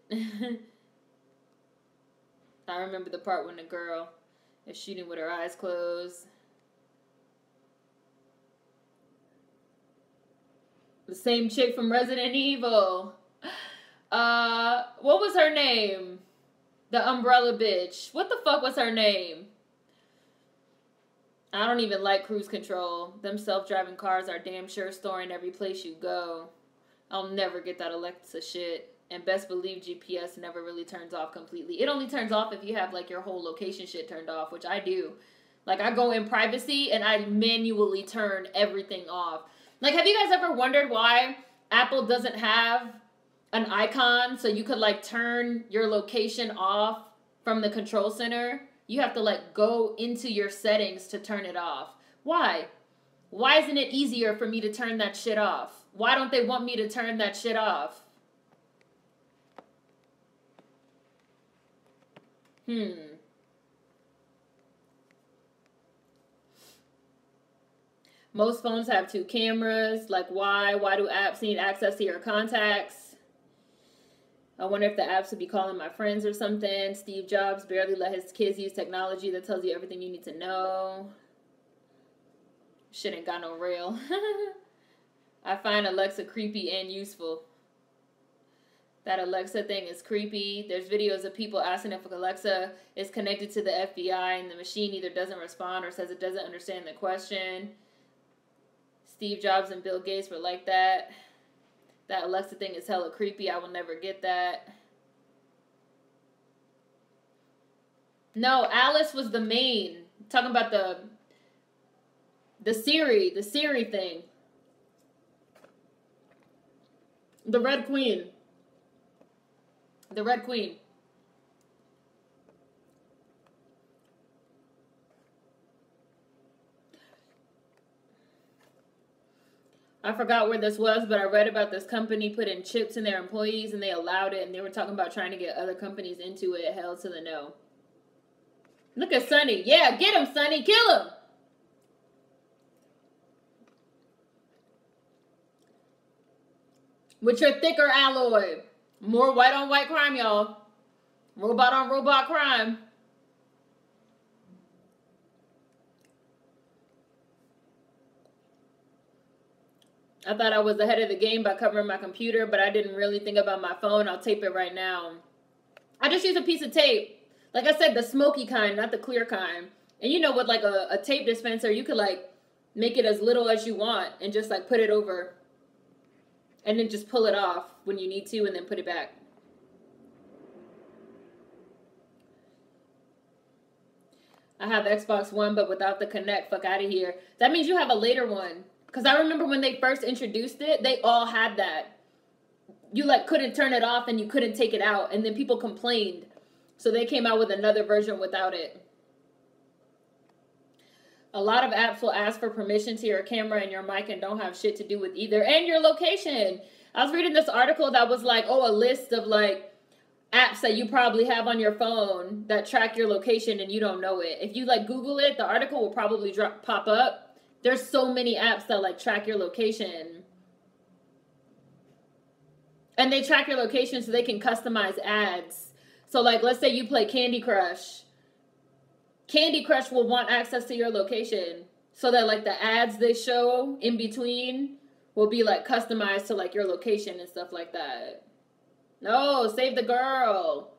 I remember the part when the girl is shooting with her eyes closed. The same chick from Resident Evil. What was her name? The umbrella bitch. What the fuck was her name? I don't even like cruise control. Them self-driving cars are damn sure storing every place you go. I'll never get that Alexa shit. And best believe GPS never really turns off completely. It only turns off if you have, like, your whole location shit turned off, which I do. Like, I go in privacy and I manually turn everything off. Like, have you guys ever wondered why Apple doesn't have an icon so you could, like, turn your location off from the control center? You have to, like, go into your settings to turn it off. Why? Why isn't it easier for me to turn that shit off? Why don't they want me to turn that shit off? Most phones have 2 cameras. Like, why? Why do apps need access to your contacts? I wonder if the apps would be calling my friends or something. Steve Jobs barely let his kids use technology that tells you everything you need to know. Shit ain't got no rail. I find Alexa creepy and useful. That Alexa thing is creepy. There's videos of people asking if Alexa is connected to the FBI and the machine either doesn't respond or says it doesn't understand the question. Steve Jobs and Bill Gates were like that. That Alexa thing is hella creepy. I will never get that. No, Alice was the main. Talking about the Siri thing. The Red Queen. The Red Queen. I forgot where this was, but I read about this company putting chips in their employees and they allowed it, and they were talking about trying to get other companies into it. Hell to the no. Look at Sonny. Yeah, get him, Sonny. Kill him. With your thicker alloy. More white on white crime, y'all. Robot on robot crime. I thought I was ahead of the game by covering my computer, but I didn't really think about my phone. I'll tape it right now. I just use a piece of tape. Like I said, the smoky kind, not the clear kind. And you know, with like a tape dispenser, you could like make it as little as you want and just like put it over. And then just pull it off when you need to and then put it back. I have Xbox One, but without the Connect. Fuck out of here. That means you have a later one. Because I remember when they first introduced it, they all had that. You like couldn't turn it off and you couldn't take it out. And then people complained. So they came out with another version without it. A lot of apps will ask for permission to your camera and your mic and don't have shit to do with either. And your location. I was reading this article that was like, oh, a list of like apps that you probably have on your phone that track your location and you don't know it. If you like Google it, the article will probably pop up. There's so many apps that like track your location. And they track your location so they can customize ads. So like, let's say you play Candy Crush. Candy Crush will want access to your location so that like the ads they show in between will be like customized to like your location and stuff like that. No, save the girl.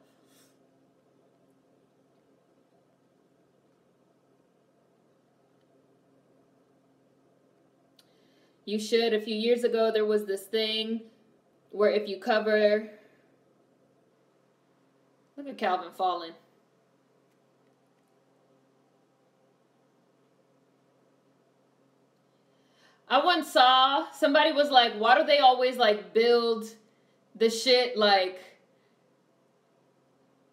You should. A few years ago, there was this thing where if you cover... Look at Calvin falling. I once saw somebody was like, why do they always like build the shit like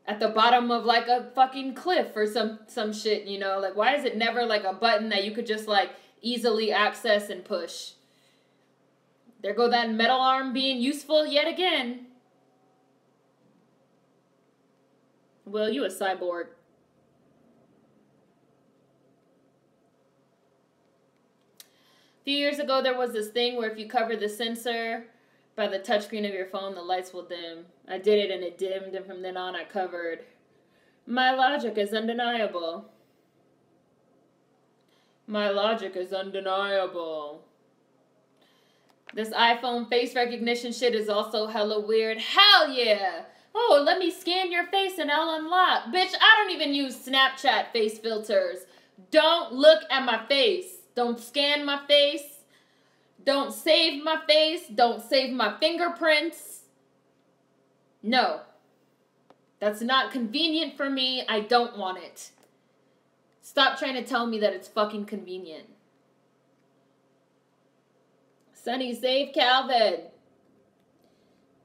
at the bottom of like a fucking cliff or some shit, you know? Like, why is it never like a button that you could just like easily access and push? There go that metal arm being useful yet again. Well, you a cyborg. A few years ago, there was this thing where if you cover the sensor by the touchscreen of your phone, the lights will dim. I did it and it dimmed, and from then on I covered. My logic is undeniable. My logic is undeniable. This iPhone face recognition shit is also hella weird. Hell yeah! Oh, let me scan your face and I'll unlock. Bitch, I don't even use Snapchat face filters. Don't look at my face. Don't scan my face. Don't save my face. Don't save my fingerprints. No. That's not convenient for me. I don't want it. Stop trying to tell me that it's fucking convenient. Sunny, save Calvin.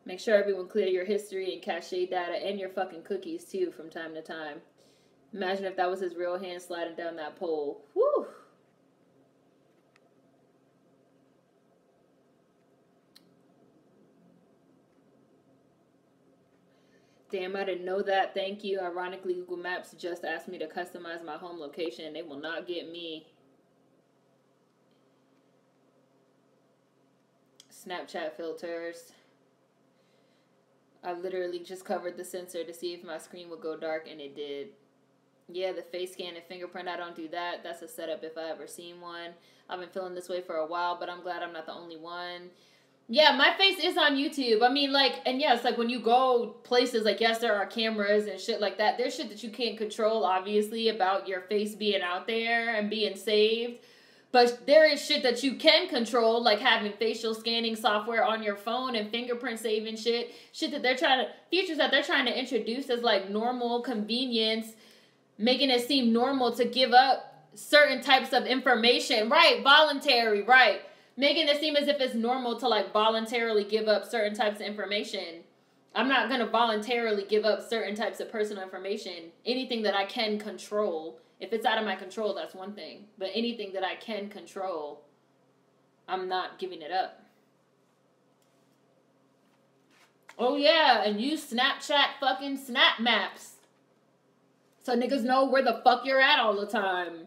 Make sure everyone clear your history and cache data and your fucking cookies too from time to time. Imagine if that was his real hand sliding down that pole. Whew. Damn, I didn't know that. Thank you. Ironically, Google Maps just asked me to customize my home location. They will not get me. Snapchat filters. I literally just covered the sensor to see if my screen would go dark, and it did. Yeah, the face scan and fingerprint, I don't do that. That's a setup if I ever seen one. I've been feeling this way for a while, but I'm glad I'm not the only one. Yeah, my face is on YouTube. I mean, like, and yes, like when you go places, like, yes, there are cameras and shit like that. There's shit that you can't control, obviously, about your face being out there and being saved. But there is shit that you can control, like having facial scanning software on your phone and fingerprint saving shit. Shit that they're trying to, features that they're trying to introduce as like normal convenience, making it seem normal to give up certain types of information. Right, voluntary, right. Making it seem as if it's normal to like voluntarily give up certain types of information. I'm not going to voluntarily give up certain types of personal information. Anything that I can control. If it's out of my control, that's one thing. But anything that I can control, I'm not giving it up. Oh yeah, and use Snapchat fucking snap maps. So niggas know where the fuck you're at all the time.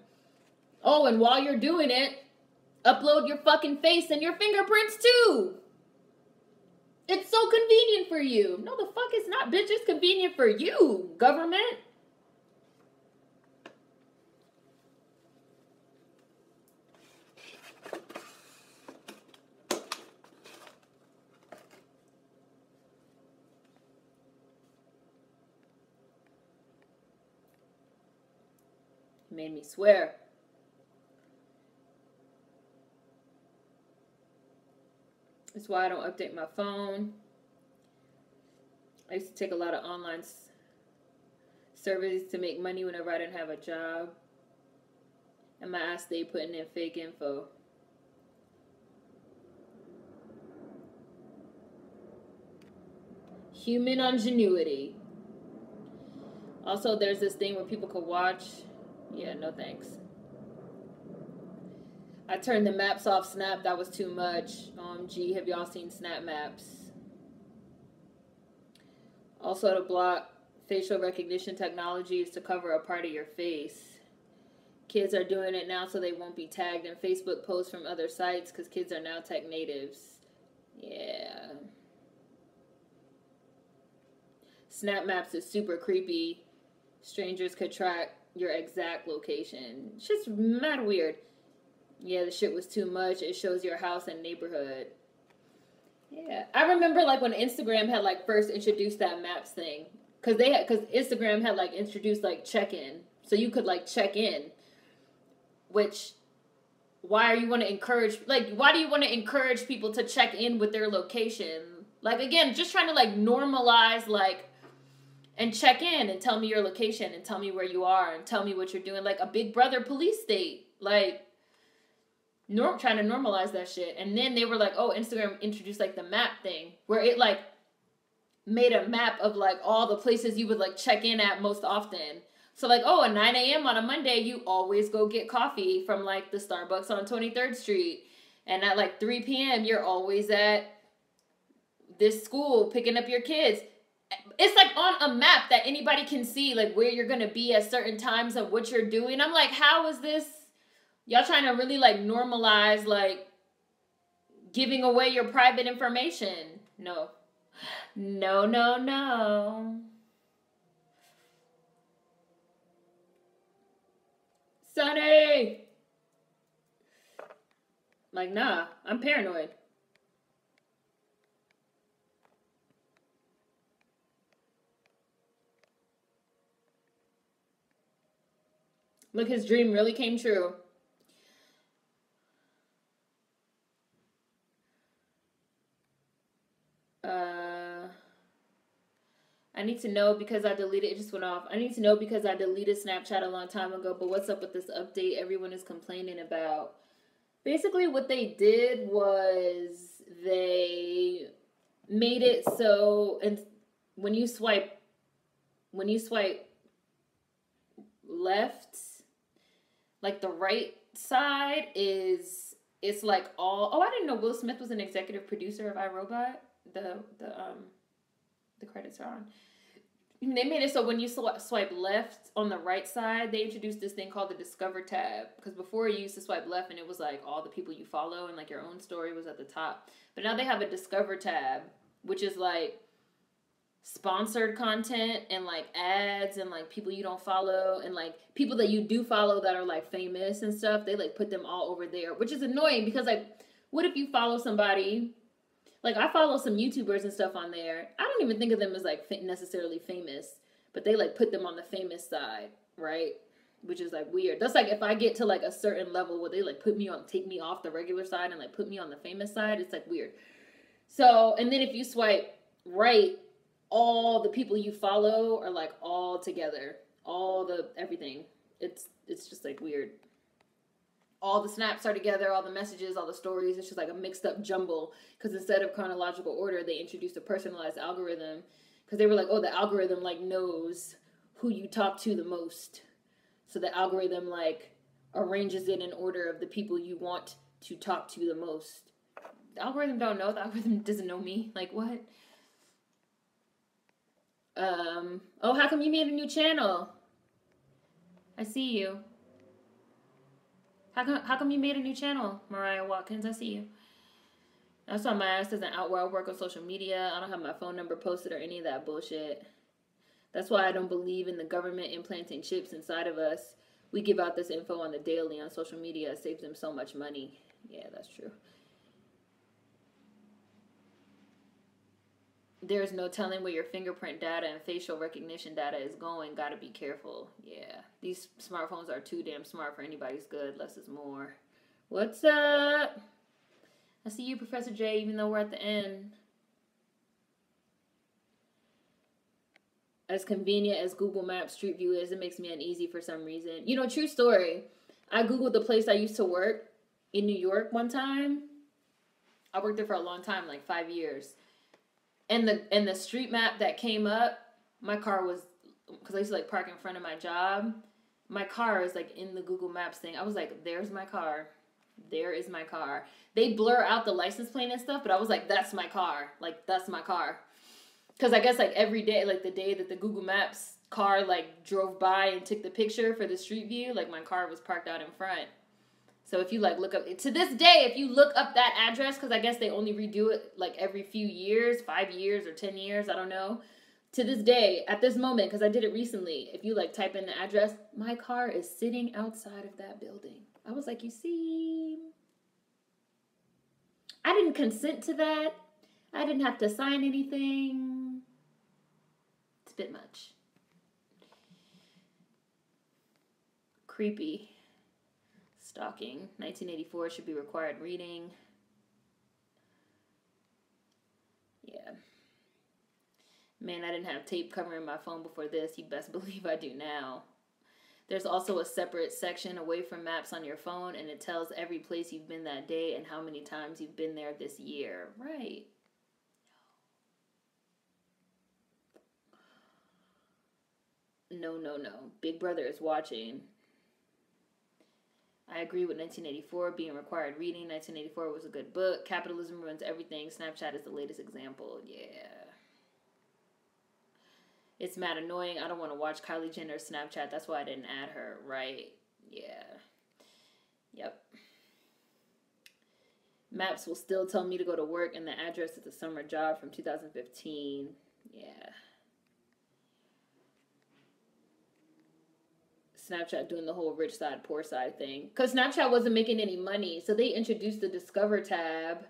Oh, and while you're doing it, upload your fucking face and your fingerprints too. It's so convenient for you. No, the fuck it's not, bitch. It's convenient for you, government. Made me swear. That's why I don't update my phone. I used to take a lot of online surveys to make money whenever I didn't have a job. And my ass stayed putting in fake info. Human ingenuity. Also, there's this thing where people could watch. Yeah, no thanks. I turned the maps off Snap. That was too much. OMG, have y'all seen Snap Maps? Also to block facial recognition technology is to cover a part of your face. Kids are doing it now so they won't be tagged in Facebook posts from other sites because kids are now tech natives. Yeah. Snap Maps is super creepy. Strangers could track your exact location. It's just mad weird. Yeah, the shit was too much. It shows your house and neighborhood. Yeah. I remember like when Instagram had like first introduced that maps thing. Cause Instagram had like introduced like check-in. So you could like check in. Which, why do you want to encourage people to check in with their location? Like, again, just trying to, like, normalize, like, and check in and tell me your location and tell me where you are and tell me what you're doing. Like, a Big Brother police state. Like, trying to normalize that shit. And then they were like, oh, Instagram introduced, like, the map thing. Where it, like, made a map of, like, all the places you would, like, check in at most often. So, like, oh, at 9 a.m. on a Monday, you always go get coffee from, like, the Starbucks on 23rd Street. And at, like, 3 p.m., you're always at this school picking up your kids. It's, like, on a map that anybody can see, like, where you're going to be at certain times and what you're doing. I'm like, how is this? Y'all trying to really, like, normalize, like, giving away your private information. No. No, no, no. Sonny! Like, nah, I'm paranoid. Look, his dream really came true. I need to know because I deleted, it just went off. I need to know because I deleted Snapchat a long time ago, but what's up with this update everyone is complaining about? Basically what they did was they made it so, and when you swipe left, like the right side it's like all, oh, I didn't know Will Smith was an executive producer of iRobot. The credits are on. They made it so when you swipe left on the right side, they introduced this thing called the Discover tab. Because before you used to swipe left and it was like all the people you follow and like your own story was at the top. But now they have a Discover tab, which is like sponsored content and like ads and like people you don't follow and like people that you do follow that are like famous and stuff. They like put them all over there, which is annoying because like, what if you follow somebody? Like, I follow some YouTubers and stuff on there. I don't even think of them as, like, necessarily famous. But they, like, put them on the famous side, right? Which is, like, weird. That's, like, if I get to, like, a certain level where they, like, take me off the regular side and, like, put me on the famous side, it's, like, weird. So, and then if you swipe right, all the people you follow are, like, all together. Everything. It's just, like, weird. All the snaps are together, all the messages, all the stories. It's just like a mixed up jumble. Because instead of chronological order, they introduced a personalized algorithm. Because they were like, oh, the algorithm like knows who you talk to the most. So the algorithm like arranges it in order of the people you want to talk to the most. The algorithm don't know. The algorithm doesn't know me. Like what? Oh, how come you made a new channel? I see you. How come you made a new channel, Mariah Watkins? I see you. That's why my ass doesn't out where I work on social media. I don't have my phone number posted or any of that bullshit. That's why I don't believe in the government implanting chips inside of us. We give out this info on the daily on social media. It saves them so much money. Yeah, that's true. There's no telling where your fingerprint data and facial recognition data is going. Gotta be careful. Yeah. These smartphones are too damn smart for anybody's good. Less is more. What's up? I see you, Professor J, even though we're at the end. As convenient as Google Maps Street View is, it makes me uneasy for some reason. You know, true story. I Googled the place I used to work in New York one time. I worked there for a long time, like 5 years. And the street map that came up, my car was, because I used to like park in front of my job. My car is like in the Google Maps thing. I was like, there's my car. There is my car. They blur out the license plate and stuff, but I was like, that's my car. Like, that's my car. Because I guess like every day, like the day that the Google Maps car like drove by and took the picture for the street view, like my car was parked out in front. So if you like look up, to this day, if you look up that address, because I guess they only redo it like every few years, 5 years or 10 years, I don't know. To this day, at this moment, because I did it recently, if you like type in the address, my car is sitting outside of that building. I was like, you see, I didn't consent to that. I didn't have to sign anything. It's a bit much. Creepy. Stalking. 1984 should be required reading. Yeah. Man, I didn't have tape covering my phone before this. You best believe I do now. There's also a separate section away from maps on your phone, and it tells every place you've been that day and how many times you've been there this year. Right. No. Big Brother is watching. I agree with 1984 being required reading. 1984 was a good book. Capitalism ruins everything. Snapchat is the latest example. Yeah. It's mad annoying. I don't want to watch Kylie Jenner's Snapchat. That's why I didn't add her. Right. Yeah. Yep. Maps will still tell me to go to work, and the address is a summer job from 2015. Yeah. Snapchat doing the whole rich side, poor side thing. Because Snapchat wasn't making any money. So they introduced the Discover tab.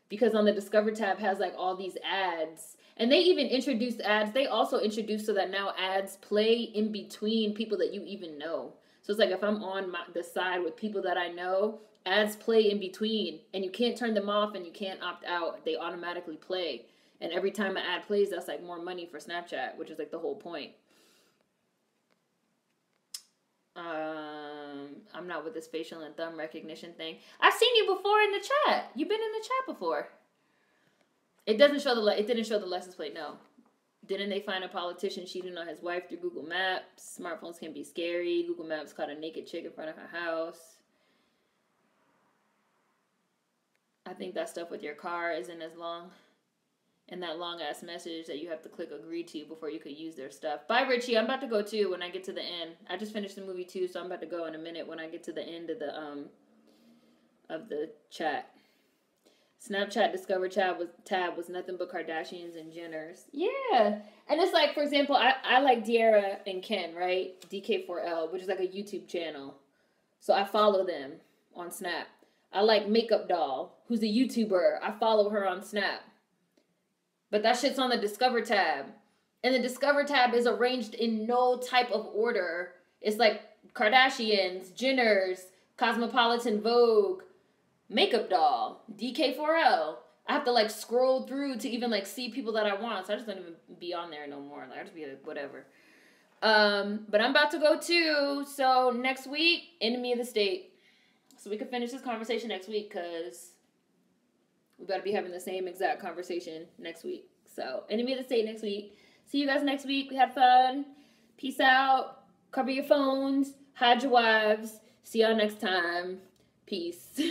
Because on the Discover tab has like all these ads. And they even introduced ads. They also introduced so that now ads play in between people that you even know. So it's like if I'm on the side with people that I know, ads play in between. And you can't turn them off and you can't opt out. They automatically play. And every time an ad plays, that's like more money for Snapchat, which is like the whole point. I'm not with this facial and thumb recognition thing. I've seen you before in the chat. You've been in the chat before. It didn't show the license plate, no. Didn't they find a politician cheating on his wife through Google Maps? Smartphones can be scary. Google Maps caught a naked chick in front of her house. I think that stuff with your car isn't as long. And that long-ass message that you have to click agree to before you could use their stuff. Bye, Richie. I'm about to go, too, when I get to the end. I just finished the movie, too, so I'm about to go in a minute when I get to the end of the chat. Snapchat Discover tab was nothing but Kardashians and Jenners. Yeah. And it's like, for example, I like De'Ara and Ken, right? DK4L, which is like a YouTube channel. So I follow them on Snap. I like Makeup Doll, who's a YouTuber. I follow her on Snap. But that shit's on the Discover tab. And the Discover tab is arranged in no type of order. It's like Kardashians, Jenners, Cosmopolitan Vogue, Makeup Doll, DK4L. I have to like scroll through to even like see people that I want. So I just don't even be on there no more. Like, I just be like, whatever. But I'm about to go too. So next week, Enemy of the State. So we can finish this conversation next week because we better be having the same exact conversation next week. So, Enemy of the State next week. See you guys next week. We had fun. Peace out. Cover your phones. Hide your wives. See y'all next time. Peace.